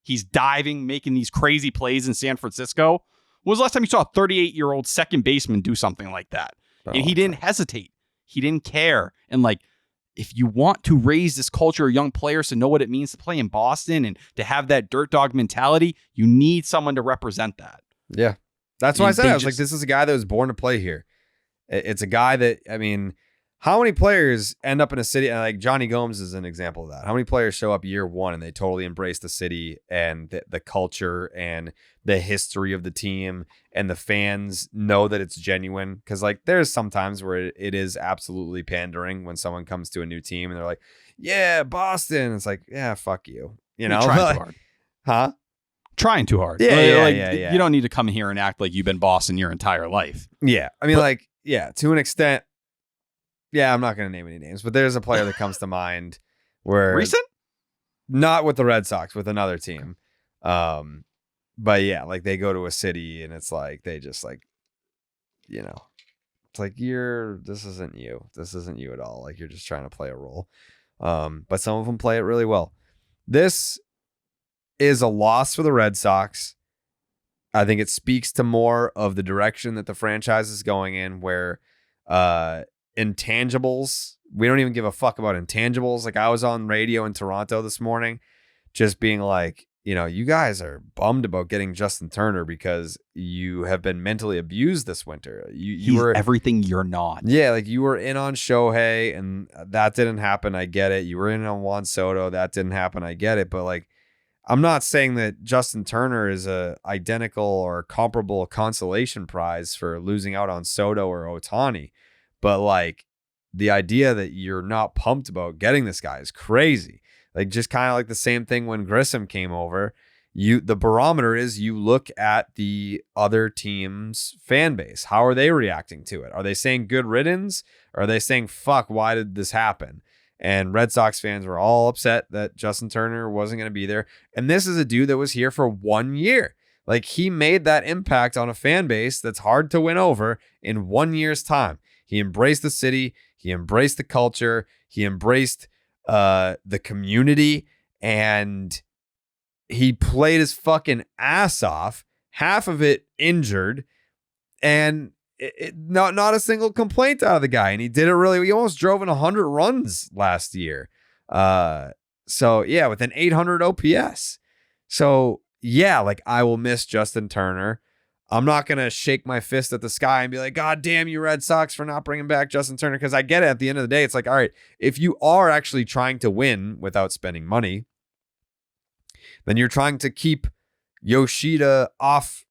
He's diving, making these crazy plays in San Francisco. When was the last time you saw a 38-year-old second baseman do something like that? And he didn't hesitate. He didn't care. And, like, if you want to raise this culture of young players to know what it means to play in Boston and to have that dirt dog mentality, you need someone to represent that. Yeah. That's why I said, I was like, this is a guy that was born to play here. It's a guy that, I mean, how many players end up in a city, like Johnny Gomes is an example of that. How many players show up year one and they totally embrace the city and the culture and the history of the team, and the fans know that it's genuine? Because like there's sometimes where it is absolutely pandering when someone comes to a new team and they're like, yeah, Boston. It's like, yeah, fuck you. You know, trying too hard. Huh? Trying too hard. Yeah. You don't need to come here and act like you've been Boston your entire life. Yeah. I mean, to an extent. Yeah, I'm not going to name any names, but there's a player that comes to mind where recent, not with the Red Sox, with another team. But yeah, like they go to a city and it's like they just like, you know, it's like this isn't you. This isn't you at all. Like you're just trying to play a role. But some of them play it really well. This is a loss for the Red Sox. I think it speaks to more of the direction that the franchise is going in, where intangibles, we don't even give a fuck about intangibles. Like I was on radio in Toronto this morning just being like, you know, you guys are bummed about getting Justin Turner because you have been mentally abused this winter. You were everything you're not. Yeah, like you were in on Shohei and that didn't happen. I get it. You were in on Juan Soto. That didn't happen. I get it. But like, I'm not saying that Justin Turner is a identical or comparable consolation prize for losing out on Soto or Ohtani. But like the idea that you're not pumped about getting this guy is crazy. Like just kind of like the same thing when Grissom came over. The barometer is you look at the other team's fan base. How are they reacting to it? Are they saying good riddance? Or are they saying, fuck, why did this happen? And Red Sox fans were all upset that Justin Turner wasn't going to be there. And this is a dude that was here for 1 year. Like he made that impact on a fan base that's hard to win over in 1 year's time. He embraced the city. He embraced the culture. He embraced the community, and he played his fucking ass off. Half of it injured, and not a single complaint out of the guy. And he did it really. He almost drove in 100 runs last year. So yeah, with an 800 OPS. So yeah, like I will miss Justin Turner. I'm not going to shake my fist at the sky and be like, God damn you Red Sox for not bringing back Justin Turner. Because I get it. At the end of the day, it's like, all right, if you are actually trying to win without spending money, then you're trying to keep Yoshida off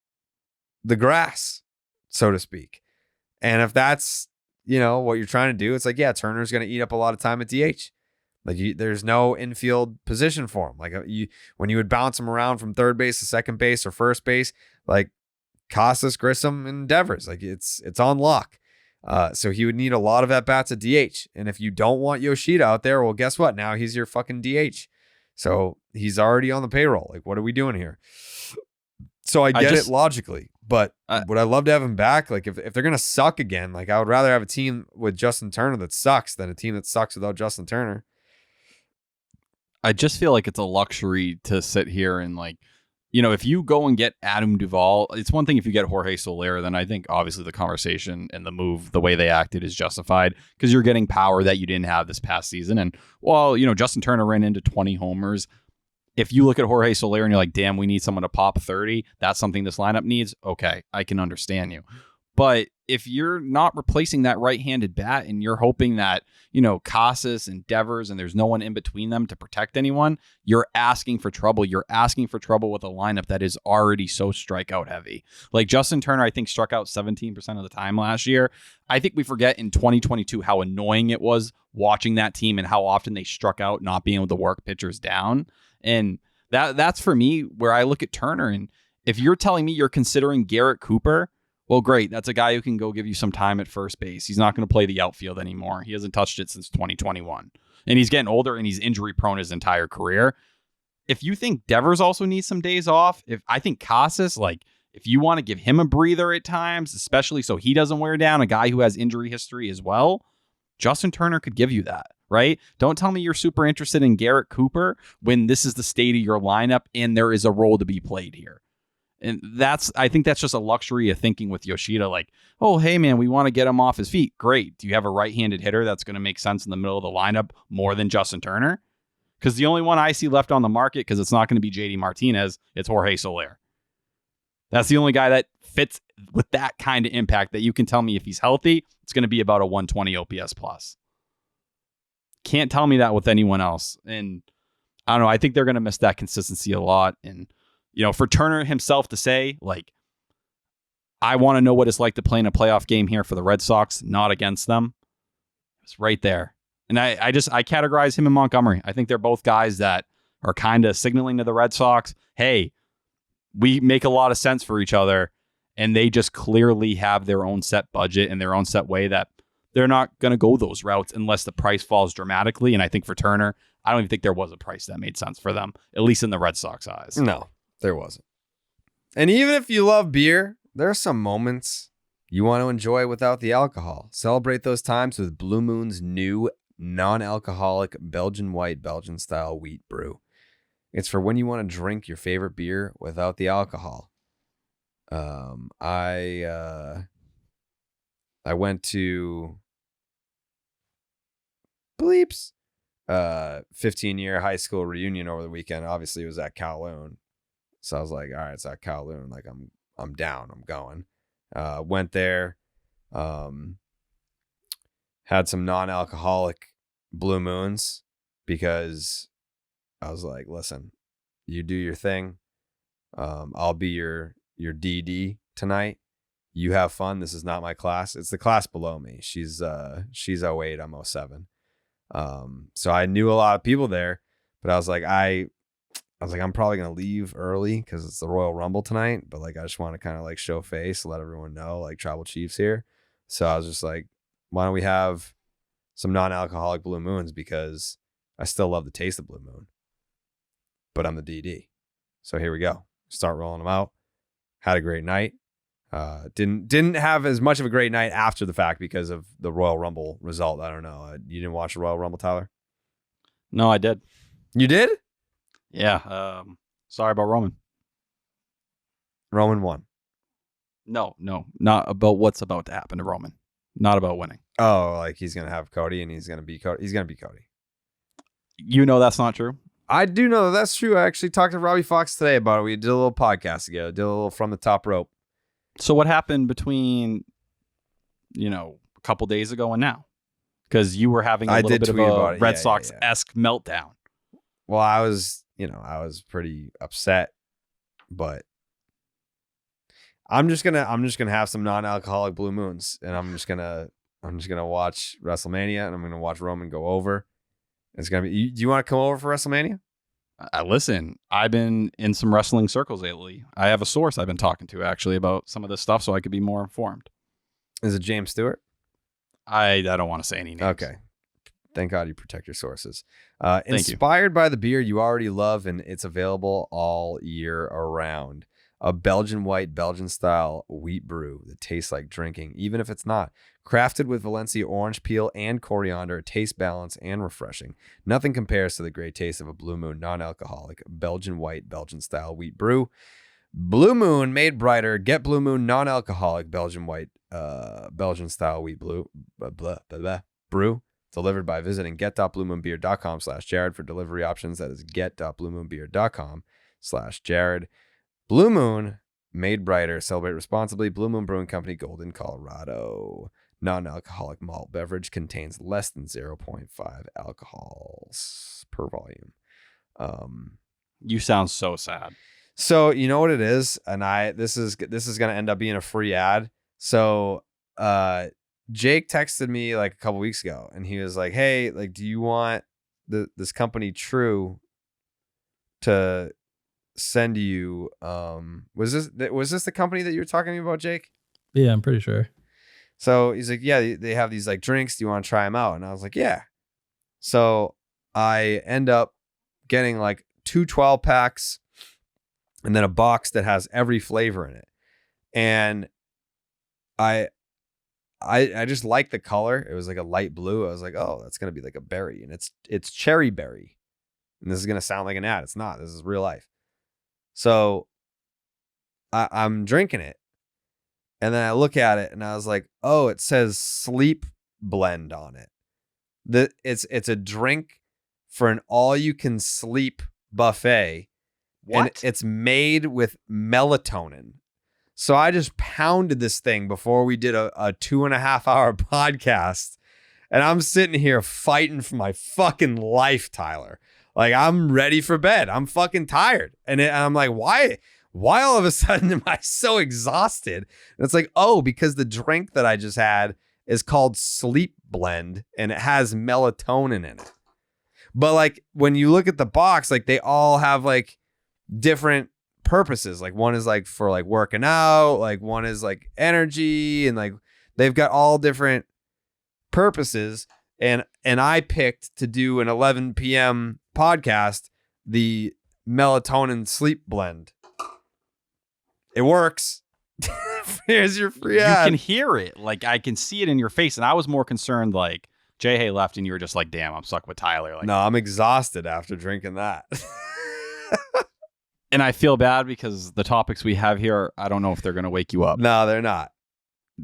the grass, so to speak. And if that's, you know, what you're trying to do, it's like, yeah, Turner's going to eat up a lot of time at DH. Like there's no infield position for him. Like when you would bounce him around from third base to second base or first base, like Casas, Grissom, and Devers, like it's on lock. So he would need a lot of at-bats at DH. And if you don't want Yoshida out there, well, guess what? Now he's your fucking DH. So he's already on the payroll. Like, what are we doing here? So I get it logically, but would I love to have him back? Like if they're going to suck again, like I would rather have a team with Justin Turner that sucks than a team that sucks without Justin Turner. I just feel like it's a luxury to sit here and like, you know, if you go and get Adam Duvall, it's one thing if you get Jorge Soler, then I think obviously the conversation and the move, the way they acted is justified because you're getting power that you didn't have this past season. And while, you know, Justin Turner ran into 20 homers. If you look at Jorge Soler and you're like, damn, we need someone to pop 30. That's something this lineup needs. Okay, I can understand you. But if you're not replacing that right-handed bat and you're hoping that, you know, Casas and Devers and there's no one in between them to protect anyone, you're asking for trouble. You're asking for trouble with a lineup that is already so strikeout heavy. Like Justin Turner, I think, struck out 17% of the time last year. I think we forget in 2022 how annoying it was watching that team and how often they struck out not being able to work pitchers down. And that's for me where I look at Turner. And if you're telling me you're considering Garrett Cooper, well, great. That's a guy who can go give you some time at first base. He's not going to play the outfield anymore. He hasn't touched it since 2021. And he's getting older and he's injury prone his entire career. If you think Devers also needs some days off, I think Casas, like if you want to give him a breather at times, especially so he doesn't wear down a guy who has injury history as well, Justin Turner could give you that, right? Don't tell me you're super interested in Garrett Cooper when this is the state of your lineup and there is a role to be played here. And I think that's just a luxury of thinking with Yoshida. Like, oh, hey, man, we want to get him off his feet. Great. Do you have a right-handed hitter that's going to make sense in the middle of the lineup more than Justin Turner? Because the only one I see left on the market, because it's not going to be JD Martinez, it's Jorge Soler. That's the only guy that fits with that kind of impact that you can tell me if he's healthy, it's going to be about a 120 OPS plus. Can't tell me that with anyone else. And I don't know. I think they're going to miss that consistency a lot. And for Turner himself to say, like, I want to know what it's like to play in a playoff game here for the Red Sox, not against them. It's right there. And I categorize him and Montgomery. I think they're both guys that are kind of signaling to the Red Sox, hey, we make a lot of sense for each other. And they just clearly have their own set budget and their own set way that they're not going to go those routes unless the price falls dramatically. And I think for Turner, I don't even think there was a price that made sense for them, at least in the Red Sox eyes. No. There wasn't. And even if you love beer, there are some moments you want to enjoy without the alcohol. Celebrate those times with Blue Moon's new non-alcoholic Belgian white Belgian style wheat brew. It's for when you want to drink your favorite beer without the alcohol. I went to Bleeps 15-year high school reunion over the weekend. Obviously, it was at Kowloon. So I was like, all right, it's at Kowloon. Like, I'm down. I'm going. Went there. Had some non-alcoholic Blue Moons because I was like, listen, you do your thing. I'll be your DD tonight. You have fun. This is not my class. It's the class below me. She's 08, I'm 07. So I knew a lot of people there, but I was like, I'm probably going to leave early because it's the Royal Rumble tonight, but like, I just want to kind of like show face, let everyone know like Tribal Chief's here. So I was just like, why don't we have some non-alcoholic Blue Moons? Because I still love the taste of Blue Moon, but I'm the DD. So here we go. Start rolling them out. Had a great night. Didn't have as much of a great night after the fact because of the Royal Rumble result. I don't know. You didn't watch the Royal Rumble, Tyler? No, I did. You did? Yeah. Sorry about Roman. Roman won. No, not about what's about to happen to Roman. Not about winning. Oh, like he's gonna have Cody and he's gonna be Cody. He's gonna be Cody. You know that's not true. I do know that's true. I actually talked to Robbie Fox today about it. We did a little podcast together. Did a little from the top rope. So what happened between, a couple days ago and now? Because you were having a little bit of a Red Sox-esque meltdown. Well, I was pretty upset, but I'm just gonna have some non-alcoholic Blue Moons, and I'm just gonna watch WrestleMania, and I'm gonna watch Roman go over. It's gonna be. Do you want to come over for WrestleMania? Listen, I've been in some wrestling circles lately. I have a source I've been talking to actually about some of this stuff, so I could be more informed. Is it James Stewart? I don't want to say any names. Okay. Thank God you protect your sources. Inspired by the beer you already love, and it's available all year around. A Belgian white, Belgian style wheat brew that tastes like drinking, even if it's not. Crafted with Valencia orange peel and coriander, it tastes balanced and refreshing. Nothing compares to the great taste of a Blue Moon non-alcoholic Belgian white, Belgian style wheat brew. Blue Moon made brighter. Get Blue Moon non-alcoholic Belgian white, Belgian style wheat brew delivered by visiting get.bluemoonbeer.com/Jared for delivery options. That is get.bluemoonbeer.com/Jared. Blue Moon made brighter. Celebrate responsibly. Blue Moon Brewing Company, Golden, Colorado. Non-alcoholic malt beverage contains less than 0.5 alcohols per volume. You sound so sad. So you know what it is, and this is gonna end up being a free ad. So Jake texted me like a couple weeks ago, and he was like, "Hey, like, do you want this company True to send you was this the company that you were talking to me about, Jake?" Yeah, I'm pretty sure. So he's like, "Yeah, they have these like drinks. Do you want to try them out?" And I was like, "Yeah." So I end up getting like 2 12-packs and then a box that has every flavor in it. And I just like the color. It was like a light blue. I was like, "Oh, that's gonna be like a berry," and it's cherry berry. And this is gonna sound like an ad. It's not. This is real life. So I'm drinking it. And then I look at it and I was like, oh, it says sleep blend on it. It's a drink for an all-you-can-sleep buffet. What? And it's made with melatonin. So I just pounded this thing before we did a 2.5-hour podcast. And I'm sitting here fighting for my fucking life, Tyler. Like, I'm ready for bed. I'm fucking tired. And I'm like, why all of a sudden am I so exhausted? And it's like, oh, because the drink that I just had is called Sleep Blend and it has melatonin in it. But like, when you look at the box, like they all have like different purposes. Like one is like for like working out, like one is like energy, and like they've got all different purposes. And I picked to do an 11 p.m. podcast, the melatonin sleep blend. It works. Here's your free ad. You can hear it. Like, I can see it in your face. And I was more concerned, like, Jayhay left and you were just like, damn, I'm stuck with Tyler. Like, no, I'm exhausted after drinking that. And I feel bad because the topics we have here, I don't know if they're going to wake you up. No, they're not.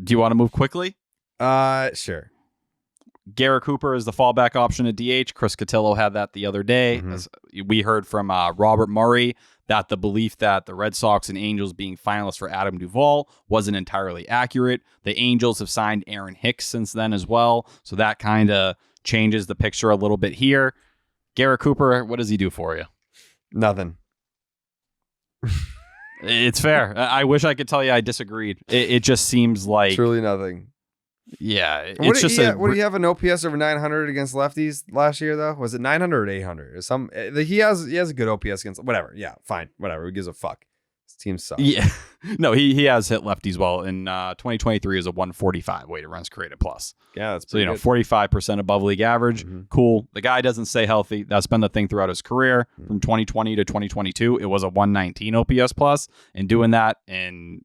Do you want to move quickly? Sure. Garrett Cooper is the fallback option at DH. Chris Cotillo had that the other day. As we heard from Robert Murray that the belief that the Red Sox and Angels being finalists for Adam Duvall wasn't entirely accurate. The Angels have signed Aaron Hicks since then as well. So that kind of changes the picture a little bit here. Garrett Cooper, what does he do for you? Nothing. It's fair. I wish I could tell you I disagreed. It just seems like truly nothing. Yeah, it's What just did he have an OPS over 900 against lefties last year though? Was it 900 or 800? He has a good OPS against whatever. Yeah, fine, whatever. Who gives a fuck? His team sucks. Yeah, no, he has hit lefties well. In 2023 is a 145 weighted runs created plus. Yeah, that's so good. 45% above league average. Cool. The guy doesn't stay healthy. That's been the thing throughout his career. From 2020 to 2022, it was a 119 OPS plus, and doing that in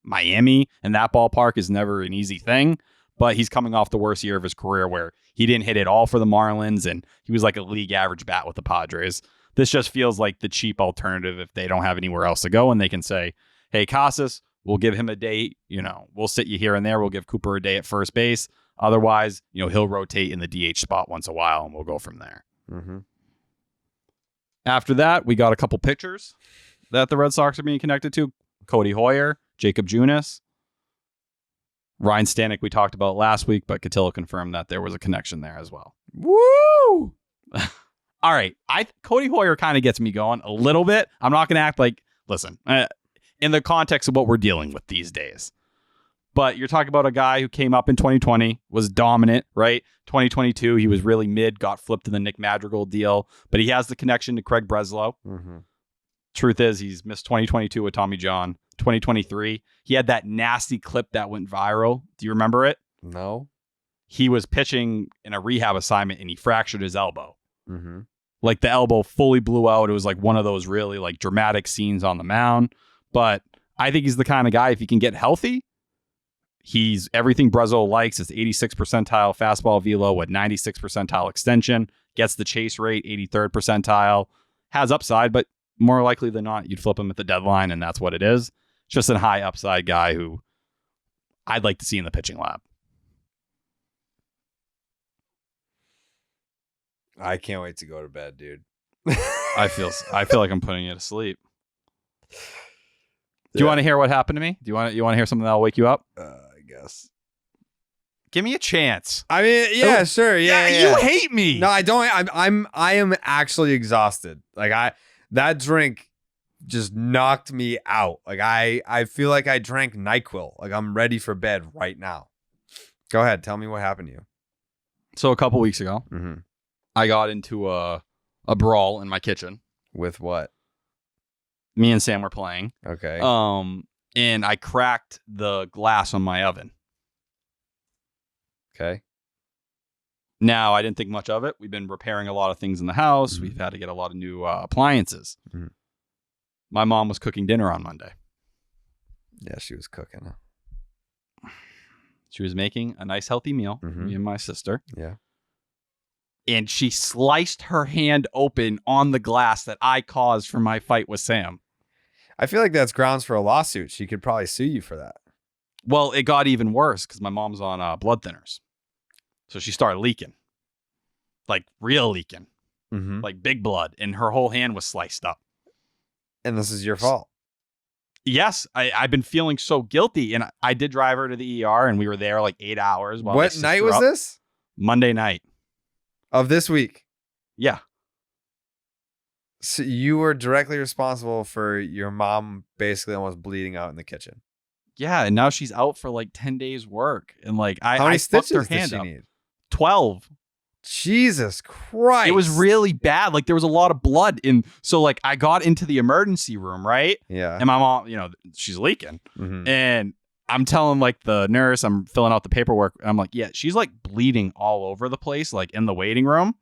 Miami and that ballpark is never an easy thing. But he's coming off the worst year of his career where he didn't hit it all for the Marlins and he was like a league average bat with the Padres. This just feels like the cheap alternative if they don't have anywhere else to go and they can say, hey, Casas, we'll give him a day. We'll sit you here and there. We'll give Cooper a day at first base. Otherwise, he'll rotate in the DH spot once a while and we'll go from there. After that, we got a couple pitchers that the Red Sox are being connected to. Cody Hoyer, Jacob Junis. Ryan Stanek we talked about last week, but Cotillo confirmed that there was a connection there as well. Woo! All right. Cody Hoyer kind of gets me going a little bit. I'm not going to act like, listen, in the context of what we're dealing with these days. But you're talking about a guy who came up in 2020, was dominant, right? 2022, he was really mid, got flipped to the Nick Madrigal deal, but he has the connection to Craig Breslow. Truth is, he's missed 2022 with Tommy John. 2023, he had that nasty clip that went viral. Do you remember it? No. He was pitching in a rehab assignment and he fractured his elbow. Like the elbow fully blew out. It was like one of those really like dramatic scenes on the mound. But I think he's the kind of guy, if he can get healthy, he's everything Breslow likes. It's 86 percentile fastball velo with 96 percentile extension, gets the chase rate, 83rd percentile, has upside, but more likely than not, you'd flip him at the deadline, and that's what it is. Just a high upside guy who I'd like to see in the pitching lab. I can't wait to go to bed, dude. I feel like I'm putting you to sleep. Do you want to hear what happened to me? You want to hear something that'll wake you up? I guess. Give me a chance. I mean, yeah, sure, yeah. You hate me. No, I don't. I am actually exhausted. Like that drink just knocked me out. Like I feel like I drank NyQuil. Like I'm ready for bed right now. Go ahead, tell me what happened to you. So a couple weeks ago, I got into a brawl in my kitchen. With what? Me and Sam were playing. Okay. And I cracked the glass on my oven. Okay. Now, I didn't think much of it. We've been repairing a lot of things in the house. We've had to get a lot of new appliances. My mom was cooking dinner on Monday. Yeah, she was cooking. She was making a nice, healthy meal for me and my sister. Yeah. And she sliced her hand open on the glass that I caused for my fight with Sam. I feel like that's grounds for a lawsuit. She could probably sue you for that. Well, it got even worse because my mom's on blood thinners. So she started leaking. Like real leaking. Like big blood. And her whole hand was sliced up. And this is your fault. Yes, I've been feeling so guilty, and I did drive her to the ER, and we were there like 8 hours. While what night was this? Monday night of this week. Yeah. So you were directly responsible for your mom basically almost bleeding out in the kitchen. Yeah, and now she's out for like 10 days work, and like how many stitches her hand did she up. need? 12. Jesus Christ. It was really bad. Like there was a lot of blood in. So like I got into the emergency room, right? Yeah. And my mom, she's leaking. And I'm telling like the nurse, I'm filling out the paperwork. I'm like, yeah, she's like bleeding all over the place, like in the waiting room.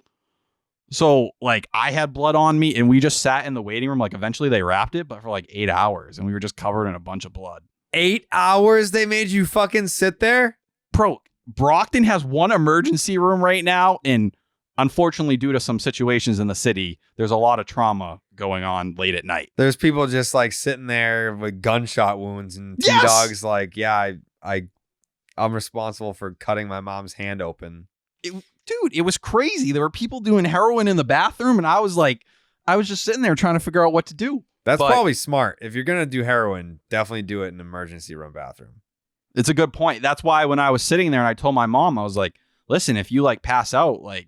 So like I had blood on me and we just sat in the waiting room. Like eventually they wrapped it, but for like 8 hours and we were just covered in a bunch of blood. 8 hours they made you fucking sit there? Bro, Brockton has one emergency room right now, and unfortunately, due to some situations in the city, there's a lot of trauma going on late at night. There's people just like sitting there with gunshot wounds, and T-Dog's like, yeah, I'm responsible for cutting my mom's hand open. Dude, it was crazy. There were people doing heroin in the bathroom, and I was just sitting there trying to figure out what to do. That's probably smart. If you're going to do heroin, definitely do it in an emergency room bathroom. It's a good point. That's why when I was sitting there and I told my mom, I was like, listen, if you like pass out, like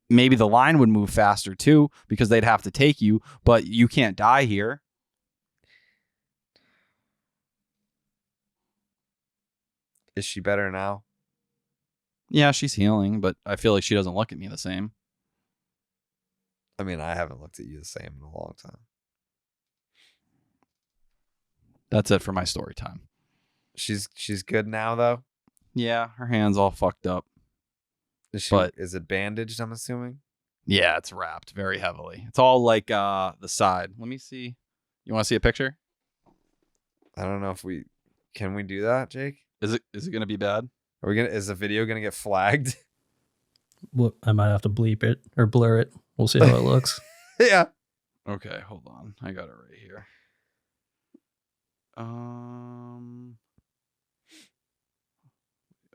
maybe the line would move faster too because they'd have to take you, but you can't die here. Is she better now? Yeah, she's healing, but I feel like she doesn't look at me the same. I mean, I haven't looked at you the same in a long time. That's it for my story time. She's good now, though? Yeah, her hand's all fucked up. Is it bandaged, I'm assuming? Yeah, it's wrapped very heavily. It's all like the side. Let me see. You want to see a picture? I don't know if can we do that, Jake? Is it gonna be bad? Is the video gonna get flagged? Well, I might have to bleep it or blur it. We'll see how it looks. Yeah. Okay, hold on. I got it right here.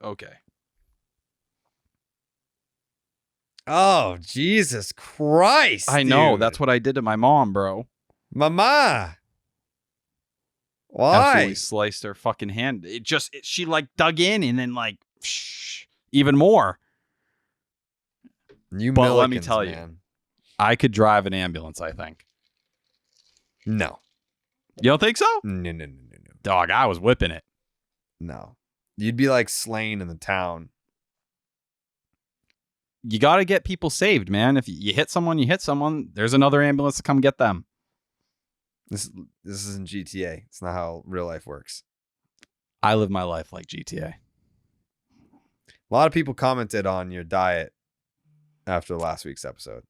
Okay. Oh, Jesus Christ. I know. Dude. That's what I did to my mom, bro. Mama. Why? Absolutely sliced her fucking hand. She like dug in and then like even more. But let me tell you, I could drive an ambulance, I think. No. You don't think so? No. Dog, I was whipping it. No. You'd be like Slain in the town. You got to get people saved, man. If you hit someone, you hit someone. There's another ambulance to come get them. This isn't GTA. It's not how real life works. I live my life like GTA. A lot of people commented on your diet after last week's episode.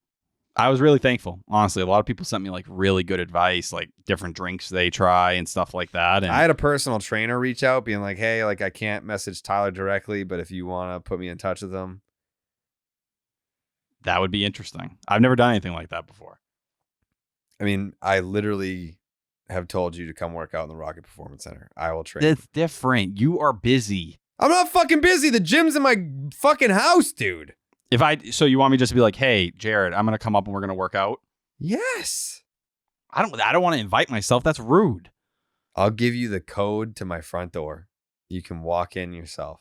I was really thankful. Honestly, a lot of people sent me like really good advice, like different drinks they try and stuff like that. And I had a personal trainer reach out being like, hey, like I can't message Tyler directly, but if you want to put me in touch with him. That would be interesting. I've never done anything like that before. I mean, I literally have told you to come work out in the Rocket Performance Center. I will train. That's different. You are busy. I'm not fucking busy. The gym's in my fucking house, dude. So you want me just to be like, hey, Jared, I'm going to come up and we're going to work out? Yes. I don't want to invite myself. That's rude. I'll give you the code to my front door. You can walk in yourself.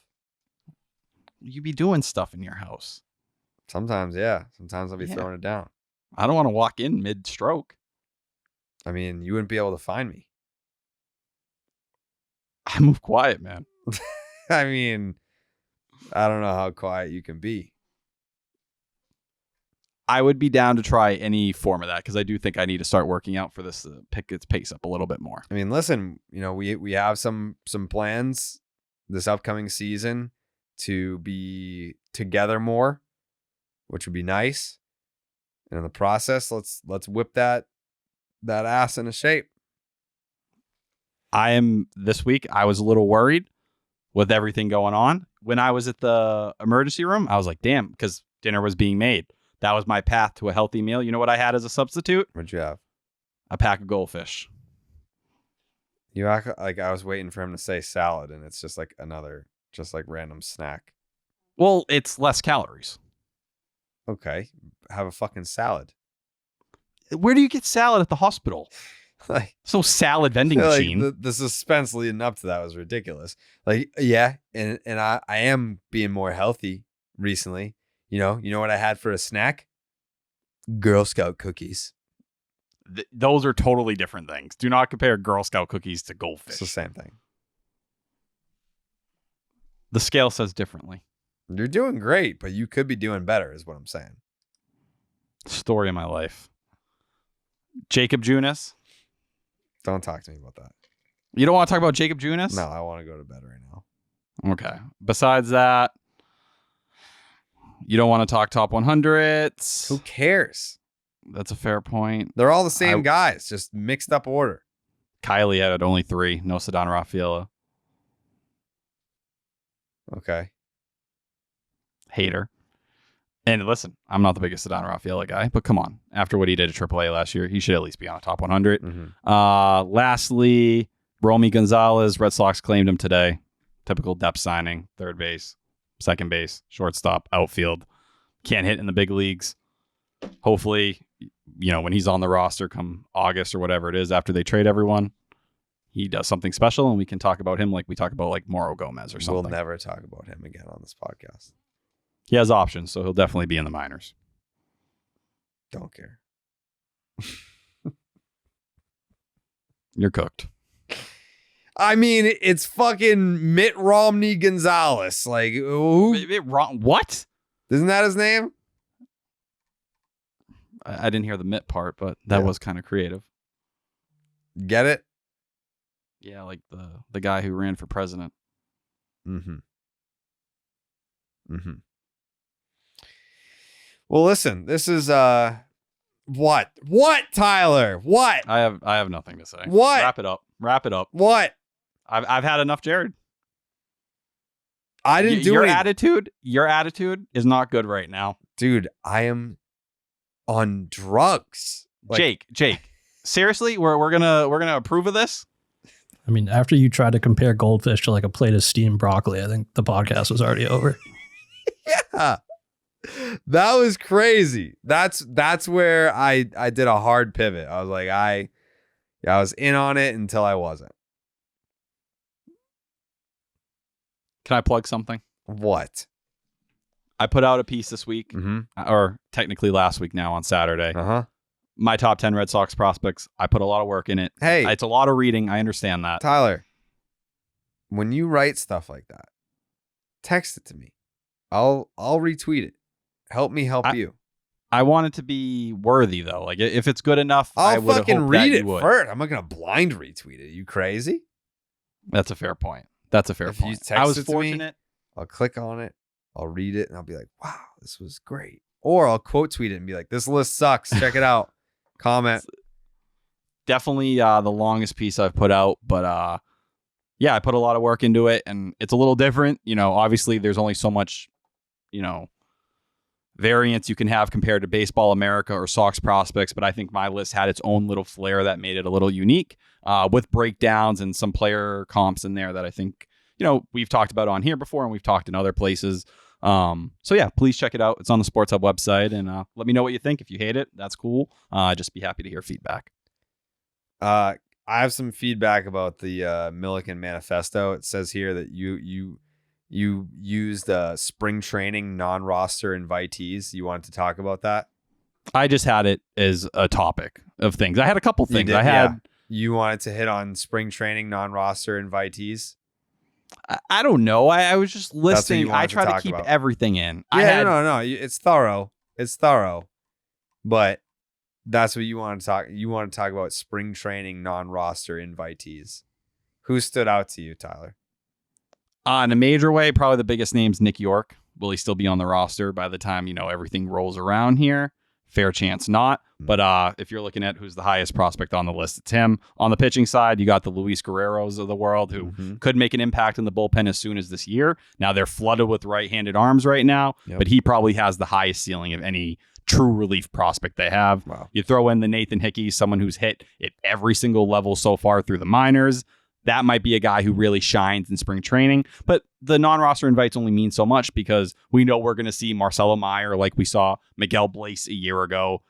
You be doing stuff in your house. Sometimes, yeah. Sometimes I'll be throwing it down. I don't want to walk in mid-stroke. I mean, you wouldn't be able to find me. I move quiet, man. I mean, I don't know how quiet you can be. I would be down to try any form of that because I do think I need to start working out for this to pick its pace up a little bit more. I mean, listen, we have some plans this upcoming season to be together more, which would be nice. And in the process, let's whip that ass into shape. This week, I was a little worried with everything going on. When I was at the emergency room, I was like, damn, because dinner was being made. That was my path to a healthy meal. You know what I had as a substitute? What'd you have? A pack of goldfish. You act like I was waiting for him to say salad, and it's just like another, just like random snack. Well, it's less calories. Okay, have a fucking salad. Where do you get salad at the hospital? Like, There's no salad vending like machine. the suspense leading up to that was ridiculous. Like, yeah, and I am being more healthy recently. You know what I had for a snack? Girl Scout cookies. Those are totally different things. Do not compare Girl Scout cookies to goldfish. It's the same thing. The scale says differently. You're doing great, but you could be doing better, is what I'm saying. Story of my life. Jacob Junis. Don't talk to me about that. You don't want to talk about Jacob Junis? No, I want to go to bed right now. Okay. Besides that, you don't want to talk top 100s. Who cares? That's a fair point. They're all the same guys, just mixed up order. Kylie had only 3. No Ceddanne Rafaela. Okay. Hater. And listen, I'm not the biggest Ceddanne Rafaela guy, but come on. After what he did at AAA last year, he should at least be on a top 100. Mm-hmm. Lastly, Romy Gonzalez. Red Sox claimed him today. Typical depth signing. Third base, second base, shortstop, outfield. Can't hit in the big leagues. Hopefully, when he's on the roster come August or whatever it is after they trade everyone, he does something special and we can talk about him like we talk about like Mauro Gomez or something. We'll never talk about him again on this podcast. He has options, so he'll definitely be in the minors. Don't care. You're cooked. I mean, it's fucking Mitt Romney Gonzalez. Like, who? What? Isn't that his name? I didn't hear the Mitt part, but that was kind of creative. Get it? Yeah, like the guy who ran for president. Mm-hmm. Mm-hmm. Well, listen, this is what? What, Tyler? What? I have nothing to say. What? Wrap it up. What? I've had enough, Jared. I didn't do your anything. Your attitude is not good right now. Dude, I am on drugs. Jake. Seriously, we're gonna approve of this? I mean, after you tried to compare goldfish to like a plate of steamed broccoli, I think the podcast was already over. Yeah. That was crazy. That's where I did a hard pivot. I was like, I was in on it until I wasn't. Can I plug something? What? I put out a piece this week, or technically last week now on Saturday. Uh-huh. My top 10 Red Sox prospects. I put a lot of work in it. Hey. It's a lot of reading. I understand that. Tyler, when you write stuff like that, text it to me. I'll retweet it. Help me help you. I want it to be worthy, though. Like, if it's good enough, I I'll would fucking hope read that it you would. first. I'm not going to blind retweet it. You crazy? That's a fair point. If You text I was it to fortunate. me, I'll click on it. I'll read it, and I'll be like, wow, this was great. Or I'll quote tweet it and be like, this list sucks. Check it out. Comment. Definitely the longest piece I've put out, but yeah, I put a lot of work into it, and it's a little different. Obviously there's only so much, variance you can have compared to Baseball America or Sox prospects, but I think my list had its own little flair that made it a little unique, with breakdowns and some player comps in there that I think, we've talked about on here before and we've talked in other places. So yeah, please check it out. It's on the Sports Hub website, and let me know what you think. If you hate it, that's cool. Just be happy to hear feedback. I have some feedback about the Milliken Manifesto. It says here that you used spring training non-roster invitees. You wanted to talk about that? I just had it as a topic of things. I had a couple things. You wanted to hit on spring training non-roster invitees? I don't know. I was just listening. I try to keep about everything in. Yeah, no. It's thorough. But that's what you want to talk. You want to talk about spring training non-roster invitees. Who stood out to you, Tyler? In a major way, probably the biggest name's Nick York. Will he still be on the roster by the time, everything rolls around here? Fair chance not. But if you're looking at who's the highest prospect on the list, it's him. On the pitching side, you got the Luis Guerreros of the world who could make an impact in the bullpen as soon as this year. Now they're flooded with right-handed arms right now, but he probably has the highest ceiling of any true relief prospect they have. Wow. You throw in the Nathan Hickey, someone who's hit at every single level so far through the minors. that might be a guy who really shines in spring training. But the non-roster invites only mean so much because we know we're going to see Marcelo Meyer like we saw Miguel Blaise a year ago.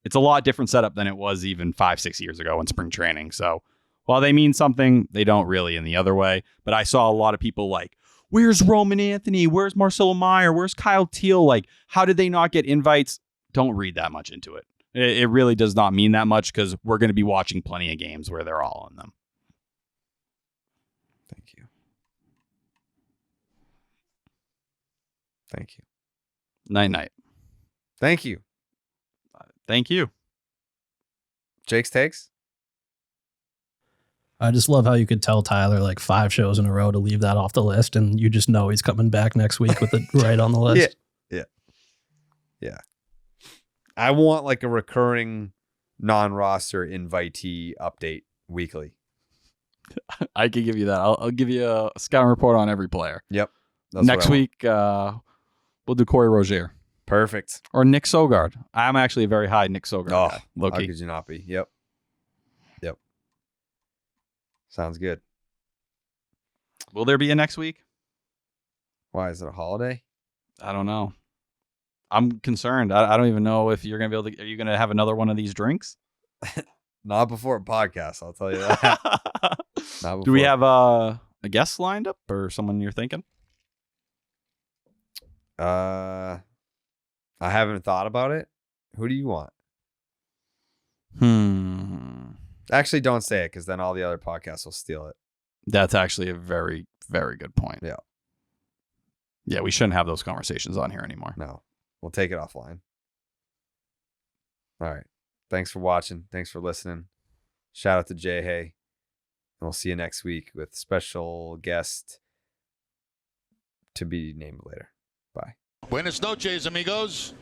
It's a lot different setup than it was even 5-6 years ago in spring training. So while they mean something, they don't really in the other way. But I saw a lot of people like, where's Roman Anthony? Where's Marcelo Meyer? Where's Kyle Teal? Like, how did they not get invites? Don't read that much into it. It really does not mean that much because we're going to be watching plenty of games where they're all in them. Thank you. Thank you. Night. Thank you. Thank you. Jake's takes? I just love how you could tell Tyler like 5 shows in a row to leave that off the list, and you just know he's coming back next week with it right on the list. Yeah. I want like a recurring non-roster invitee update weekly. I can give you that. I'll give you a scouting report on every player. Yep. Next week, we'll do Corey Rozier. Perfect. Or Nick Sogard. I'm actually a very high Nick Sogard guy. How could you not be? Yep. Sounds good. Will there be a next week? Why? Is it a holiday? I don't know. I'm concerned. I don't even know if you're going to be able to. Are you going to have another one of these drinks? Not before a podcast, I'll tell you that. Not before. Do we have a guest lined up or someone you're thinking? I haven't thought about it. Who do you want? Actually, don't say it because then all the other podcasts will steal it. That's actually a very, very good point. Yeah. Yeah, we shouldn't have those conversations on here anymore. No, we'll take it offline. All right. Thanks for watching. Thanks for listening. Shout out to Jayhay. And we'll see you next week with special guest to be named later. Bye. Buenas noches, amigos.